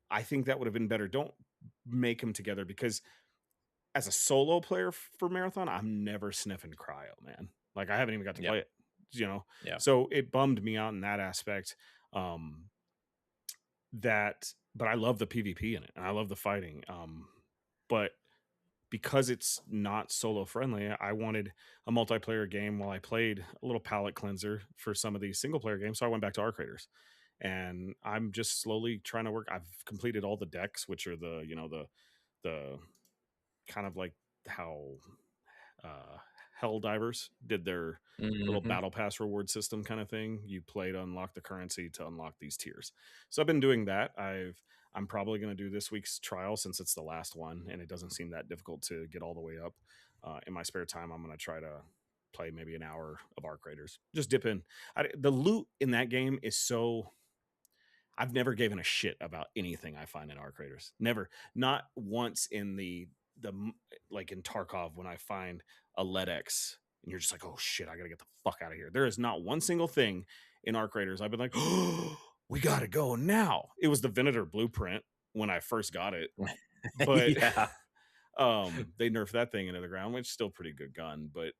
I think that would have been better. Don't make them together because as a solo player for Marathon, I'm never sniffing Cryo, man. Like I haven't even got to play it, So it bummed me out in that aspect. But I love the PvP in it and I love the fighting. But because it's not solo friendly, I wanted a multiplayer game while I played a little palate cleanser for some of these single player games. So I went back to Arc Raiders, and I'm just slowly trying to work. I've completed all the decks, which are the kind of like how Hell Divers did their little battle pass reward system kind of thing. You play to unlock the currency to unlock these tiers. So I've been doing that. I'm probably going to do this week's trial since it's the last one and it doesn't seem that difficult to get all the way up. In my spare time, I'm going to try to play maybe an hour of Arc Raiders. Just dip in. The loot in that game is so... I've never given a shit about anything I find in Arc Raiders. Never. Not once in the like in Tarkov when I find a LEDX and you're just like, oh shit, I gotta get the fuck out of here. There is not one single thing in Arc Raiders I've been like, oh, we gotta go now. It was the Venator blueprint when I first got it, but they nerfed that thing into the ground, which is still a pretty good gun. But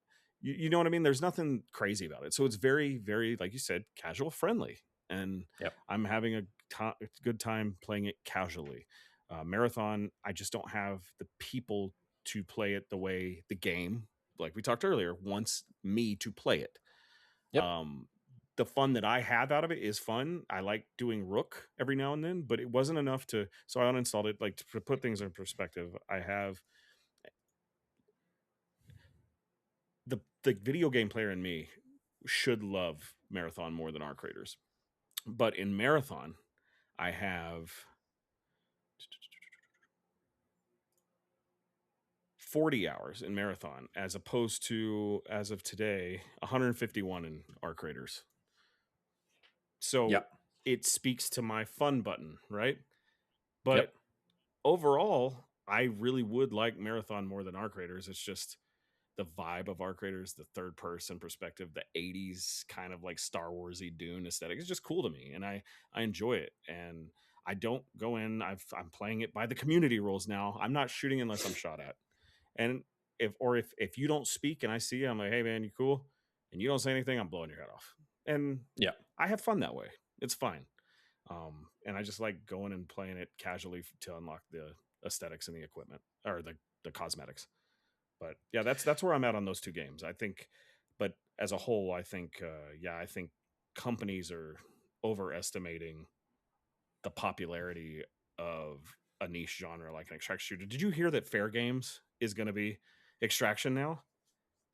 you know what I mean? There's nothing crazy about it. So it's very, very, like you said, casual friendly. And Yep. I'm having a good time playing it casually. Marathon, I just don't have the people to play it the way the game, like we talked earlier, wants me to play it. Yep. The fun that I have out of it is fun. I like doing Rook every now and then, but it wasn't enough to, so I uninstalled it. Like, to put things in perspective, I have the video game player in me should love Marathon more than Arc Raiders. But in Marathon, I have 40 hours in Marathon, as opposed to, as of today, 151 in Arc Raiders. So Yep. it speaks to my fun button, right? But overall, I really would like Marathon more than Arc Raiders. It's just the vibe of Arc Raiders, the third person perspective, the 80s kind of like Star Warsy Dune aesthetic. It's just cool to me, and I enjoy it. And I don't go in. I'm playing it by the community rules now. I'm not shooting unless I'm shot at. And if you don't speak and I see you, I'm like, hey man, you cool? And you don't say anything, I'm blowing your head off. And I have fun that way. It's fine. And I just like going and playing it casually to unlock the aesthetics and the equipment, or the cosmetics. But yeah, that's where I'm at on those two games, I think. But as a whole, I think I think companies are overestimating the popularity of a niche genre like an extraction shooter. Did you hear that Fair Games is going to be Extraction now?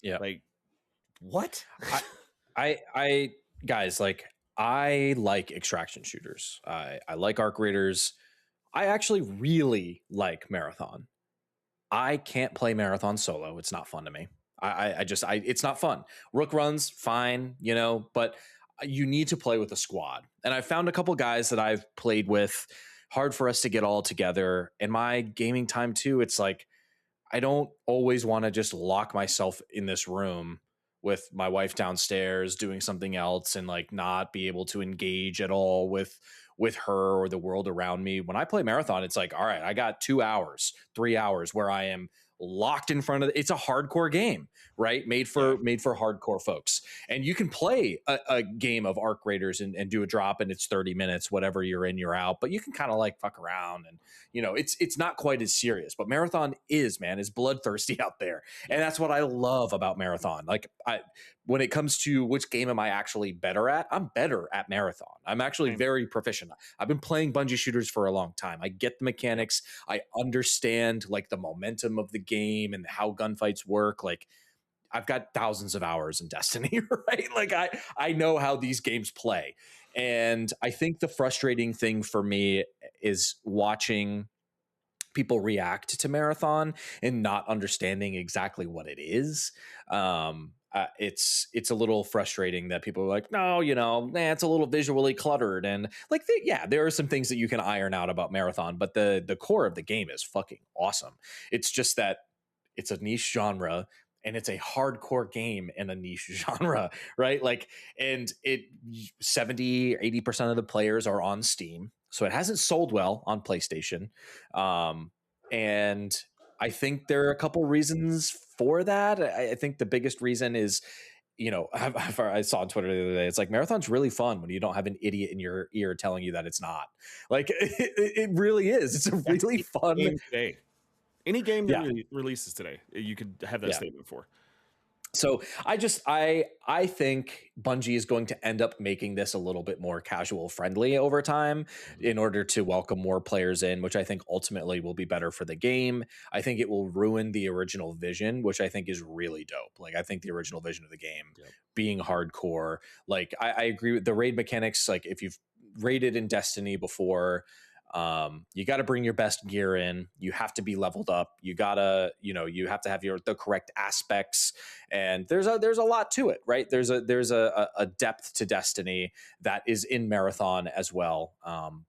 Yeah. Like, what? I guys, like, I like extraction shooters. I like Arc Raiders. I actually really like Marathon. I can't play Marathon solo. It's not fun to me. It's not fun. Rook runs fine, you know, but you need to play with a squad. And I found a couple guys that I've played with. Hard for us to get all together. In my gaming time too, it's like I don't always want to just lock myself in this room with my wife downstairs doing something else and like not be able to engage at all with her or the world around me. When I play Marathon, it's like, all right, I got 2 hours, 3 hours where I am locked in front of it's a hardcore game, right? Made for hardcore folks. And you can play a game of Arc Raiders and do a drop, and it's 30 minutes, whatever, you're in, you're out, but you can kind of like fuck around, and you know, it's not quite as serious. But Marathon is bloodthirsty out there. And that's what I love about Marathon. Like, when it comes to which game am I actually better at, I'm better at Marathon. I'm actually very proficient. I've been playing bungee shooters for a long time. I get the mechanics. I understand like the momentum of the game and how gunfights work. Like, I've got thousands of hours in Destiny, right? Like, I know how these games play. And I think the frustrating thing for me is watching people react to Marathon and not understanding exactly what it is. It's a little frustrating that people are like, no, you know, it's a little visually cluttered, and like, there are some things that you can iron out about Marathon, but the core of the game is fucking awesome. It's just that it's a niche genre, and it's a hardcore game in a niche genre, right? Like, and 70-80% of the players are on Steam, so it hasn't sold well on PlayStation. And I think there are a couple reasons for that. I think the biggest reason is, you know, I saw on Twitter the other day, it's like Marathon's really fun when you don't have an idiot in your ear telling you that it's not. Like, it really is. It's a really fun game today. Any game that releases today, you could have that statement for. So I think Bungie is going to end up making this a little bit more casual friendly over time in order to welcome more players in, which I think ultimately will be better for the game. I think it will ruin the original vision, which I think is really dope. Like, I think the original vision of the game being hardcore, like, I agree with the raid mechanics. Like, if you've raided in Destiny before, you got to bring your best gear in. You have to be leveled up. You gotta, you know, you have to have the correct aspects, and there's a lot to it, right? There's a depth to Destiny that is in Marathon as well.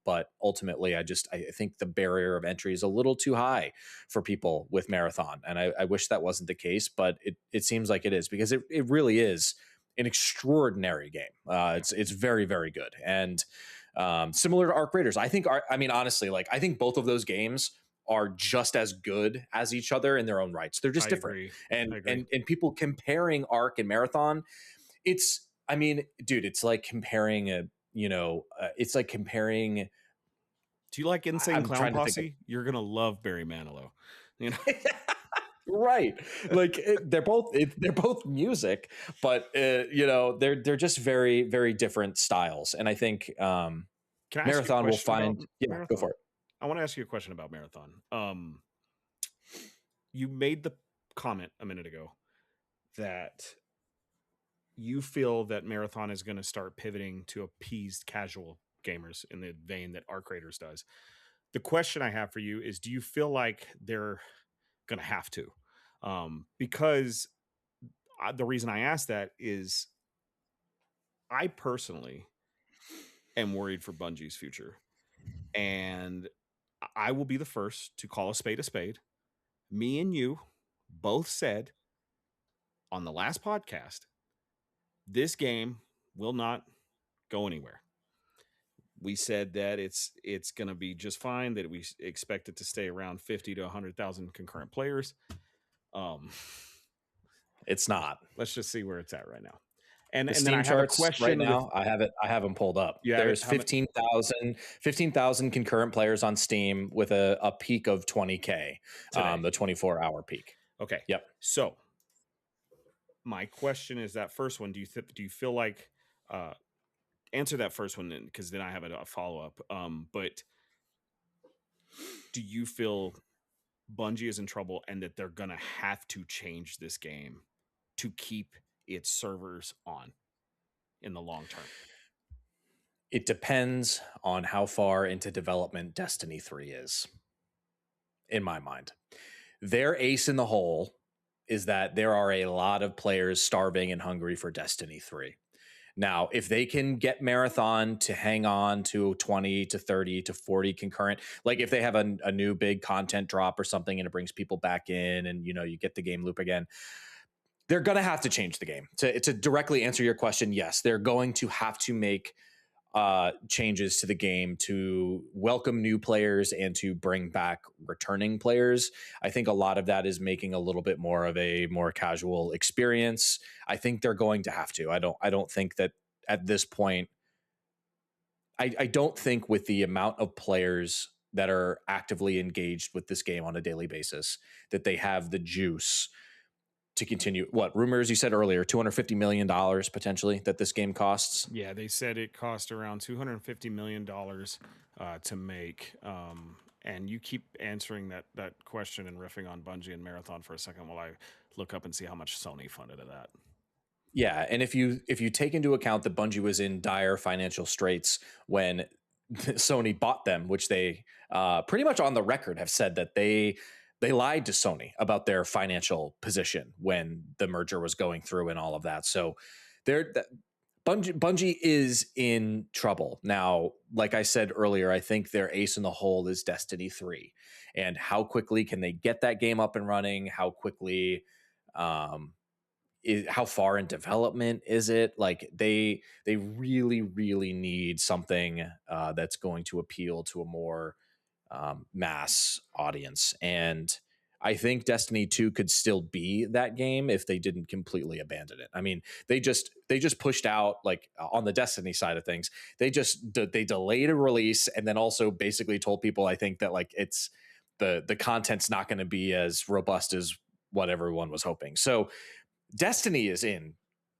But ultimately, I think the barrier of entry is a little too high for people with Marathon, and I wish that wasn't the case, but it seems like it is, because it really is an extraordinary game. It's very, very good. And similar to Arc Raiders, honestly, like, I think both of those games are just as good as each other in their own rights. They're just different. And people comparing Arc and Marathon, it's, I mean, dude, it's like comparing it's like comparing. Do you like Insane Clown Posse? You're gonna love Barry Manilow. You know. Right, like they're both music, but they're just very, very different styles. And I think Marathon will find. Yeah, go for it. I want to ask you a question about Marathon. You made the comment a minute ago that you feel that Marathon is going to start pivoting to appeased casual gamers in the vein that Arc Raiders does. The question I have for you is, do you feel like they're going to have to? Because the reason I ask that is I personally am worried for Bungie's future. And I will be the first to call a spade a spade. Me and you both said on the last podcast, this game will not go anywhere. We said that it's going to be just fine, that we expect it to stay around 50 to 100,000 concurrent players. It's not. Let's just see where it's at right now. And the then Steam I have charts a question right now. I have them pulled up. There's 15,000 concurrent players on Steam with a peak of 20K, the 24-hour peak. Okay. Yep. So my question is that first one. Do you feel like answer that first one then, because then I have a follow up. But do you feel Bungie is in trouble and that they're gonna have to change this game to keep its servers on in the long term? It depends on how far into development Destiny 3 is. In my mind, their ace in the hole is that there are a lot of players starving and hungry for Destiny 3. Now, if they can get Marathon to hang on to 20 to 30 to 40 concurrent, like if they have a new big content drop or something and it brings people back in and, you get the game loop again, they're going to have to change the game. To directly answer your question, yes, they're going to have to make changes to the game to welcome new players and to bring back returning players. I think a lot of that is making a little bit more of a more casual experience. I think they're going to have to. I don't think that at this point, I don't think with the amount of players that are actively engaged with this game on a daily basis that they have the juice to continue. What rumors you said earlier, $250 million potentially that this game costs? Yeah, they said it cost around $250 million to make. And you keep answering that question and riffing on Bungie and Marathon for a second while I look up and see how much Sony funded of that. Yeah, and if you take into account that Bungie was in dire financial straits when Sony bought them, which they pretty much on the record have said that they lied to Sony about their financial position when the merger was going through and all of that. So Bungie is in trouble. Now, like I said earlier, I think their ace in the hole is Destiny 3. And how quickly can they get that game up and running? How quickly, how far in development is it? Like they really, really need something that's going to appeal to a more mass audience. And I think Destiny 2 could still be that game if they didn't completely abandon it. I mean, they just pushed out, like on the Destiny side of things, they delayed a release and then also basically told people, I think, that like it's the content's not going to be as robust as what everyone was hoping. So Destiny is in,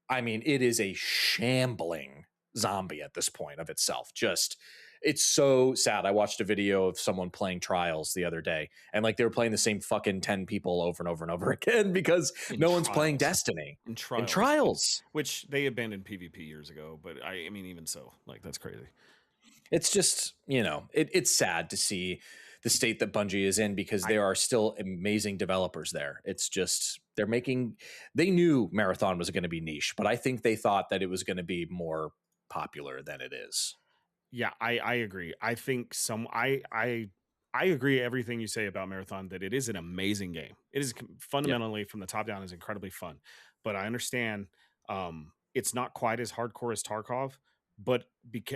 I mean, it is a shambling zombie at this point of itself. Just, it's so sad. I watched a video of someone playing Trials the other day, and like they were playing the same fucking 10 people over and over and over again because no one's playing Destiny. In Trials. Which they abandoned PvP years ago, but I mean, even so, like that's crazy. It's just, it's sad to see the state that Bungie is in because there are still amazing developers there. It's just, they knew Marathon was going to be niche, but I think they thought that it was going to be more popular than it is. Yeah, I agree. I think I agree everything you say about Marathon, that it is an amazing game. It is fundamentally from the top down is incredibly fun, but I understand it's not quite as hardcore as Tarkov,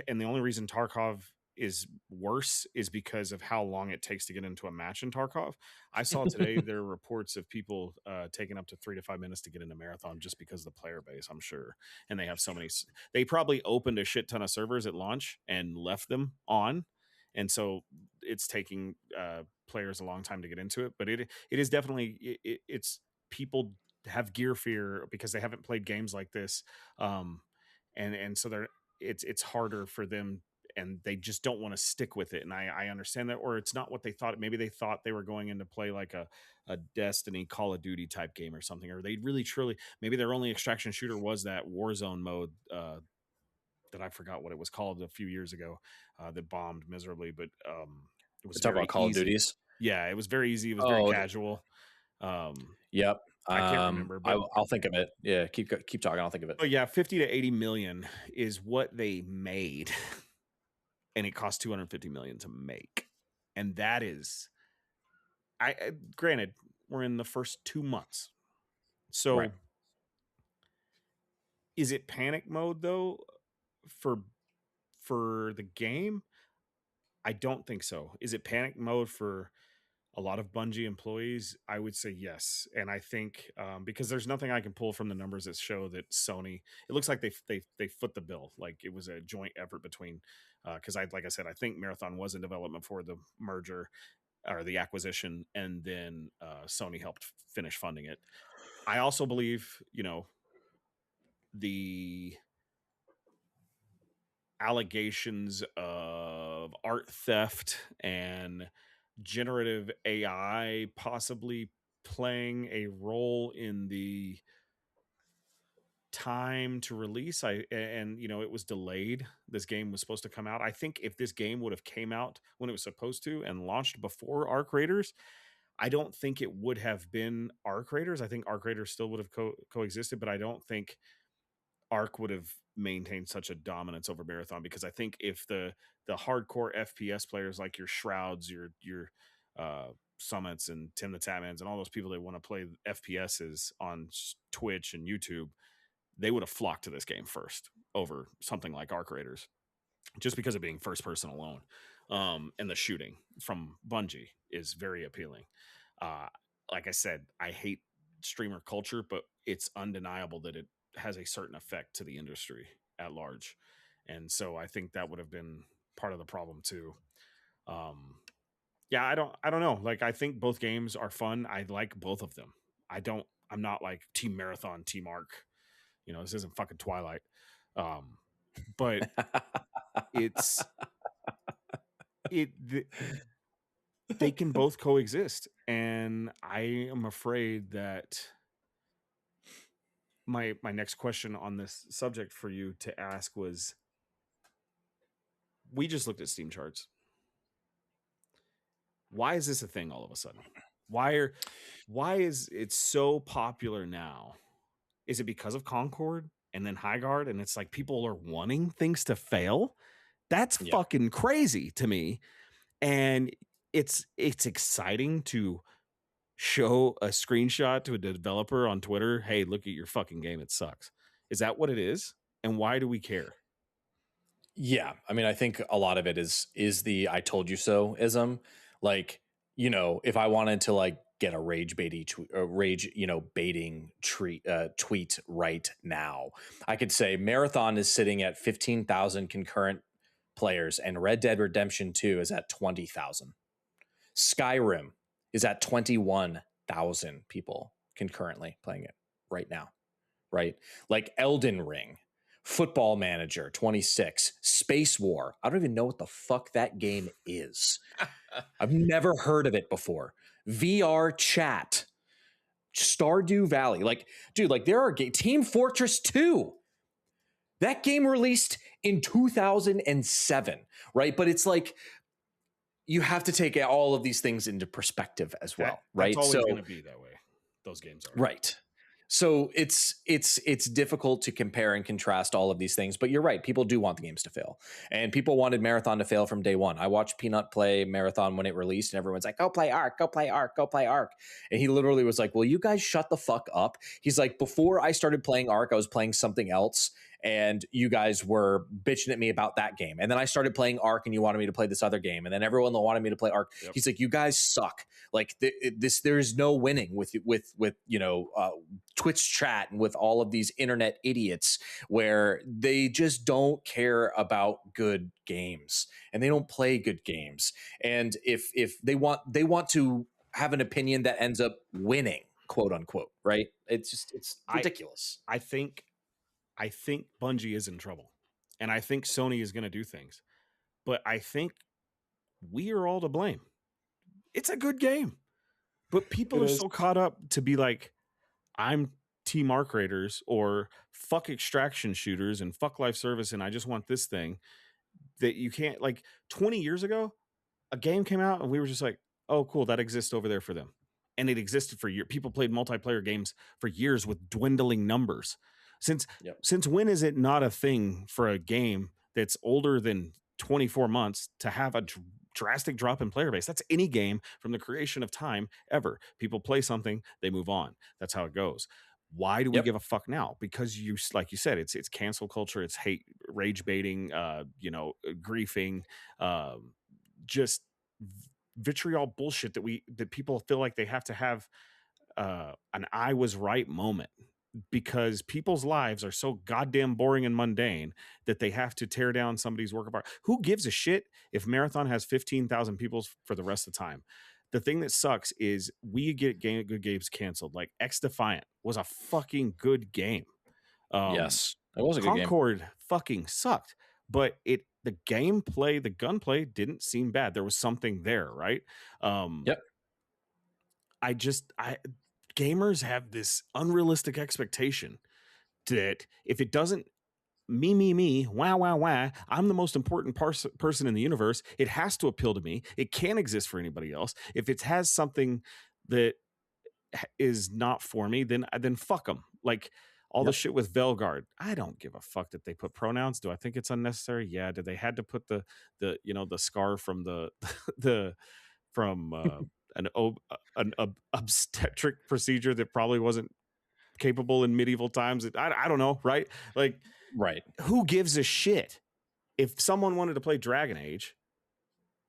and the only reason Tarkov is worse is because of how long it takes to get into a match in Tarkov. I saw today there are reports of people taking up to 3 to 5 minutes to get into Marathon just because of the player base, I'm sure. And they have so many. They probably opened a shit ton of servers at launch and left them on. And so it's taking players a long time to get into it. But it is definitely, it's people have gear fear because they haven't played games like this. And so it's harder for them, and they just don't want to stick with it. And I understand that, or it's not what they thought. Maybe they thought they were going in to play like a Destiny, Call of Duty type game or something, or they really truly, maybe their only extraction shooter was that Warzone mode that I forgot what it was called a few years ago that bombed miserably, but it was talk about Call easy. of Duties. Yeah, it was very easy. It was very casual. Yep. I can't remember, but I'll think of it. Yeah, keep talking. I'll think of it. Oh yeah, 50 to 80 million is what they made, and it cost 250 million to make, and that is, granted, we're in the first 2 months, so right. Is it panic mode though for the game? I don't think so. Is it panic mode for a lot of Bungie employees? I would say yes. And I think because there's nothing I can pull from the numbers that show that Sony, it looks like they foot the bill. Like it was a joint effort between, because like I said, I think Marathon was in development for the merger or the acquisition, and then Sony helped finish funding it. I also believe, the allegations of art theft and generative AI possibly playing a role in the time to release. It was delayed. This game was supposed to come out. I think if this game would have came out when it was supposed to and launched before Arc Raiders, I don't think it would have been Arc Raiders. I think Arc Raiders still would have coexisted, but I don't think Arc would have maintained such a dominance over Marathon, because I think if the hardcore FPS players like your Shrouds, your Summits and Tim the Tatmans and all those people that want to play FPSs on Twitch and YouTube, they would have flocked to this game first over something like Arc Raiders, just because of being first person alone. And the shooting from Bungie is very appealing. Like I said, I hate streamer culture, but it's undeniable that it has a certain effect to the industry at large. And so I think that would have been part of the problem too. I don't know. Like, I think both games are fun. I like both of them. I'm not like Team Marathon, Team Arc. This isn't fucking Twilight. But they can both coexist. And I am afraid that my next question on this subject for you to ask was, we just looked at Steam charts. Why is this a thing all of a sudden? Why is it so popular now? Is it because of Concord and then Highguard, and it's like people are wanting things to fail? That's fucking crazy to me. And it's exciting to show a screenshot to a developer on Twitter, hey, look at your fucking game, it sucks. Is that what it is? And why do we care? Yeah, I mean, I think a lot of it is the "I told you so" ism. Like, if I wanted to like get a rage baiting tweet right now, I could say Marathon is sitting at 15,000 concurrent players, and Red Dead Redemption 2 is at 20,000. Skyrim is at 21,000 people concurrently playing it right now, right? Like Elden Ring, Football Manager 26, Space War. I don't even know what the fuck that game is. I've never heard of it before. VR Chat, Stardew Valley. Like, dude, like there are Team Fortress 2. That game released in 2007, right? But it's like, you have to take all of these things into perspective as well, right? It's always going to be that way. Those games are. Right. So it's difficult to compare and contrast all of these things, but you're right. People do want the games to fail, and people wanted Marathon to fail from day one. I watched Peanut play Marathon when it released, and everyone's like, "Go play Arc, go play Arc, go play Arc," and he literally was like, "Will you guys shut the fuck up?" He's like, "Before I started playing Arc, I was playing something else, and you guys were bitching at me about that game. And then I started playing Ark, and you wanted me to play this other game. And then everyone wanted me to play Ark. Yep. He's like, you guys suck. Like there's no winning with Twitch chat and with all of these internet idiots where they just don't care about good games and they don't play good games. And if they want to have an opinion that ends up winning, quote unquote, right? It's ridiculous. I think Bungie is in trouble, and I think Sony is going to do things, but I think we are all to blame. It's a good game, but people are so caught up to be like, I'm team Arc Raiders or fuck extraction shooters and fuck life service, and I just want this thing, that you can't. Like 20 years ago, a game came out and we were just like, oh, cool, that exists over there for them. And it existed for years. People played multiplayer games for years with dwindling numbers. Since when is it not a thing for a game that's older than 24 months to have a drastic drop in player base? That's any game from the creation of time ever. People play something, they move on. That's how it goes. Why do we give a fuck now? Because like you said, it's cancel culture, it's hate, rage baiting, griefing, just vitriol bullshit that people feel like they have to have an I was right moment, because people's lives are so goddamn boring and mundane that they have to tear down somebody's work of art. Who gives a shit if Marathon has 15,000 people for the rest of the time? The thing that sucks is we get good games canceled. Like X Defiant was a fucking good game. Yes, it was a good game. Concord fucking sucked, but the gameplay, the gunplay didn't seem bad. There was something there, right? Gamers have this unrealistic expectation that if it doesn't me, wah, I'm the most important person in the universe, it has to appeal to me. It can't exist for anybody else. If it has something that is not for me, then fuck them. Like all the shit with Velgard, I don't give a fuck that they put pronouns. Do I think it's unnecessary? Yeah. Did they had to put the scar from an obstetric procedure that probably wasn't capable in medieval times? I don't know, right? Like, right. Who gives a shit? If someone wanted to play Dragon Age,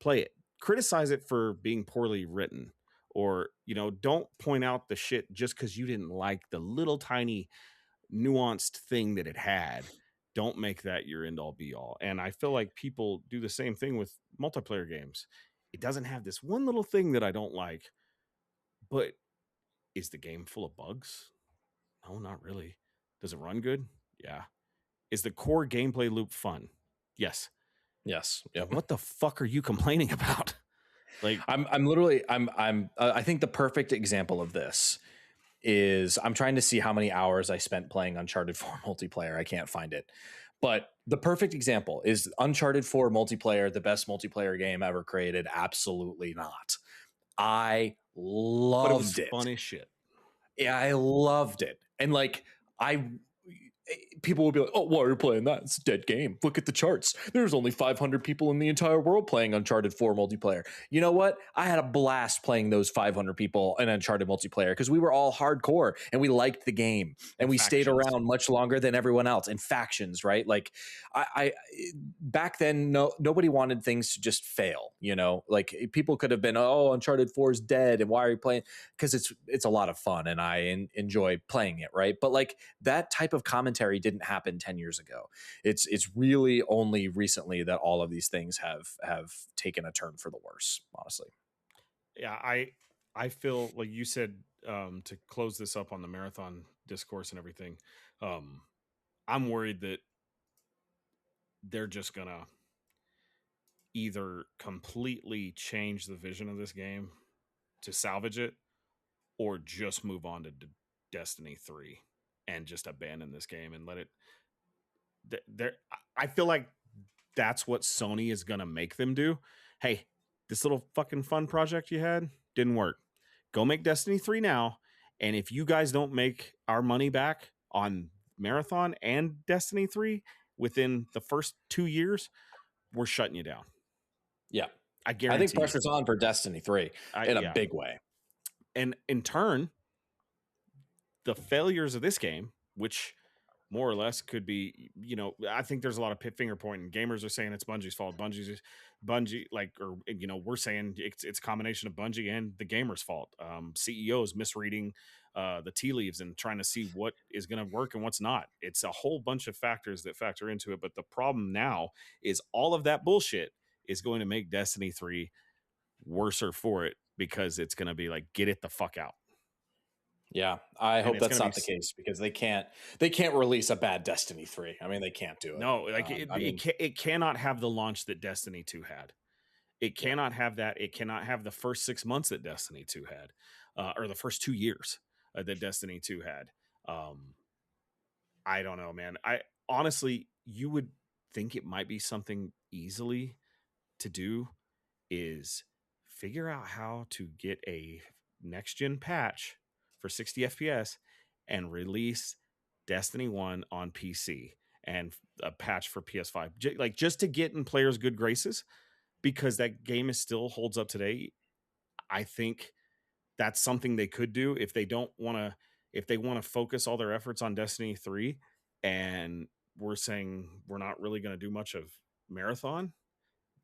play it. Criticize it for being poorly written, or don't point out the shit just because you didn't like the little tiny nuanced thing that it had. Don't make that your end all be all. And I feel like people do the same thing with multiplayer games. It doesn't have this one little thing that I don't like, but is the game full of bugs? No, not really. Does it run good? Yeah. Is the core gameplay loop fun? Yes. Yep. What the fuck are you complaining about? Like, I think the perfect example of this is, I'm trying to see how many hours I spent playing Uncharted 4 multiplayer. I can't find it. But the perfect example is Uncharted 4 multiplayer, the best multiplayer game ever created. Absolutely not. I loved it. Fun as shit. Yeah, I loved it. And like, people will be like, oh, why are you playing that? It's a dead game. Look at the charts. There's only 500 people in the entire world playing Uncharted 4 multiplayer. You know what? I had a blast playing those 500 people in Uncharted multiplayer because we were all hardcore and we liked the game and we stayed around much longer than everyone else. And factions, right? Like I back then, nobody wanted things to just fail. Like people could have been, oh, Uncharted 4 is dead, and why are you playing? Because it's a lot of fun and I enjoy playing it, right? But like that type of commentary didn't happen 10 years ago. It's really only recently that all of these things have taken a turn for the worse, honestly. Yeah, I feel like you said, to close this up on the Marathon discourse and everything, I'm worried that they're just gonna either completely change the vision of this game to salvage it, or just move on to Destiny 3 and just abandon this game and let it. I feel like that's what Sony is gonna make them do. Hey, this little fucking fun project you had didn't work. Go make Destiny 3 now, and if you guys don't make our money back on Marathon and Destiny 3 within the first 2 years, we're shutting you down. Yeah, I guarantee. I think pressure's on for Destiny 3 in a big way. And in turn, the failures of this game, which more or less could be, I think there's a lot of finger pointing. Gamers are saying it's Bungie's fault. Bungie, we're saying it's a combination of Bungie and the gamers' fault. CEOs misreading the tea leaves and trying to see what is going to work and what's not. It's a whole bunch of factors that factor into it. But the problem now is all of that bullshit is going to make Destiny 3 worser for it, because it's going to be like, get it the fuck out. Yeah, I hope that's not the case, because they can't release a bad Destiny 3. I mean, they can't do it. No, like it cannot have the launch that Destiny 2 had. It cannot have that. It cannot have the first 6 months that Destiny 2 had, or the first 2 years that Destiny 2 had. I don't know, man. I honestly, you would think it might be something easily to do, is figure out how to get a next gen patch for 60 FPS and release Destiny 1 on PC and a patch for PS5, like just to get in players' good graces, because that game is still holds up today. I think that's something they could do if they don't want to, if they want to focus all their efforts on Destiny 3, and we're saying we're not really going to do much of Marathon.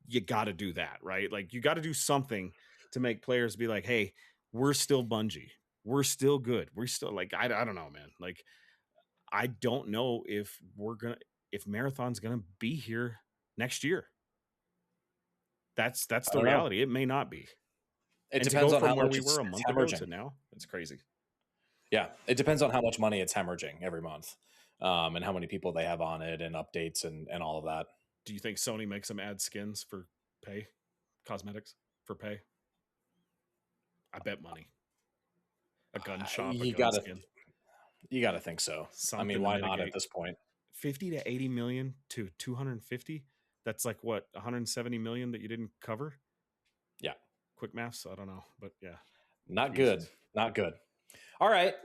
You got to do that, right? Like, you got to do something to make players be like, hey, we're still Bungie. We're still good. We're still like, I don't know, man. Like, I don't know if Marathon's going to be here next year. That's the reality. It may not be. It depends on how much we were a month ago to now. It's crazy. Yeah, it depends on how much money it's hemorrhaging every month, and how many people they have on it, and updates, and all of that. Do you think Sony makes them add skins for pay, cosmetics for pay? I bet money. A gun shop, a gun skin. You got to think so. I mean, why not at this point? 50 to 80 million to 250. That's like what, 170 million that you didn't cover? Yeah. Quick maths. I don't know, but yeah. Not good. Not good. All right,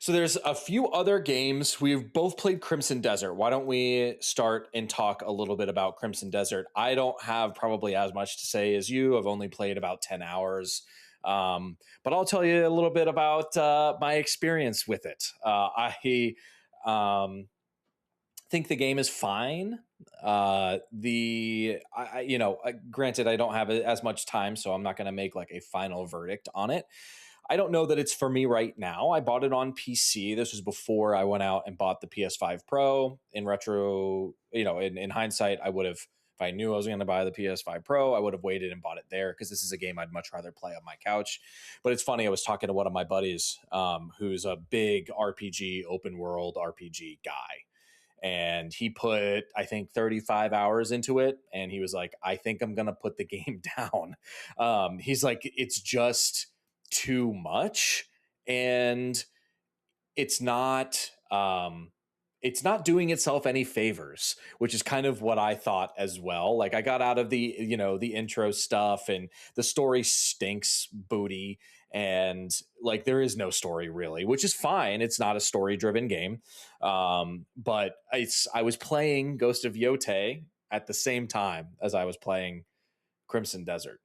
so there's a few other games. We've both played Crimson Desert. Why don't we start and talk a little bit about Crimson Desert? I don't have probably as much to say as you. I've only played about 10 hours. But I'll tell you a little bit about my experience with it. I think the game is fine. Granted, I don't have as much time, so I'm not going to make like a final verdict on it. I don't know that it's for me right now. I bought it on PC. This was before I went out and bought the PS5 Pro. In retro, in hindsight, I would have, if I knew I was going to buy the PS5 Pro, I would have waited and bought it there, because this is a game I'd much rather play on my couch. But it's funny, I was talking to one of my buddies who's a big RPG, open world RPG guy. And he put, I think, 35 hours into it. And he was like, I think I'm going to put the game down. He's like, it's just too much, and it's not doing itself any favors, which is kind of what I thought as well. Like, I got out of the intro stuff, and the story stinks booty, and like there is no story really, which is fine. It's not a story driven game. But I was playing Ghost of Yotei at the same time as I was playing Crimson Desert,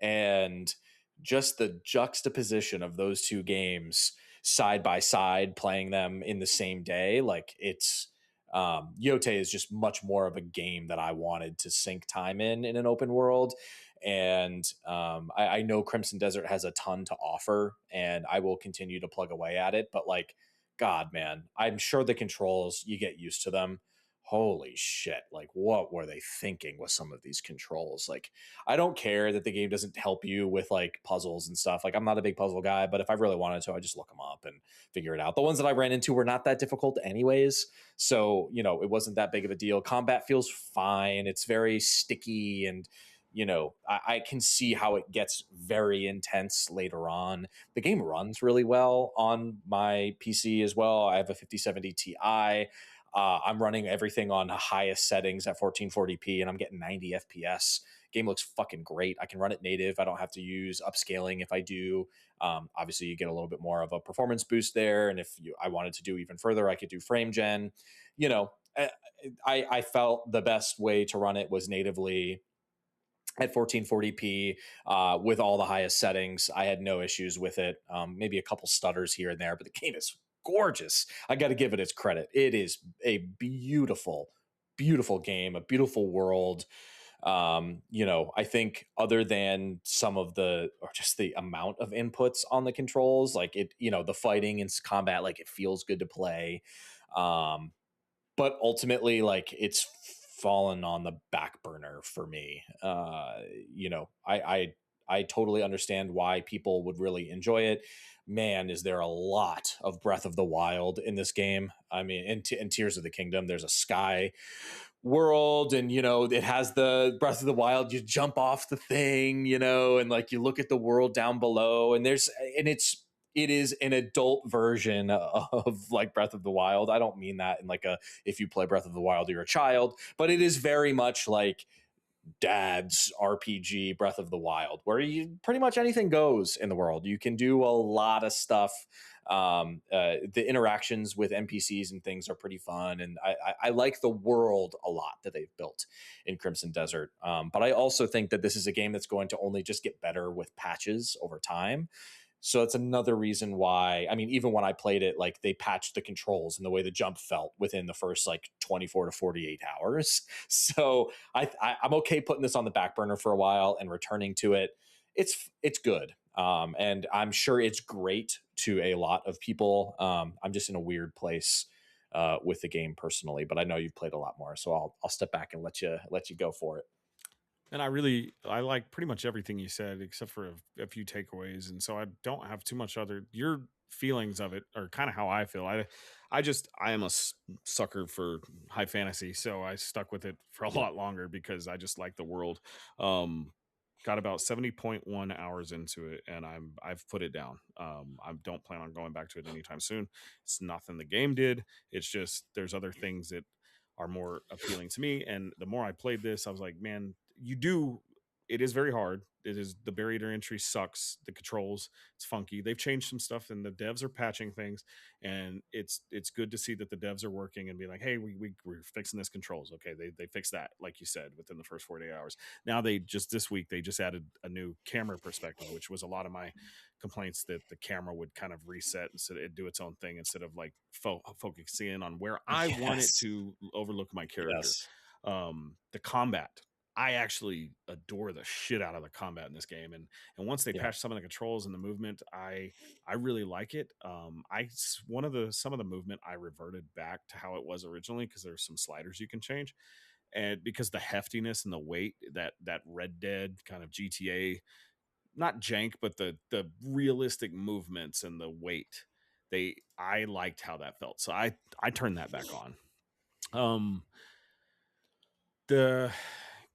and just the juxtaposition of those two games side by side, playing them in the same day, like it's Yotei is just much more of a game that I wanted to sink time in an open world. And I know Crimson Desert has a ton to offer, and I will continue to plug away at it. But like, God, man, I'm sure the controls, you get used to them. Holy shit, like what were they thinking with some of these controls? Like, I don't care that the game doesn't help you with like puzzles and stuff. Like, I'm not a big puzzle guy, but if I really wanted to, I just look them up and figure it out. The ones that I ran into were not that difficult anyways, so it wasn't that big of a deal. Combat feels fine. It's very sticky, and I can see how it gets very intense later on. The game runs really well on my PC as well. I have a 5070 Ti. I'm running everything on the highest settings at 1440p, and I'm getting 90 FPS. Game looks fucking great. I can run it native. I don't have to use upscaling if I do. Obviously, you get a little bit more of a performance boost there, and if I wanted to do even further, I could do frame gen. I felt the best way to run it was natively at 1440p with all the highest settings. I had no issues with it. Maybe a couple stutters here and there, but the game is gorgeous. I got to give it its credit. It is a beautiful, beautiful game, a beautiful world. I think other than some of the, or just the amount of inputs on the controls, like it, the fighting and combat, like it feels good to play. Um, but ultimately, like it's fallen on the back burner for me. I totally understand why people would really enjoy it. Man, is there a lot of Breath of the Wild in this game. I mean, in Tears of the Kingdom, there's a sky world, and it has the Breath of the Wild, you jump off the thing, and like you look at the world down below, and it is an adult version of like Breath of the Wild. I don't mean that in like a, if you play Breath of the Wild you're a child, but it is very much like dad's RPG Breath of the Wild, where you pretty much anything goes in the world. You can do a lot of stuff. The interactions with NPCs and things are pretty fun, and I like the world a lot that they've built in Crimson Desert. But I also think that this is a game that's going to only just get better with patches over time. So it's another reason why, I mean, even when I played it, like they patched the controls and the way the jump felt within the first like 24 to 48 hours. So I'm okay putting this on the back burner for a while and returning to it. It's good. And I'm sure it's great to a lot of people. I'm just in a weird place with the game personally, but I know you've played a lot more, so I'll step back and let you go for it. And I like pretty much everything you said, except for a few takeaways. And so I don't have too much other, your feelings of it are kind of how I feel. I am a sucker for high fantasy. So I stuck with it for a lot longer because I just like the world. Got about 70.1 hours into it, and I've put it down. I don't plan on going back to it anytime soon. It's nothing the game did. It's just, there's other things that are more appealing to me. And the more I played this, I was like, man, it is very hard. It is, the barrier to entry sucks. The controls, it's funky. They've changed some stuff, and the devs are patching things, and it's good to see that the devs are working and be like, hey, we're fixing this controls. Okay, they fixed that, like you said, within the first 48 hours. Now this week they just added a new camera perspective, which was a lot of my complaints, that the camera would kind of reset instead, it'd do its own thing instead of like focusing in on where I want it to overlook my character. Yes. The combat, I actually adore the shit out of the combat in this game, and once they patch some of the controls and the movement, I really like it. Some of the movement I reverted back to how it was originally, because there's some sliders you can change, and because the heftiness and the weight, that Red Dead kind of GTA, not jank, but the realistic movements and the weight, I liked how that felt, so I turned that back on. The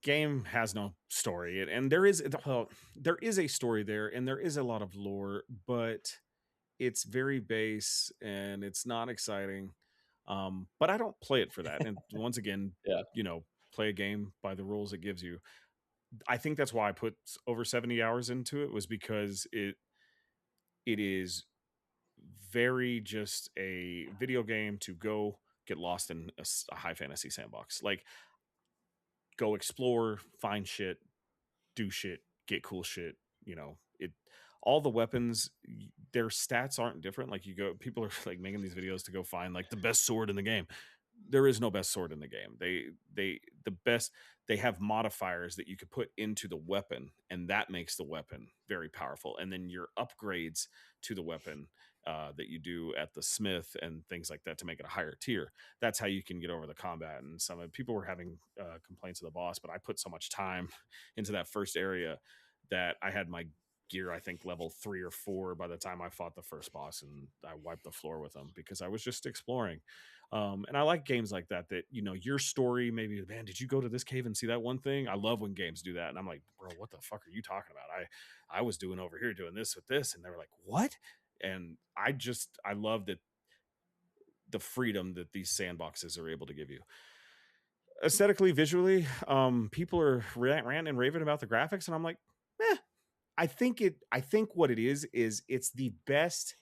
game has no story, and there is a story there, and there is a lot of lore, but it's very base and it's not exciting. But I don't play it for that. And once again, Yeah. Play a game by the rules it gives you. I think that's why I put over 70 hours into it, was because it is very just a video game to go get lost in a high fantasy sandbox. Like, go explore, find shit, do shit, get cool shit. It, all the weapons, their stats aren't different. Like, people are like making these videos to go find like the best sword in the game. There is no best sword in the game. They have modifiers that you could put into the weapon, and that makes the weapon very powerful. And then your upgrades to the weapon that you do at the smith and things like that to make it a higher tier. That's how you can get over the combat. And some people were having complaints of the boss, but I put so much time into that first area that I had my gear, I think, level 3 or 4 by the time I fought the first boss, and I wiped the floor with them because I was just exploring. And I like games like that your story, maybe, man, did you go to this cave and see that one thing? I love when games do that, and I'm like, bro, what the fuck are you talking about? I was doing over here doing this with this, and they were like, what? And I love that, the freedom that these sandboxes are able to give you. Aesthetically, visually, people are ranting and raving about the graphics, and I'm like, I think what it is it's the best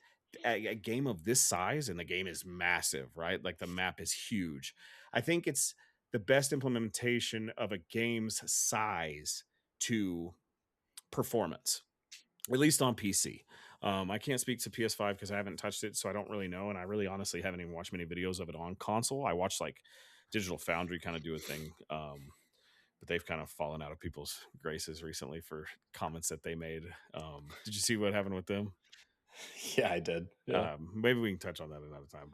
a game of this size, and the game is massive, right? Like, the map is huge. I think it's the best implementation of a game's size to performance, at least on PC. I can't speak to PS5 because I haven't touched it, so I don't really know. And I really honestly haven't even watched many videos of it on console. I watched like Digital Foundry kind of do a thing. But they've kind of fallen out of people's graces recently for comments that they made. Did you see what happened with them? Yeah, I did. Yeah. Maybe we can touch on that another time.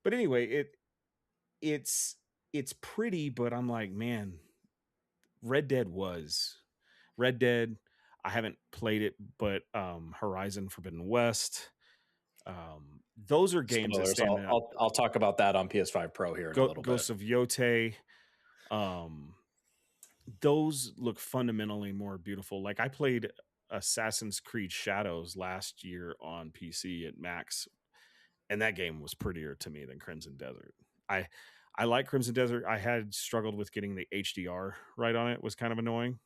But anyway, it's pretty, but I'm like, man, Red Dead was Red Dead. I haven't played it, but Horizon Forbidden West. Those are games that Spoilers. stand out. I'll talk about that on PS5 Pro here in a little Ghosts bit. of Yote. Those look fundamentally more beautiful. Like I played Assassin's Creed Shadows last year on PC at Max, and that game was prettier to me than Crimson Desert. I like Crimson Desert. I had struggled with getting the HDR right on it. Was kind of annoying,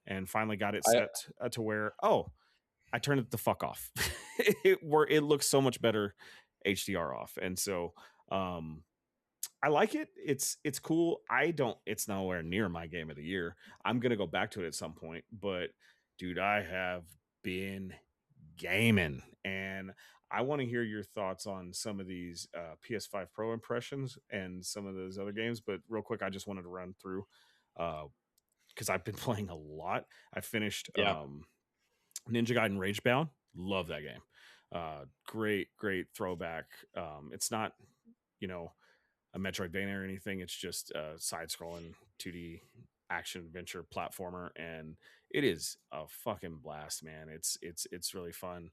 and finally got it set to where I turned it the fuck off. It looks so much better HDR off, and so I like it. It's cool. It's nowhere near my game of the year. I'm gonna go back to it at some point, but dude, I have been gaming, and I want to hear your thoughts on some of these PS5 Pro impressions and some of those other games. But real quick, I just wanted to run through because I've been playing a lot. I finished Ninja Gaiden Ragebound. Love that game. Great throwback. It's not, you know, a Metroidvania or anything. It's just a side-scrolling 2D action adventure platformer, and it is a fucking blast, man. It's really fun.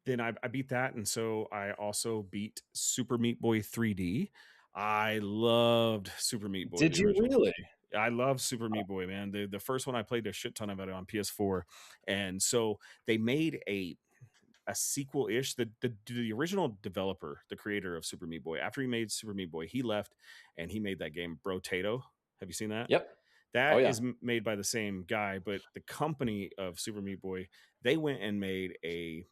Then I beat that, and so I also beat Super Meat Boy 3D. I loved Super Meat Boy. Did you really? I love Super Meat Boy, man. The first one I played a shit ton of it on PS4, and so they made a sequel ish. The original developer, the creator of Super Meat Boy, after he made Super Meat Boy, he left and he made that game Brotato. Have you seen that? Yep. That is made by the same guy, but the company of Super Meat Boy, they went and made a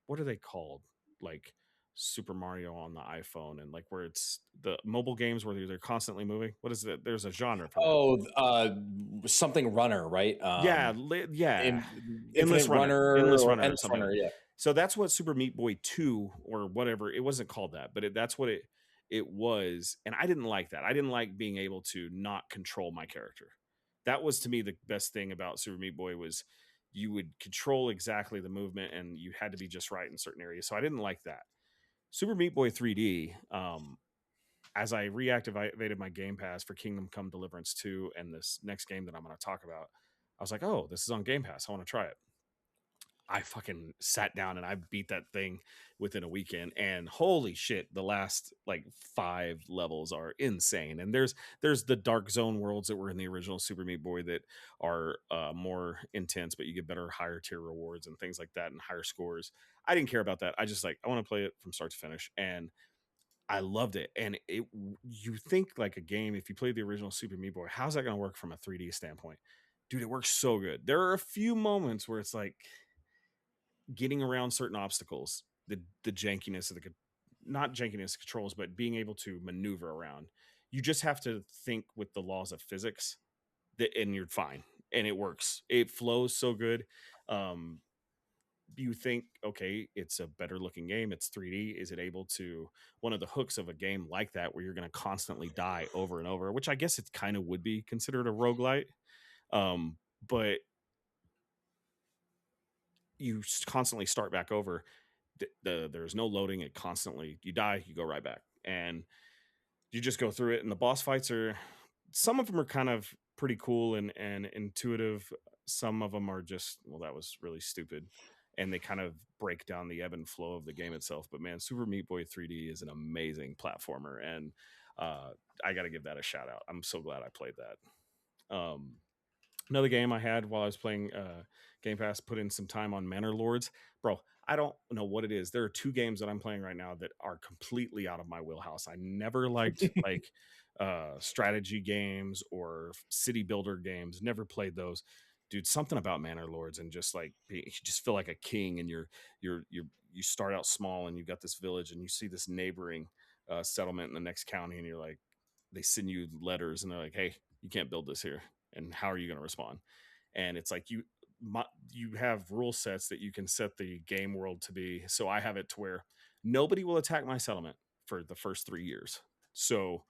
what are they called? Like Super Mario on the iPhone, and like where it's the mobile games where they're constantly moving. What is it? There's a genre for that. Something runner, right? Endless Runner, Endless or something. Runner, yeah. So that's what Super Meat Boy 2 or whatever, it wasn't called that, but that's what it was. And I didn't like that. I didn't like being able to not control my character. That was to me the best thing about Super Meat Boy was you would control exactly the movement and you had to be just right in certain areas. So I didn't like that. Super Meat Boy 3D, as I reactivated my Game Pass for Kingdom Come Deliverance 2 and this next game that I'm going to talk about, I was like, oh, this is on Game Pass. I want to try it. I fucking sat down and I beat that thing within a weekend, and holy shit, the last like 5 levels are insane. And there's the dark zone worlds that were in the original Super Meat Boy that are more intense, but you get better, higher tier rewards and things like that and higher scores. I didn't care about that. I just I want to play it from start to finish, and I loved it. And you think like a game, if you play the original Super Meat Boy, how's that going to work from a 3D standpoint? Dude, it works so good. There are a few moments where it's like getting around certain obstacles, the jankiness of not jankiness controls, but being able to maneuver around. You just have to think with the laws of physics and you're fine. And it works. It flows so good. You think, okay, it's a better looking game. It's 3D. Is it able to, one of the hooks of a game like that, where you're going to constantly die over and over, which I guess it kind of would be considered a roguelite. But you constantly start back over. There's no loading. It constantly, you die, you go right back, and you just go through it. And the boss fights some of them are kind of pretty cool and intuitive. Some of them are just, well, that was really stupid, and they kind of break down the ebb and flow of the game itself. But man, Super Meat Boy 3D is an amazing platformer, and I got to give that a shout out. I'm so glad I played that. Another game I had while I was playing Game Pass, put in some time on Manor Lords. Bro, I don't know what it is. There are 2 games that I'm playing right now that are completely out of my wheelhouse. I never liked strategy games or city builder games. Never played those. Dude, something about Manor Lords and just you just feel like a king, and you start out small and you've got this village and you see this neighboring settlement in the next county, and you're like, they send you letters and they're like, hey, you can't build this here. And how are you going to respond? And it's like you have rule sets that you can set the game world to be. So I have it to where nobody will attack my settlement for the first 3 years. So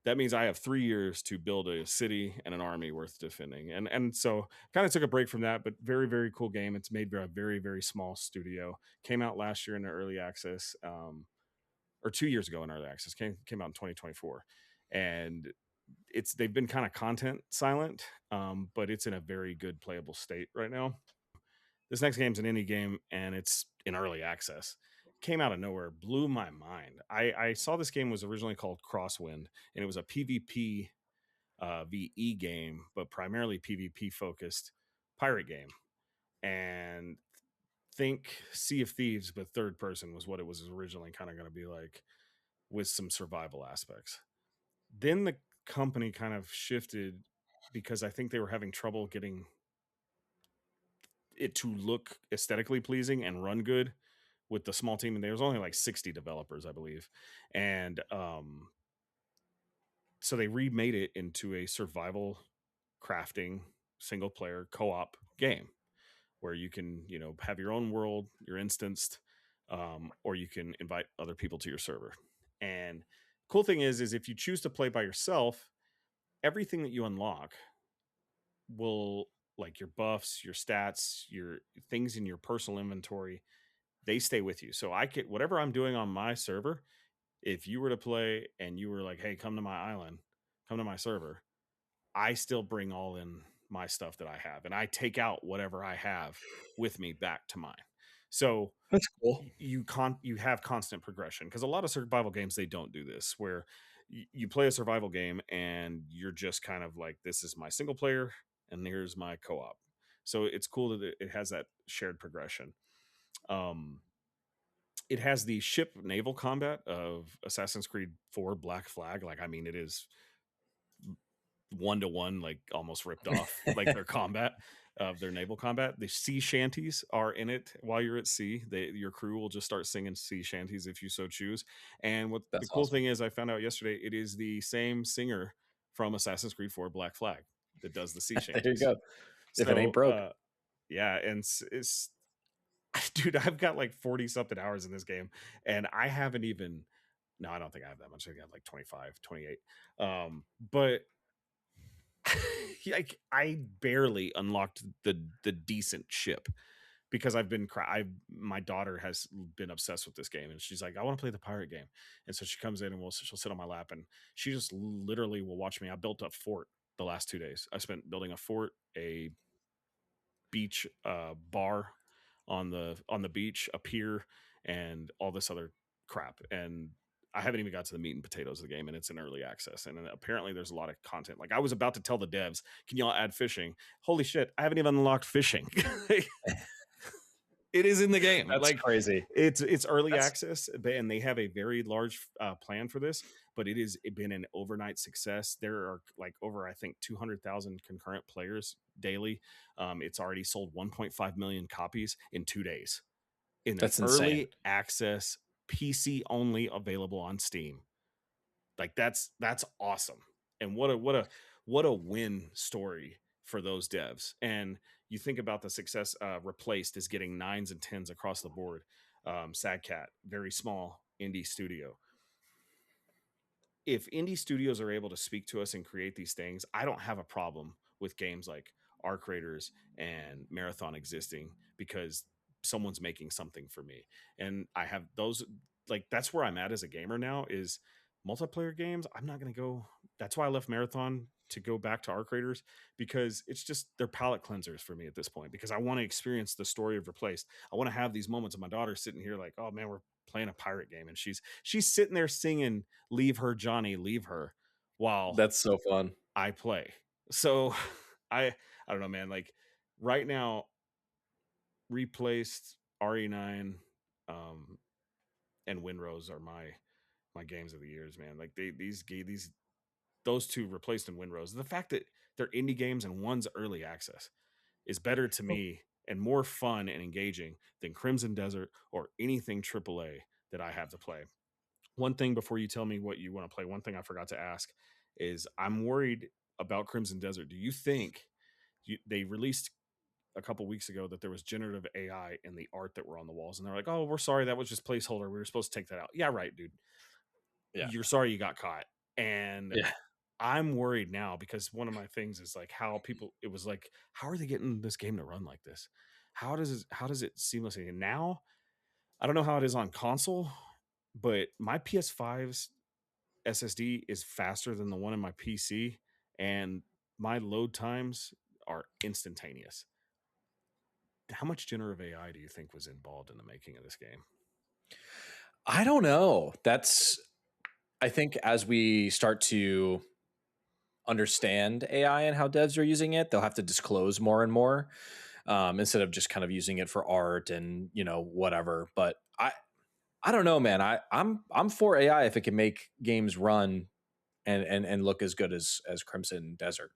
that means I have 3 years to build a city and an army worth defending. And so kind of took a break from that, but very, very cool game. It's made by a very, very small studio. Came out last year in the early access, or 2 years ago in early access. Came out in 2024. And they've been kind of content silent, but it's in a very good playable state right now. This next game's an indie game, and it's in early access. Came out of nowhere, blew my mind. I saw this game was originally called Crosswind, and it was a PvP VE game, but primarily PvP focused pirate game. And think Sea of Thieves, but third person was what it was originally kind of going to be like, with some survival aspects. Then the company kind of shifted because I think they were having trouble getting it to look aesthetically pleasing and run good with the small team. And there was only like 60 developers, I believe. And so they remade it into a survival crafting single player co-op game where you can, have your own world, you're instanced, or you can invite other people to your server. And cool thing is if you choose to play by yourself, everything that you unlock will, like your buffs, your stats, your things in your personal inventory, they stay with you. So I could, whatever I'm doing on my server, if you were to play and you were like, hey, come to my island, come to my server, I still bring all in my stuff that I have, and I take out whatever I have with me back to mine. So that's cool. You have constant progression, because a lot of survival games, they don't do this, where you play a survival game and you're just kind of like, this is my single player and here's my co-op. So it's cool that it has that shared progression. It has the ship naval combat of Assassin's Creed 4 Black Flag. Like, I mean, it is 1-to-1, like almost ripped off, like their combat of their naval combat. The sea shanties are in it while you're at sea. Your crew will just start singing sea shanties if you so choose. And what That's the cool awesome. thing is, I found out yesterday, it is the same singer from Assassin's Creed 4 Black Flag that does the sea shanties. There you go. If it ain't broke. Yeah, and it's dude, I've got like 40 something hours in this game, and I haven't even, no, I don't think I have that much. I think I have like 25, 28. But like, I barely unlocked the decent ship, because my daughter has been obsessed with this game, and she's like, I want to play the pirate game. And so she comes in and she'll sit on my lap, and she just literally will watch me. I built a fort the last 2 days. I spent building a fort, a beach bar on the beach, a pier, and all this other crap. And I haven't even got to the meat and potatoes of the game, and it's in early access. And apparently there's a lot of content. Like, I was about to tell the devs, can y'all add fishing? Holy shit, I haven't even unlocked fishing. It is in the game. That's like crazy. It's early access, and they have a very large plan for this, but it has been an overnight success. There are like over, I think, 200,000 concurrent players daily. It's already sold 1.5 million copies in 2 days. That's an insane. Early access, PC only, available on Steam. Like, that's awesome. And what a win story for those devs. And you think about the success. Replaced is getting 9s and 10s across the board. Sadcat, very small indie studio. If indie studios are able to speak to us and create these things, I don't have a problem with games like Arc Raiders and Marathon existing, because someone's making something for me. And I have those, like, that's where I'm at as a gamer now, is multiplayer games. I'm not going to go. That's why I left Marathon to go back to Arc Raiders, because it's just, they're palate cleansers for me at this point, because I want to experience the story of Replaced. I want to have these moments of my daughter sitting here like, oh man, we're playing a pirate game, and she's sitting there singing "Leave Her, Johnny, Leave Her," while that's so fun. I play. So I don't know, man. Like, right now, Replaced, RE9, and Windrose are my games of the years, man. Like, those two, Replaced and Windrose. The fact that they're indie games and one's early access is better to me and more fun and engaging than Crimson Desert or anything AAA that I have to play. One thing before you tell me what you want to play, one thing I forgot to ask is, I'm worried about Crimson Desert. Do you think they released a couple weeks ago that there was generative AI in the art that were on the walls, and they're like, "Oh, we're sorry, that was just placeholder. We were supposed to take that out." Yeah, right, dude. Yeah. You're sorry you got caught. And Yeah. I'm worried now because one of my things is like how people, it was like, how are they getting this game to run like this? How does it seamlessly? And now I don't know how it is on console, but my PS5's SSD is faster than the one in my PC, and my load times are instantaneous. How much generative AI do you think was involved in the making of this game? I don't know. I think as we start to understand AI and how devs are using it, they'll have to disclose more and more, instead of just kind of using it for art and, whatever. But I don't know, man. I'm for AI if it can make games run and look as good as Crimson Desert.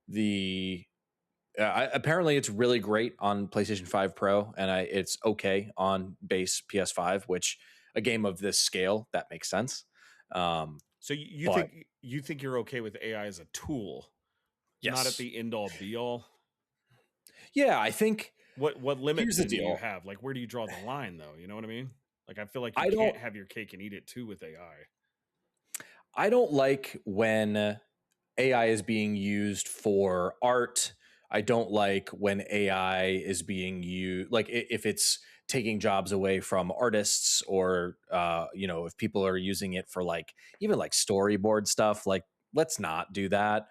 The Apparently it's really great on PlayStation 5 Pro, and it's okay on base PS5, which a game of this scale, that makes sense. So you think you're okay with AI as a tool, not at Yes. the end all be all? Yeah, I think What limit here's the then do you deal. have? Like, where do you draw the line, though? You know what I mean? Like, I feel like you I don't can't have your cake and eat it too with AI. I don't like when AI is being used for art. I don't like when AI is being used, like if it's taking jobs away from artists, or if people are using it for like even like storyboard stuff. Like, let's not do that.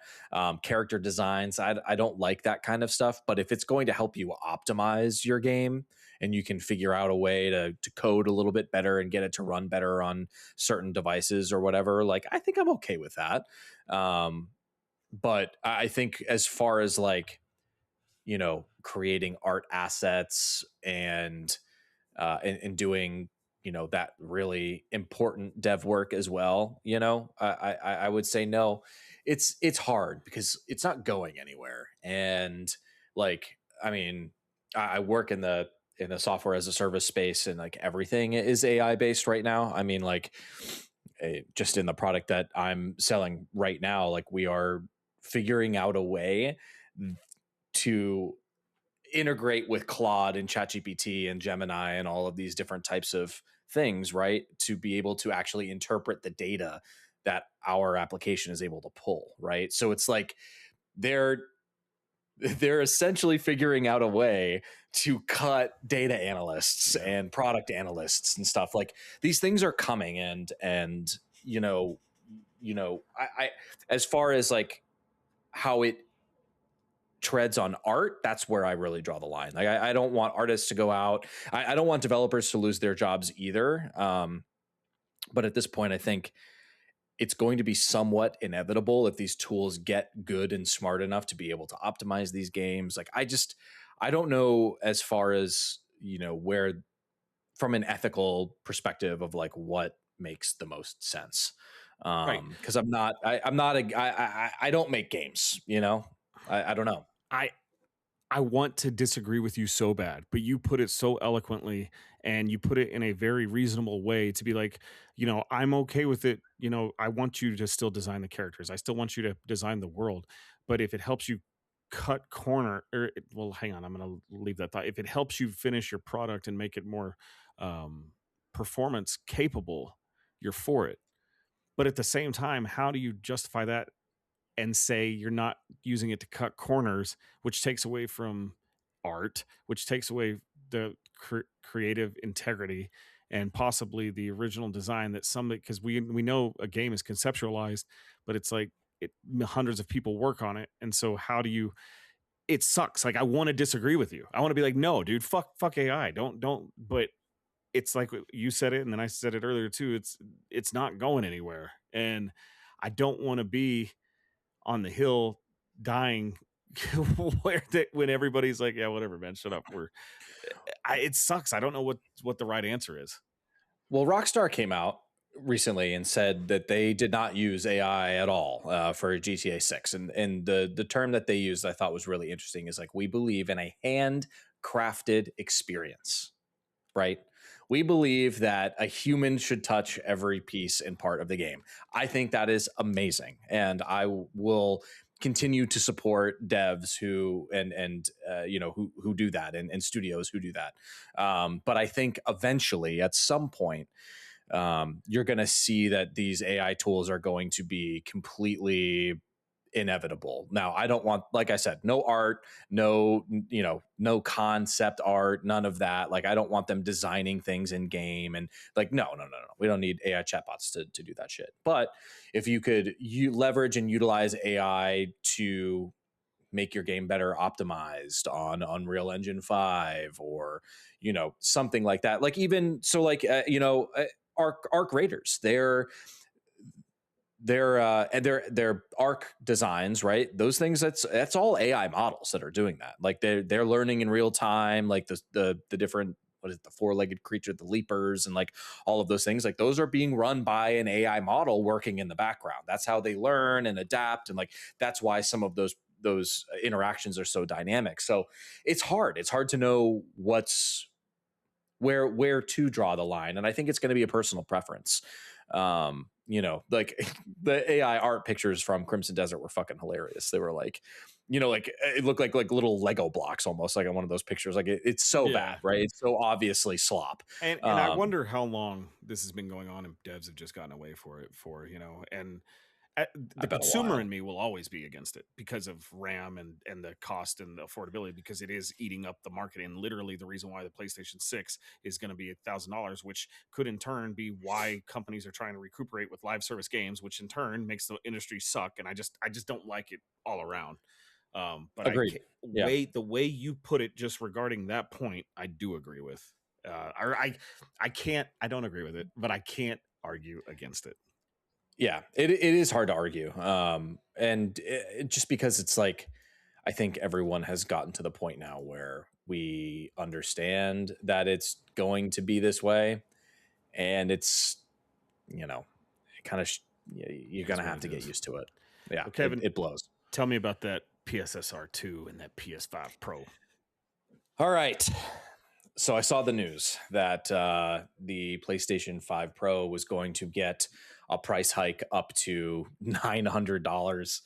Character designs, I don't like that kind of stuff. But if it's going to help you optimize your game, and you can figure out a way to code a little bit better and get it to run better on certain devices or whatever, like, I think I'm okay with that. But I think as far as like, creating art assets and doing, that really important dev work as well, I would say no. It's hard because it's not going anywhere. And like, I mean, I work in the software as a service space, and like everything is AI based right now. I mean, like, just in the product that I'm selling right now, like, we are figuring out a way to integrate with Claude and ChatGPT and Gemini and all of these different types of things, right? To be able to actually interpret the data that our application is able to pull, right? So it's like they're essentially figuring out a way to cut data analysts and product analysts and stuff. Like, these things are coming, and I as far as like how it treads on art, that's where I really draw the line. Like, I don't want artists to go out. I don't want developers to lose their jobs either. But at this point, I think it's going to be somewhat inevitable if these tools get good and smart enough to be able to optimize these games. Like, I don't know, as far as, where, from an ethical perspective of like what makes the most sense. Right. Cause I'm not I don't make games, I don't know. I want to disagree with you so bad, but you put it so eloquently, and you put it in a very reasonable way to be like, I'm okay with it. I want you to still design the characters. I still want you to design the world. But if it helps you cut corner, well, hang on, I'm going to leave that thought. If it helps you finish your product and make it more performance capable, you're for it. But at the same time, how do you justify that and say you're not using it to cut corners, which takes away from art, which takes away the creative integrity and possibly the original design that somebody, because we know a game is conceptualized, but it's like hundreds of people work on it. And so how do you, it sucks. Like, I want to disagree with you. I want to be like, no, dude, fuck AI. Don't, but it's like you said it. And then I said it earlier too. It's not going anywhere. And I don't want to be on the hill dying when everybody's like, yeah, whatever, man, shut up. It sucks. I don't know what the right answer is. Well, Rockstar came out recently and said that they did not use AI at all for GTA 6. And the term that they used, I thought, was really interesting, is like, we believe in a handcrafted experience, right? We believe that a human should touch every piece and part of the game. I think that is amazing. And I will continue to support devs who who do that, and studios who do that. But I think eventually, at some point, you're going to see that these AI tools are going to be completely inevitable. Now, I don't want, like I said, no art, no concept art, none of that. Like, I don't want them designing things in game, and like, no. We don't need AI chatbots to do that shit. But if you could leverage and utilize AI to make your game better optimized on Unreal Engine 5, or something like that, like, even so, like, Arc Raiders, their arc designs, right? Those things, that's all AI models that are doing that. Like, they're learning in real time, like the different, what is it, the four-legged creature, the leapers, and like all of those things, like those are being run by an AI model working in the background. That's how they learn and adapt, and like that's why some of those interactions are so dynamic. So it's hard to know where to draw the line, and I think it's going to be a personal preference. Like the AI art pictures from Crimson Desert were fucking hilarious. They were like, like it looked like little Lego blocks, almost like on one of those pictures. Like it's so bad, right? It's so obviously slop. And I wonder how long this has been going on, and devs have just gotten away for and the consumer in me will always be against it because of RAM and the cost and the affordability, because it is eating up the market. And literally the reason why the PlayStation 6 is going to be $1,000, which could in turn be why companies are trying to recuperate with live service games, which in turn makes the industry suck. And I just don't like it all around. But Agreed. The way you put it, just regarding that point, I do agree with. I don't agree with it, but I can't argue against it. Yeah, it is hard to argue. And just because it's like, I think everyone has gotten to the point now where we understand that it's going to be this way, and it's, kind of, you're going to have to get used to it. Yeah. Well, Kevin, it blows. Tell me about that PSSR 2 and that PS5 Pro. All right. So I saw the news that the PlayStation 5 Pro was going to get a price hike up to $900.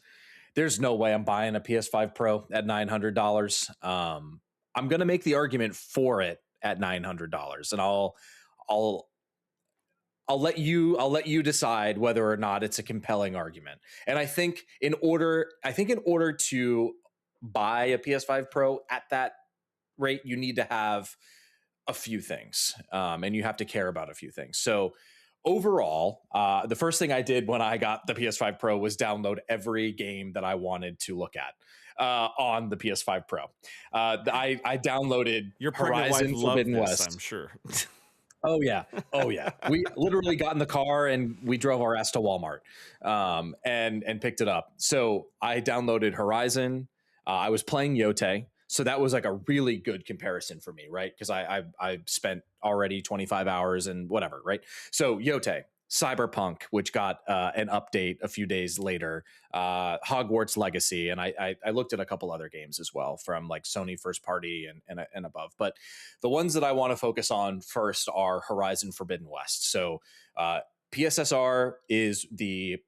There's no way I'm buying a PS5 Pro at $900. I'm going to make the argument for it at $900, and I'll let you decide whether or not it's a compelling argument. And I think in order to buy a PS5 Pro at that rate, you need to have a few things, and you have to care about a few things. So overall, the first thing I did when I got the PS5 Pro was download every game that I wanted to look at on the PS5 Pro. I downloaded Your Horizon Forbidden West. I'm sure. Oh yeah. We literally got in the car and we drove our ass to Walmart, and picked it up. So I downloaded Horizon. I was playing Yote. So that was like a really good comparison for me, right? Because I spent already 25 hours and whatever, right? So Yote, Cyberpunk, which got an update a few days later, Hogwarts Legacy, and I looked at a couple other games as well from like Sony first party and above. But the ones that I want to focus on first are Horizon Forbidden West. So PSSR is the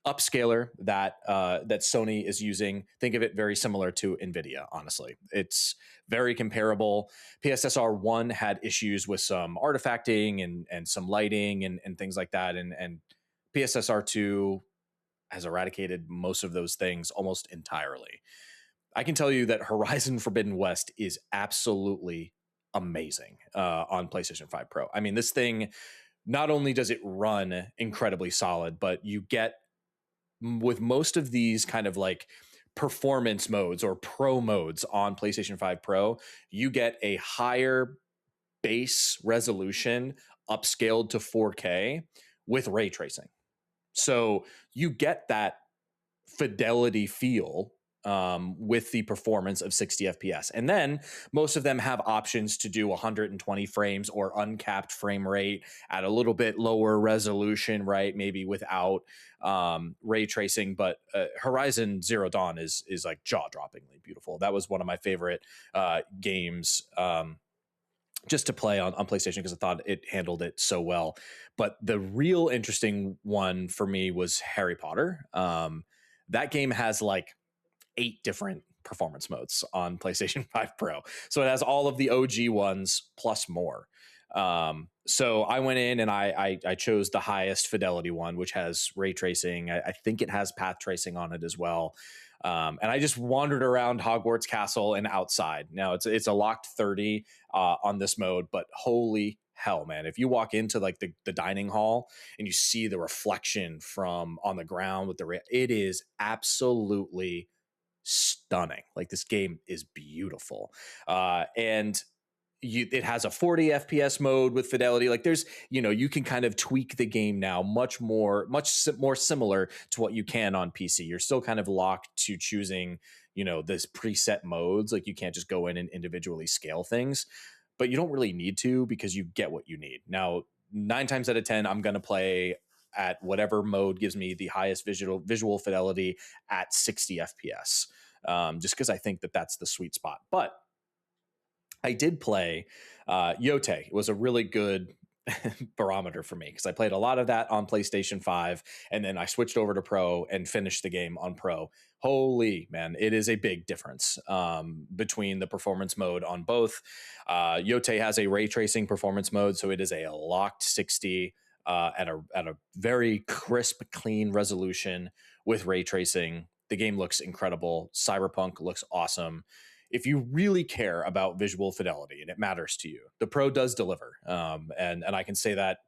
upscaler that Sony is using. Think of it very similar to NVIDIA, honestly. It's very comparable. PSSR 1 had issues with some artifacting and some lighting and things like that. And PSSR 2 has eradicated most of those things almost entirely. I can tell you that Horizon Forbidden West is absolutely amazing on PlayStation 5 Pro. I mean, this thing, not only does it run incredibly solid, but you get, with most of these kind of like performance modes or pro modes on PlayStation 5 Pro, you get a higher base resolution upscaled to 4K with ray tracing. So you get that fidelity feel with the performance of 60 FPS. And then most of them have options to do 120 frames or uncapped frame rate at a little bit lower resolution, right? Maybe without ray tracing. But Horizon Zero Dawn is like jaw-droppingly beautiful. That was one of my favorite games just to play on PlayStation, because I thought it handled it so well. But the real interesting one for me was Harry Potter. that game has like 8 different performance modes on PlayStation 5 Pro. So it has all of the OG ones plus more. So I went in and I chose the highest fidelity one, which has ray tracing. I think it has path tracing on it as well. And I just wandered around Hogwarts Castle and outside. Now it's a locked 30 on this mode, but holy hell, man, if you walk into like the dining hall and you see the reflection from on the ground with it is absolutely stunning. Like, this game is beautiful. And it has a 40 FPS mode with fidelity. Like, there's, you can kind of tweak the game now much more similar to what you can on PC. You're still kind of locked to choosing, this preset modes. Like, you can't just go in and individually scale things, but you don't really need to, because you get what you need. Now, 9 times out of 10, I'm going to play at whatever mode gives me the highest visual fidelity at 60 FPS, just because I think that that's the sweet spot. But I did play Yote. It was a really good barometer for me, because I played a lot of that on PlayStation 5, and then I switched over to Pro and finished the game on Pro. Holy man, it is a big difference between the performance mode on both. Yote has a ray tracing performance mode, so it is a locked 60 at a very crisp, clean resolution with ray tracing. The game looks incredible. Cyberpunk looks awesome. If you really care about visual fidelity and it matters to you, the Pro does deliver. And I can say that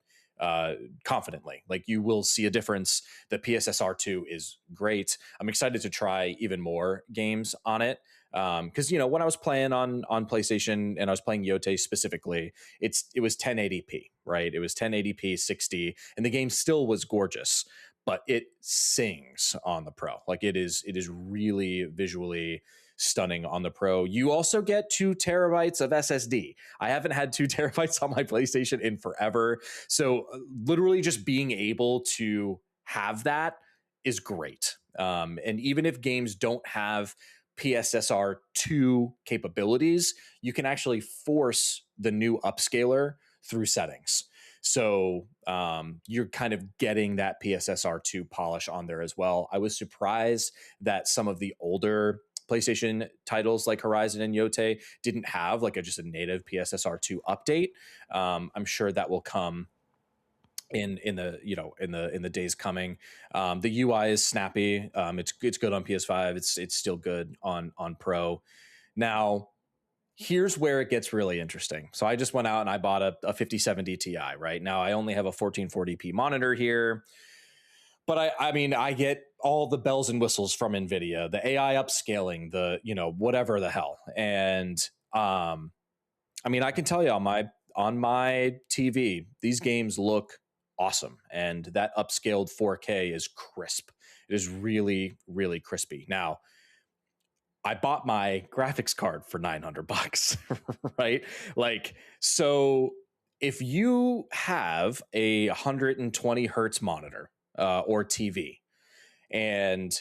confidently. Like, you will see a difference. The PSSR2 is great. I'm excited to try even more games on it. Because when I was playing on PlayStation and I was playing Yote specifically, it was 1080p, right? It was 1080p 60, and the game still was gorgeous, but it sings on the Pro. Like, it is really visually stunning on the Pro. You also get 2 terabytes of SSD. I haven't had 2 terabytes on my PlayStation in forever. So literally just being able to have that is great. And even if games don't have PSSR 2 capabilities, you can actually force the new upscaler through settings. So you're kind of getting that PSSR 2 polish on there as well. I was surprised that some of the older PlayStation titles like Horizon and Yote didn't have like just a native PSSR 2 update. I'm sure that will come in the days coming. The UI is snappy. It's good on PS5. It's still good on Pro. Now, here's where it gets really interesting. So I just went out and I bought a 5070 Ti. Right now, I only have a 1440p monitor here, but I mean, I get all the bells and whistles from NVIDIA, the AI upscaling, the whatever the hell. And I mean, I can tell you on my TV, these games look awesome, and that upscaled 4K is crisp. It is really, really crispy. Now, I bought my graphics card for $900, right? Like, so if you have a 120 hertz monitor or TV, and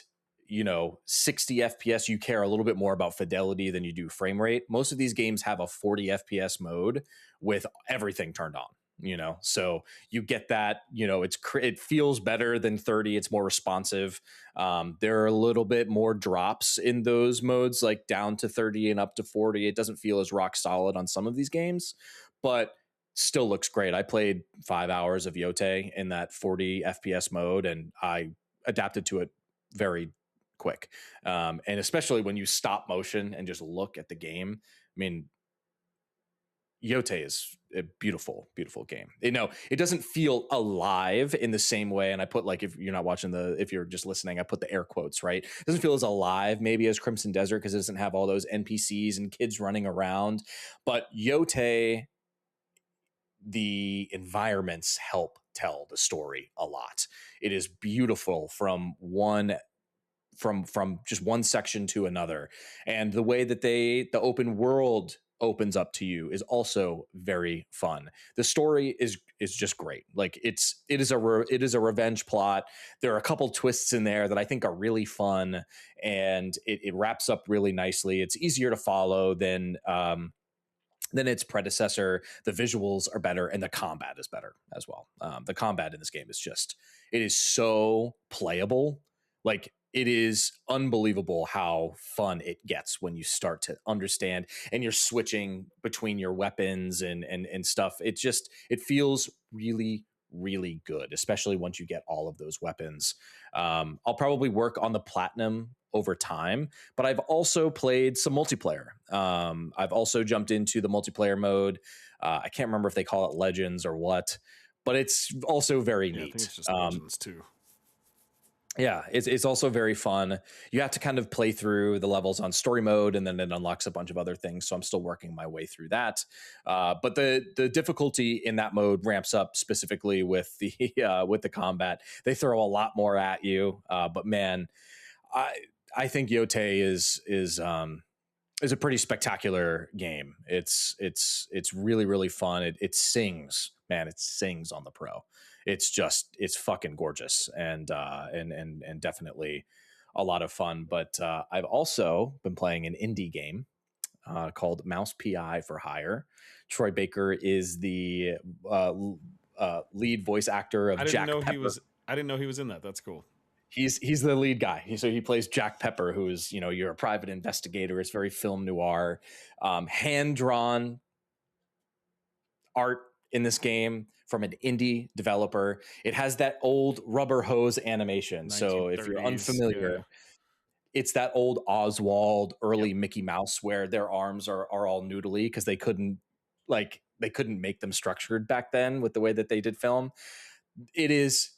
60 FPS, you care a little bit more about fidelity than you do frame rate. Most of these games have a 40 FPS mode with everything turned on. So you get that. It feels better than 30. It's more responsive. There are a little bit more drops in those modes, like down to 30 and up to 40. It doesn't feel as rock solid on some of these games, but still looks great. I played 5 hours of Yote in that 40 FPS mode, and I adapted to it very quick. And especially when you stop motion and just look at the game. I mean, Yote is a beautiful, beautiful game. It doesn't feel alive in the same way. And I put, like, if you're not watching if you're just listening, I put the air quotes, right? It doesn't feel as alive maybe as Crimson Desert, because it doesn't have all those NPCs and kids running around. But Yote, the environments help tell the story a lot. It is beautiful from just one section to another, and the way that the open world opens up to you is also very fun. The story is just great. Like, it is a revenge plot. There are a couple twists in there that I think are really fun, and it wraps up really nicely. It's easier to follow than its predecessor. The visuals are better, and the combat is better as well. The combat in this game is it is so playable Like, it is unbelievable how fun it gets when you start to understand and you're switching between your weapons and stuff. It feels really, really good, especially once you get all of those weapons. I'll probably work on the platinum over time, but I've also played some multiplayer. I've also jumped into the multiplayer mode. I can't remember if they call it Legends or what, but it's also very Yeah, I think neat. it's just Legends too. Yeah, it's also very fun. You have to kind of play through the levels on story mode, and then it unlocks a bunch of other things. So I'm still working my way through that. But the difficulty in that mode ramps up specifically with the combat. They throw a lot more at you. But man, I I think Yote is a pretty spectacular game. It's really, really fun. It sings, man. It sings on the Pro. It's fucking gorgeous, and definitely a lot of fun. But I've also been playing an indie game called Mouse PI for Hire. Troy Baker is the lead voice actor of Jack Pepper. I didn't know he was in that. That's cool. He's the lead guy. So he plays Jack Pepper, who's, you're a private investigator. It's very film noir, hand drawn art in this game from an indie developer. It has that old rubber hose animation. So if you're unfamiliar, it's that old Oswald early Mickey Mouse where their arms are all noodly because they couldn't make them structured back then with the way that they did film. It is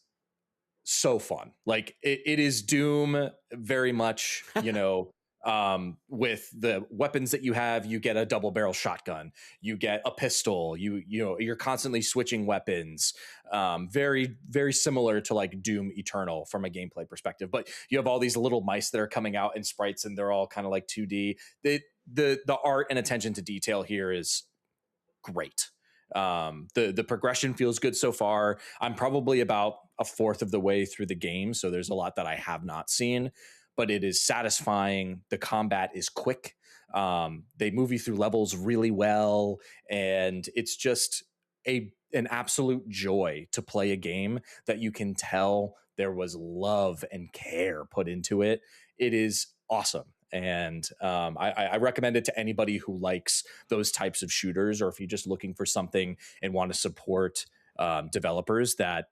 so fun. Like it is Doom very much, with the weapons that you have. You get a double barrel shotgun, you get a pistol, you're constantly switching weapons. Very, very similar to like Doom Eternal from a gameplay perspective, but you have all these little mice that are coming out in sprites and they're all kind of like 2D. The art and attention to detail here is great. The progression feels good so far. I'm probably about a fourth of the way through the game, so there's a lot that I have not seen, but it is satisfying. The combat is quick. They move you through levels really well, and it's just an absolute joy to play a game that you can tell there was love and care put into it. It is awesome. And I recommend it to anybody who likes those types of shooters, or if you're just looking for something and want to support developers that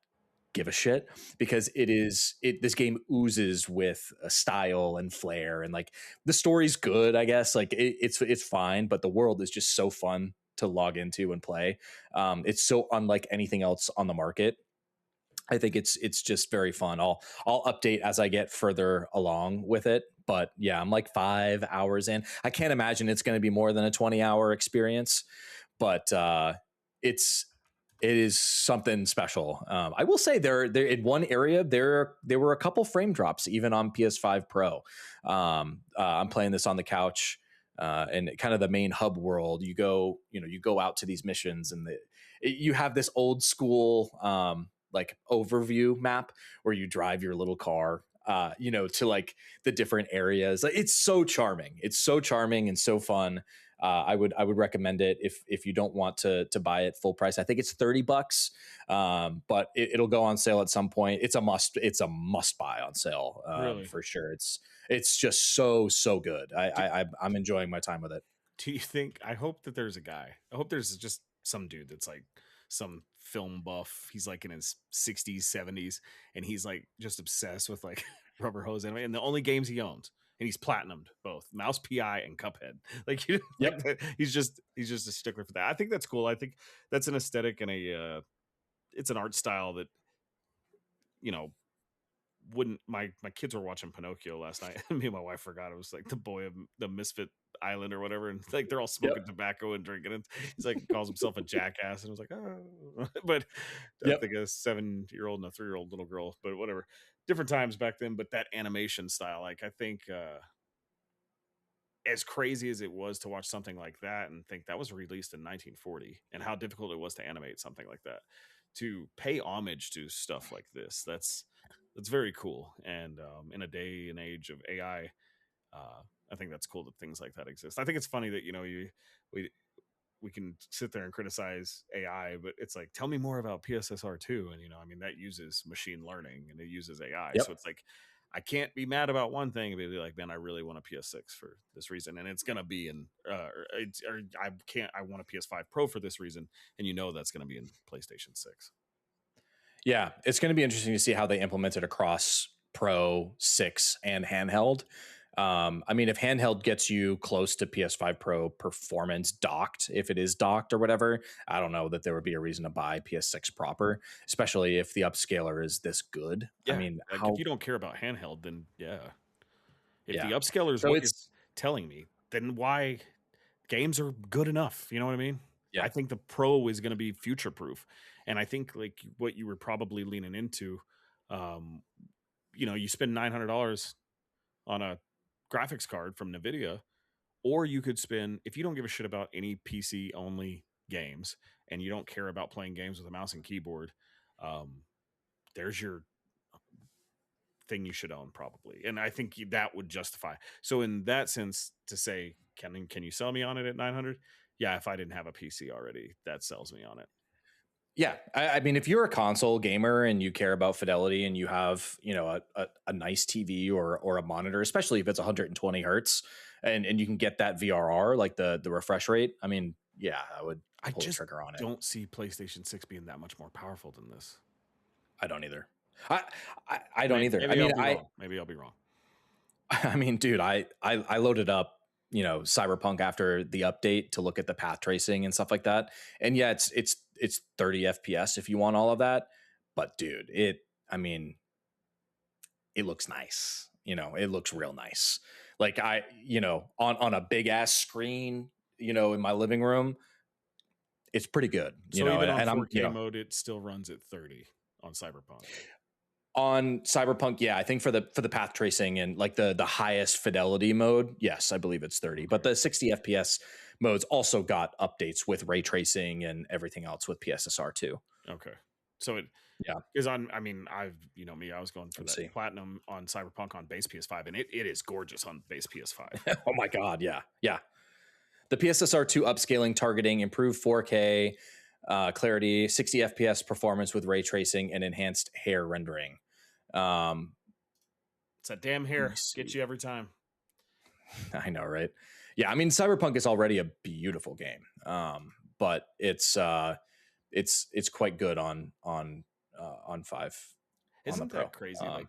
give a shit, because this game oozes with a style and flair, and like the story's good, I guess. Like it's fine, but the world is just so fun to log into and play. It's so unlike anything else on the market. I think it's just very fun. I'll update as I get further along with it. But yeah, I'm like 5 hours in. I can't imagine it's going to be more than a 20-hour experience, but it is something special. I will say there in one area there were a couple frame drops even on PS5 Pro. I'm playing this on the couch, and kind of the main hub world. You go out to these missions, and you have this old school like overview map where you drive your little car to like the different areas. Like, it's so charming. It's so charming and so fun. I would recommend it if you don't want to buy it full price. I think it's $30, but it'll go on sale at some point. It's a must buy on sale, really? for sure. It's just so good. I'm enjoying my time with it. Do you think? I hope that there's a guy. I hope there's just some dude that's like some film buff. He's like in his 60s, 70s, and he's like just obsessed with like rubber hose anime. And the only games he owns, and he's platinumed both Mouse PI and Cuphead. Like, Yep. he's just a stickler for that. I think that's cool. I think that's an aesthetic and it's an art style that, wouldn't my kids were watching Pinocchio last night, and me and my wife forgot it was like the boy of the Misfit Island or whatever, and like they're all smoking tobacco and drinking it. He's like calls himself a jackass, and I was like, oh, but I think a 7-year-old and a 3-year-old little girl, but whatever. Different times back then, but that animation style, like I think as crazy as it was to watch something like that and think that was released in 1940 and how difficult it was to animate something like that, to pay homage to stuff like this, that's very cool. And in a day and age of AI, I think that's cool that things like that exist. I think it's funny that we can sit there and criticize AI, but it's like, tell me more about PSSR2, and that uses machine learning and it uses AI. So it's like, I can't be mad about one thing and be like, man, I really want a PS6 for this reason, and it's gonna be in, or I want a PS5 Pro for this reason, and that's gonna be in PlayStation 6. Yeah, it's going to be interesting to see how they implement it across Pro, 6, and handheld. I mean, if handheld gets you close to PS5 Pro performance docked, if it is docked or whatever, I don't know that there would be a reason to buy PS6 proper, especially if the upscaler is this good. Yeah, I mean, like how? if you don't care about handheld, then yeah. If Yeah. the upscaler is So what you're it's telling me, then why games are good enough? You know what I mean? yeah. I think the Pro is going to be future proof, and I think like what you were probably leaning into, you spend $900 on a graphics card from NVIDIA, or you could spend, if you don't give a shit about any PC only games and you don't care about playing games with a mouse and keyboard, there's your thing you should own probably. And I think that would justify. So in that sense, to say, can you sell me on it at 900? Yeah, if I didn't have a PC already, that sells me on it. Yeah, I mean, if you're a console gamer and you care about fidelity and you have, a nice TV or a monitor, especially if it's 120 hertz, and you can get that VRR, like the refresh rate. I mean, yeah, I would pull the trigger on it. Don't see PlayStation 6 being that much more powerful than this. I don't either. I don't either. Maybe I'll be wrong. I mean, dude, I loaded up, Cyberpunk after the update to look at the path tracing and stuff like that. And yeah, it's 30 FPS if you want all of that. But dude, it looks nice. It looks real nice. Like on a big ass screen, in my living room, it's pretty good. So even on 4K mode, it still runs at 30 on Cyberpunk. On Cyberpunk, yeah, I think for the path tracing and like the highest fidelity mode, yes, I believe it's 30. Okay. But the 60 FPS modes also got updates with ray tracing and everything else with PSSR too. Okay, so because I was going for that platinum on Cyberpunk on base PS5, and it is gorgeous on base PS5. Oh my god, yeah. The PSSR 2 upscaling, targeting, improved 4K clarity, 60 FPS performance with ray tracing, and enhanced hair rendering. It's that damn hair gets you every time. I know, right? Yeah, I mean, Cyberpunk is already a beautiful game, but it's quite good on 5. Isn't that crazy? Like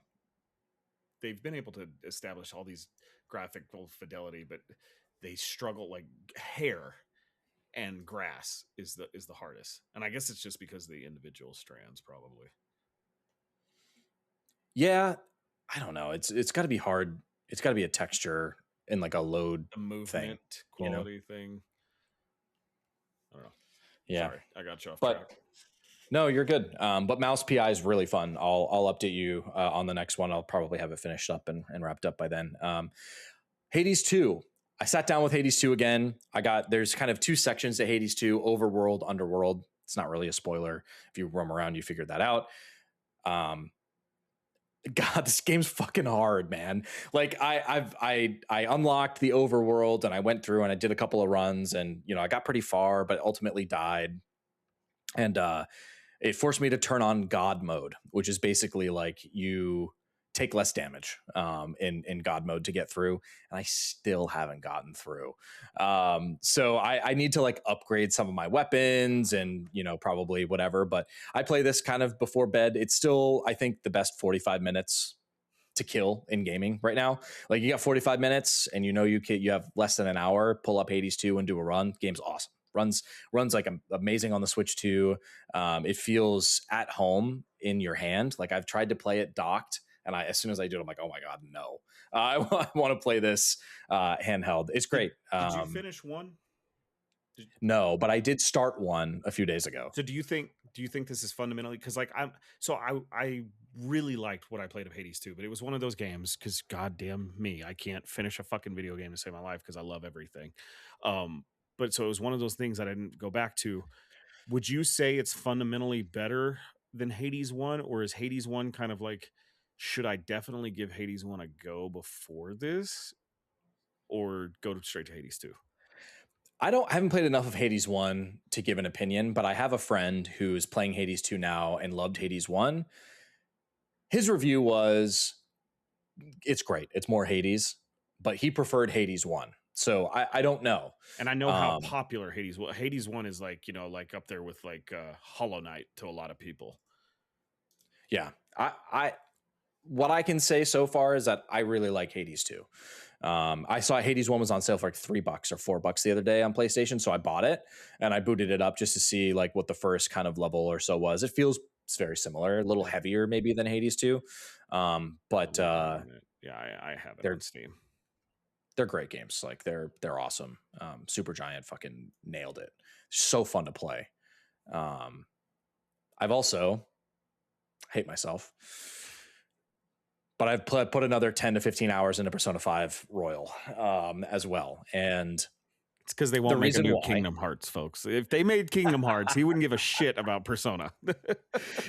they've been able to establish all these graphical fidelity, but they struggle. Like hair and grass is the hardest, and I guess it's just because of the individual strands, probably. Yeah, I don't know. It's got to be hard. It's got to be a texture and like a load, a movement quality thing. I don't know. Yeah, sorry, I got you off track. No, you're good. But Mouse PI is really fun. I'll update you on the next one. I'll probably have it finished up and wrapped up by then. Hades 2. I sat down with Hades 2 again. There's kind of 2 sections to Hades 2, Overworld, Underworld. It's not really a spoiler. If you roam around, you figure that out. God, this game's fucking hard, man. Like I unlocked the overworld and I went through and I did a couple of runs and I got pretty far, but ultimately died. And it forced me to turn on God mode, which is basically like you take less damage in God mode to get through. And I still haven't gotten through. So I need to like upgrade some of my weapons and, probably whatever. But I play this kind of before bed. It's still, I think, the best 45 minutes to kill in gaming right now. Like you got 45 minutes and you have less than an hour, pull up Hades 2 and do a run. Game's awesome. Runs like amazing on the Switch 2. It feels at home in your hand. Like I've tried to play it docked. And as soon as I do it, I'm like, oh my God, no. I want to play this handheld. It's great. Did you finish one? No, but I did start one a few days ago. So do you think this is fundamentally, because like I really liked what I played of Hades 2, but it was one of those games, because goddamn me, I can't finish a fucking video game to save my life because I love everything. But so it was one of those things that I didn't go back to. Would you say it's fundamentally better than Hades 1, or is Hades 1 kind of like, should I definitely give Hades 1 a go before this, or go straight to Hades 2? I haven't played enough of Hades 1 to give an opinion, but I have a friend who's playing Hades 2 now and loved Hades 1. His review was, it's great. It's more Hades, but he preferred Hades 1. So I don't know. And I know how popular Hades. Well, Hades 1 is like, like up there with like Hollow Knight to a lot of people. Yeah. I what I can say so far is that I really like Hades 2. I saw Hades 1 was on sale for like $3 or $4 the other day on PlayStation. So I bought it and I booted it up just to see like what the first kind of level or so was. It's very similar, a little heavier maybe than Hades 2. But yeah, I have it on Steam. They're great games. Like they're awesome. Supergiant fucking nailed it. So fun to play. I've also hate myself, but I've put another 10 to 15 hours into Persona 5 Royal as well. And it's because they won't make a new Kingdom Hearts, folks. If they made Kingdom Hearts, he wouldn't give a shit about Persona.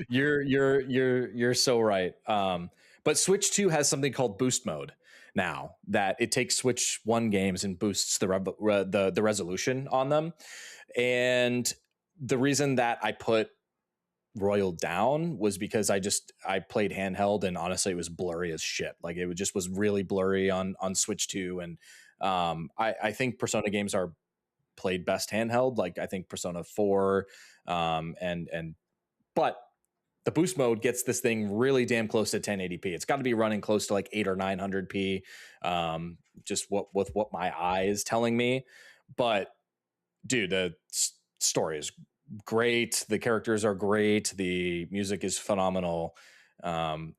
You're so right. But Switch 2 has something called boost mode now, that it takes Switch 1 games and boosts the resolution on them. And the reason that I put Royal down was because I played handheld, and honestly it was blurry as shit. Like it just was really blurry on Switch 2. And I think Persona games are played best handheld. Like I think Persona 4 but the boost mode gets this thing really damn close to 1080p. It's got to be running close to like 800 or 900p. Just with what my eye is telling me. But dude, the story is great. The characters are great. The music is phenomenal.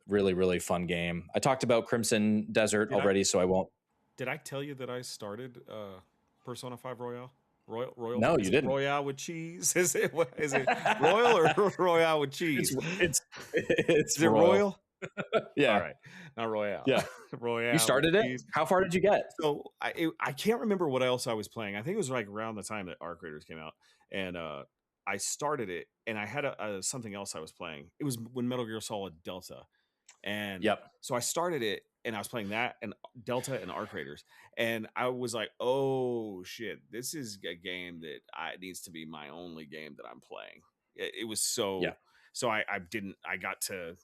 Really, really fun game. I talked about Crimson Desert already, so I won't. Did I tell you that I started Persona 5 Royale? Royal? No, you didn't. Royale with cheese? Is it Royal or Royale with cheese? It's is it Royal? Yeah. All right. Not Royale. Yeah. Royale. You started it? Cheese. How far did you get? So I can't remember what else I was playing. I think it was like around the time that Arc Raiders came out, and I started it, and I had something else I was playing. It was when Metal Gear Solid Delta, and so I started it, and I was playing that and Delta and Arc Raiders, and I was like, oh shit, this is a game that needs to be my only game that I'm playing. It was so. Yeah. So I got to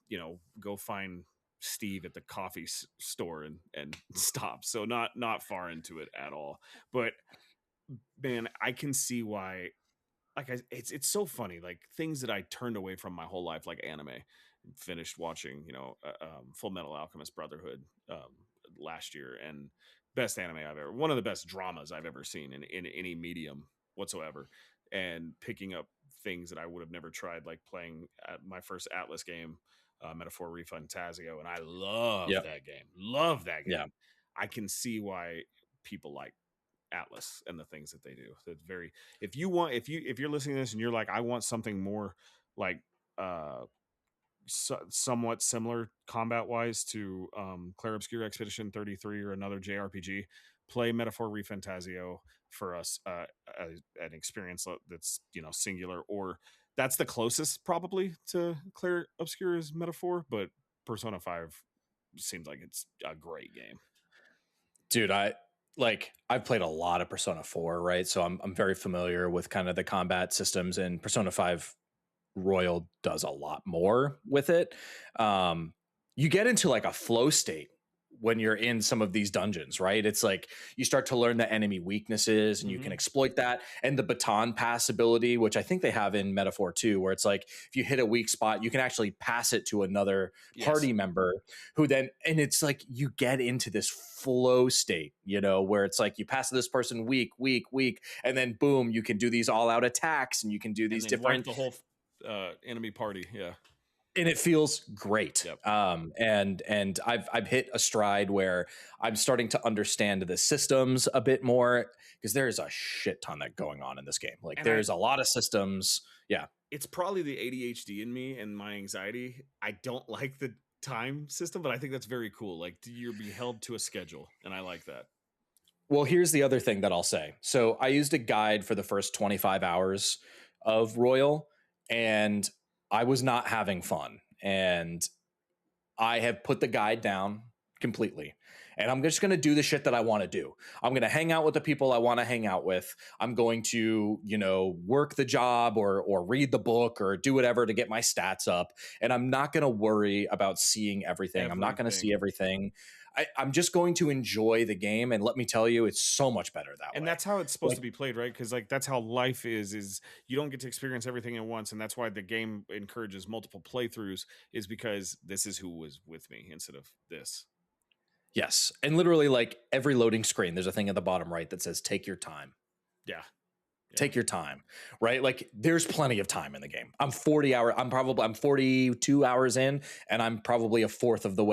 go find Steve at the coffee store and stop. So not far into it at all. But man, I can see why. Like it's so funny. Like things that I turned away from my whole life, like anime. Finished watching Full Metal Alchemist Brotherhood last year, and best anime I've ever. One of the best dramas I've ever seen in any medium whatsoever. And picking up things that I would have never tried, like playing my first Atlas game, Metaphor Refantazio, and I love that game. Love that game. Yeah. I can see why people like Atlas and the things that they do. So it's very. If you're listening to this and you're like, I want something more like somewhat similar combat wise to Clair Obscur Expedition 33 or another JRPG, play Metaphor Refantazio for us, an experience that's singular, or that's the closest probably to Clair Obscur's Metaphor, but Persona 5 seems like it's a great game. Dude, I've played a lot of Persona 4, right? So I'm very familiar with kind of the combat systems, and Persona 5 Royal does a lot more with it. You get into like a flow state when you're in some of these dungeons, right? It's like you start to learn the enemy weaknesses and you can exploit that. And the baton pass ability, which I think they have in Metaphor too, where it's like if you hit a weak spot, you can actually pass it to another party member who then, and it's like you get into this flow state, where it's like you pass this person weak, and then boom, you can do these all out attacks and you can do these different the whole enemy party. Yeah. And it feels great. Yep. And I've hit a stride where I'm starting to understand the systems a bit more, because there's a shit ton that going on in this game. Like there's a lot of systems. Yeah. It's probably the ADHD in me and my anxiety. I don't like the time system, but I think that's very cool. Like you're being held to a schedule, and I like that. Well, here's the other thing that I'll say. So I used a guide for the first 25 hours of Royal, and I was not having fun, and I have put the guide down, completely. And I'm just going to do the shit that I want to do. I'm going to hang out with the people I want to hang out with. I'm going to, work the job or read the book or do whatever to get my stats up. And I'm not going to worry about seeing everything. I'm not going to see everything. I'm just going to enjoy the game. And let me tell you, it's so much better that way. And that's how it's supposed to be played, right? Because that's how life is you don't get to experience everything at once. And that's why the game encourages multiple playthroughs, is because this is who was with me instead of this. Yes. And literally every loading screen, there's a thing at the bottom right that says, take your time. Yeah. Take your time, right? There's plenty of time in the game. I'm 42 hours in, and I'm probably a third of the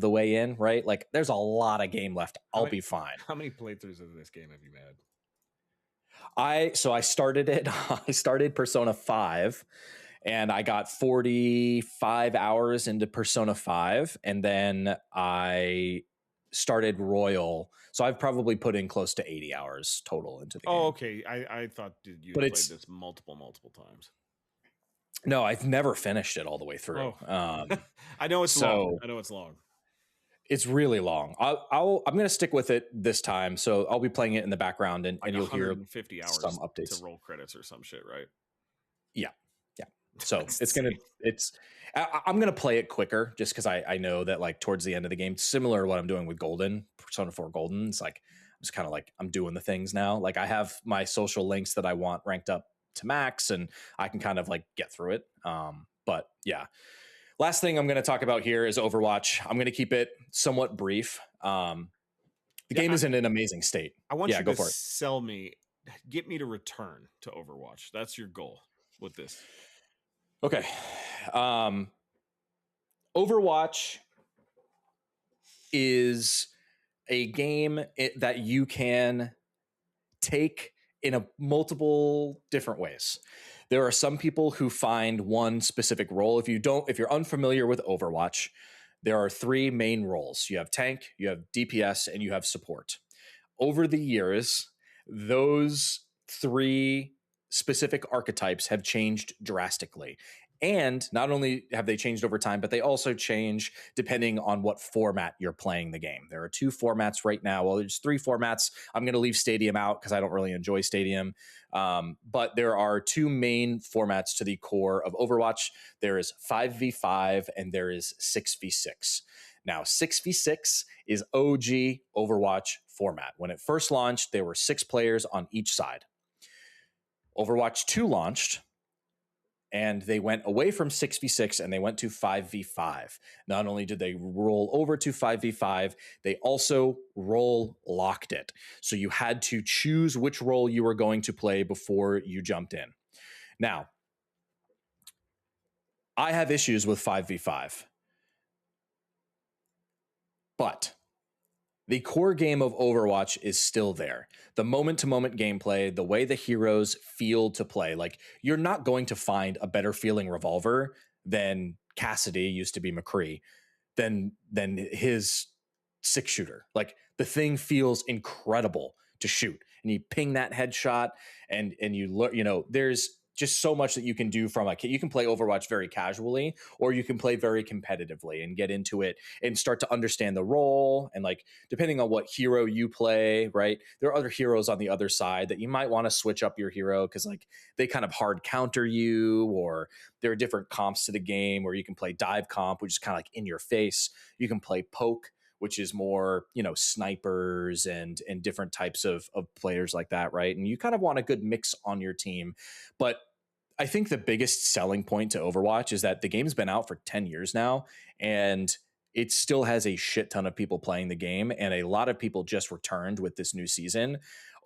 way in, right? There's a lot of game left. I'll be fine. How many playthroughs of this game have you had? I started it. I started Persona 5, and I got 45 hours into Persona 5, and then I started Royal. So I've probably put in close to 80 hours total into the game. Oh, okay. I thought you played this multiple times. No, I've never finished it all the way through. I know it's long. I know it's long. It's really long. I'm going to stick with it this time. So I'll be playing it in the background, and you'll hear 50 hours some updates to roll credits or some shit, right? Yeah. So I'm going to play it quicker just because I know that towards the end of the game, similar to what I'm doing with Persona 4 Golden, it's I'm just kind of I'm doing the things now. I have my social links that I want ranked up to max, and I can kind of get through it. But yeah, last thing I'm going to talk about here is Overwatch. I'm going to keep it somewhat brief. The game is in an amazing state. I want you to get me to return to Overwatch. That's your goal with this. Okay. Overwatch is a game that you can take in multiple different ways. There are some people who find one specific role. If you're unfamiliar with Overwatch, there are 3 main roles. You have tank, you have DPS, and you have support. Over the years, those 3 specific archetypes have changed drastically. And not only have they changed over time, but they also change depending on what format you're playing the game. There are 2 formats right now. Well, there's 3 formats. I'm going to leave Stadium out because I don't really enjoy Stadium. But there are 2 main formats to the core of Overwatch. There is 5v5 and there is 6v6. Now, 6v6 is OG Overwatch format. When it first launched, there were 6 players on each side. Overwatch 2 launched, and they went away from 6v6 and they went to 5v5. Not only did they roll over to 5v5, they also role locked it. So you had to choose which role you were going to play before you jumped in. Now, I have issues with 5v5. But the core game of Overwatch is still there. The moment-to-moment gameplay, the way the heroes feel to play. You're not going to find a better feeling revolver than Cassidy, used to be McCree, than his 6-shooter. The thing feels incredible to shoot. And you ping that headshot, and there's just so much that you can do from you can play Overwatch very casually, or you can play very competitively and get into it and start to understand the role. And depending on what hero you play, right, there are other heroes on the other side that you might want to switch up your hero because they kind of hard counter you, or there are different comps to the game where you can play dive comp, which is kind of in your face. You can play poke, which is more, snipers and different types of players like that, right? And you kind of want a good mix on your team. But I think the biggest selling point to Overwatch is that the game's been out for 10 years now, and it still has a shit ton of people playing the game, and a lot of people just returned with this new season.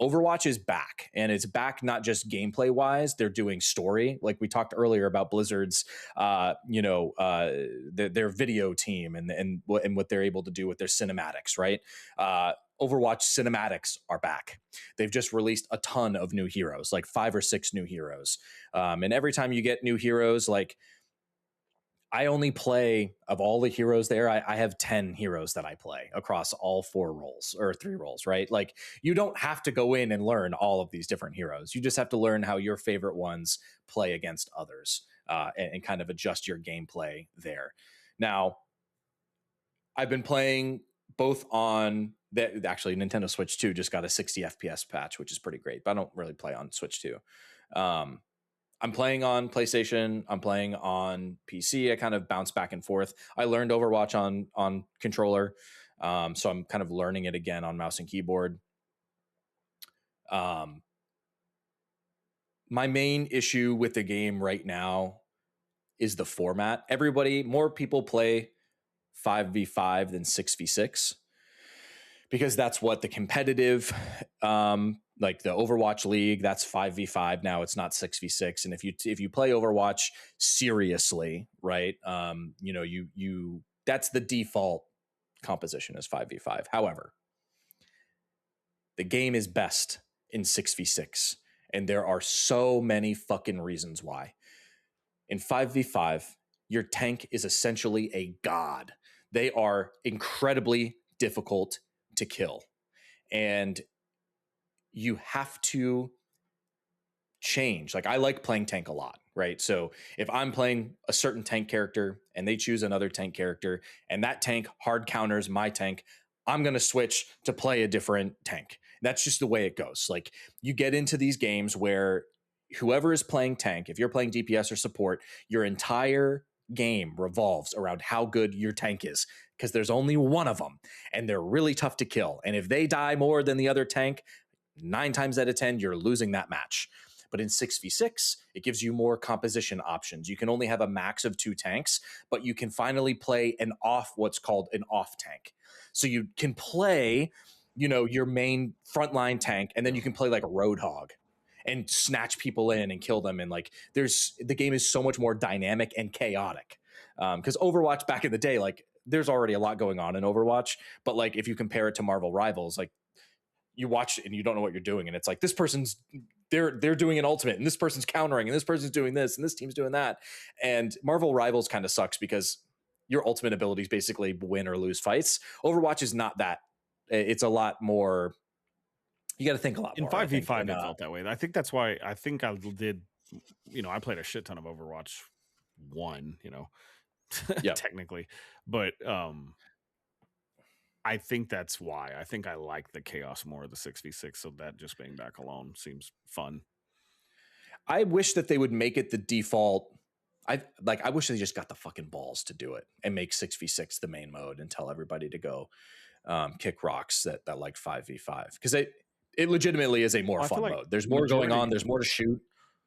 Overwatch is back, and it's back not just gameplay wise. They're doing story, like we talked earlier about Blizzard's, their video team and what they're able to do with their cinematics, right? Overwatch cinematics are back. They've just released a ton of new heroes, 5 or 6 new heroes, and every time you get new heroes, I only play, of all the heroes there, I have 10 heroes that I play across all 4 roles, or 3 roles, right? You don't have to go in and learn all of these different heroes. You just have to learn how your favorite ones play against others, and kind of adjust your gameplay there. Now, I've been playing both on that. Actually, Nintendo Switch 2 just got a 60 FPS patch, which is pretty great, but I don't really play on Switch 2. I'm playing on PlayStation. I'm playing on PC. I kind of bounce back and forth. I learned Overwatch on controller, so I'm kind of learning it again on mouse and keyboard. My main issue with the game right now is the format. More people play 5v5 than 6v6 because that's what the competitive, like the Overwatch League, that's 5v5 now. It's not 6v6. And if you play Overwatch seriously, right, you that's the default composition is 5v5. However, the game is best in 6v6, and there are so many fucking reasons why. In 5v5, your tank is essentially a god. They are incredibly difficult to kill. And you have to change. Like, I like playing tank a lot, right? So if I'm playing a certain tank character and they choose another tank character and that tank hard counters my tank, I'm going to switch to play a different tank. That's just the way it goes. Like, you get into these games where whoever is playing tank, if you're playing DPS or support, your entire game revolves around how good your tank is, because there's only one of them and they're really tough to kill. And if they die more than the other tank, 9 times out of 10, you're losing that match. But in 6v6, it gives you more composition options. You can only have a max of 2 tanks, but you can finally play what's called an off tank. So you can play, your main frontline tank, and then you can play like a Roadhog and snatch people in and kill them. And like, the game is so much more dynamic and chaotic. Because Overwatch back in the day, like, there's already a lot going on in Overwatch, but like, if you compare it to Marvel Rivals, like, you watch it and you don't know what you're doing, and it's like, this person's they're doing an ultimate, and this person's countering, and this person's doing this, and this team's doing that. And Marvel Rivals kind of sucks because your ultimate abilities basically win or lose fights. Overwatch is not that. It's a lot more. You got to think a lot more. In 5v5, it felt that way. I think that's why I think I did. I played a shit ton of Overwatch 1. Yep. Technically, but I think that's why. I think I like the chaos more of the 6v6, so that just being back alone seems fun. I wish that they would make it the default. I wish they just got the fucking balls to do it and make 6v6 the main mode and tell everybody to go kick rocks that like 5v5, because it legitimately is a more fun mode. There's more going on. There's more to shoot.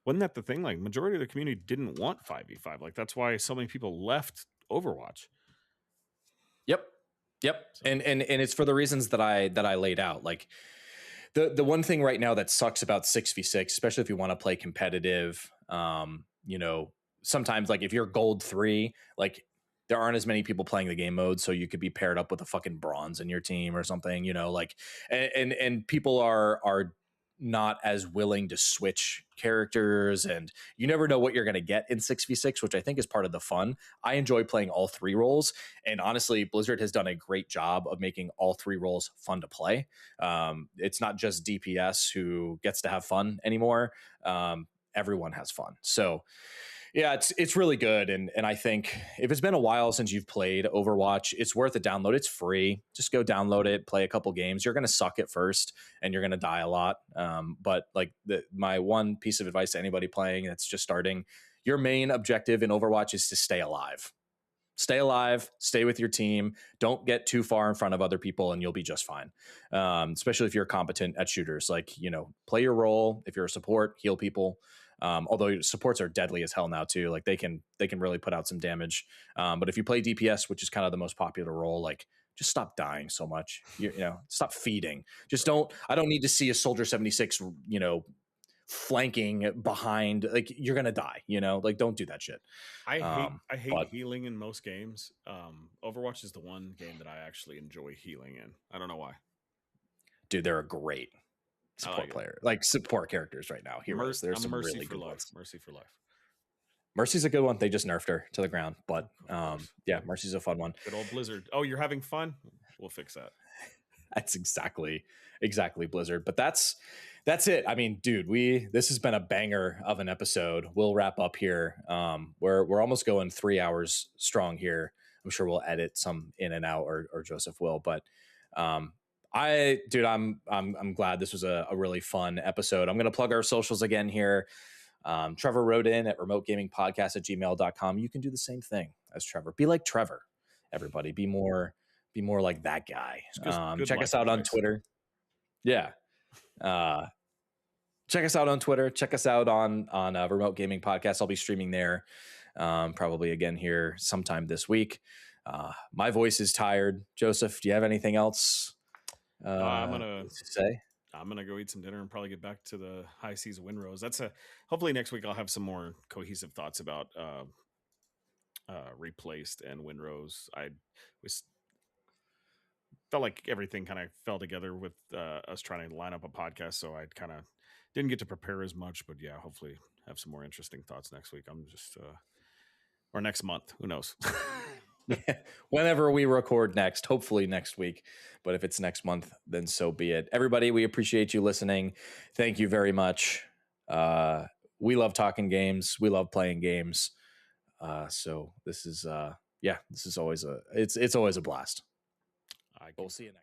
Wasn't that the thing? Like, majority of the community didn't want 5v5. Like, that's why so many people left Overwatch. Yep. So. And it's for the reasons that I laid out. Like, the one thing right now that sucks about 6v6, especially if you want to play competitive, sometimes, like, if you're gold 3, like, there aren't as many people playing the game mode, so you could be paired up with a fucking bronze in your team or something, like, and people are not as willing to switch characters, and you never know what you're going to get in 6v6, which I think is part of the fun. I enjoy playing all 3 roles, and honestly, Blizzard has done a great job of making all 3 roles fun to play. It's not just DPS who gets to have fun anymore. Everyone has fun. So yeah, it's really good. And I think if it's been a while since you've played Overwatch, it's worth a download. It's free. Just go download it, play a couple games. You're going to suck at first and you're going to die a lot. But like, my one piece of advice to anybody playing that's just starting, your main objective in Overwatch is to stay alive. Stay alive, stay with your team. Don't get too far in front of other people and you'll be just fine. Especially if you're competent at shooters, like, play your role. If you're a support, heal people. Although supports are deadly as hell now too. Like, they can really put out some damage. But if you play DPS, which is kind of the most popular role, like, just stop dying so much. Stop feeding. Just I don't need to see a Soldier 76, flanking behind. Like, you're gonna die. Like, don't do that shit. I hate healing in most games. Overwatch is the one game that I actually enjoy healing in. I don't know why. Dude, they're a great support player, like support characters right now. Heroes. There's some Mercy really for good life. ones. Mercy for life. Mercy's a good one. They just nerfed her to the ground, but yeah, Mercy's a fun one. Good old Blizzard. Oh, you're having fun? We'll fix that. That's exactly Blizzard. But that's it. I mean, dude, this has been a banger of an episode. We'll wrap up here. We're almost going 3 hours strong here. I'm sure we'll edit some in and out, or Joseph will. But I'm glad this was a really fun episode. I'm going to plug our socials again here. Trevor wrote in at remotegamingpodcast@gmail.com. You can do the same thing as Trevor. Be like Trevor, everybody. Be more like that guy. Check us out on Twitter. Yeah. Check us out on Twitter. Check us out on Remote Gaming Podcast. I'll be streaming there probably again here sometime this week. My voice is tired. Joseph, do you have anything else to say? I'm gonna go eat some dinner and probably get back to the high seas of Windrose. Hopefully next week I'll have some more cohesive thoughts about Replaced and Windrose. I felt like everything kind of fell together with us trying to line up a podcast, so I kind of didn't get to prepare as much. But yeah, hopefully have some more interesting thoughts next week. I'm just or next month, who knows? Whenever we record next, hopefully next week. But if it's next month, then so be it. Everybody, we appreciate you listening. Thank you very much. We love talking games. We love playing games. So this is this is always it's always a blast. We'll see you next.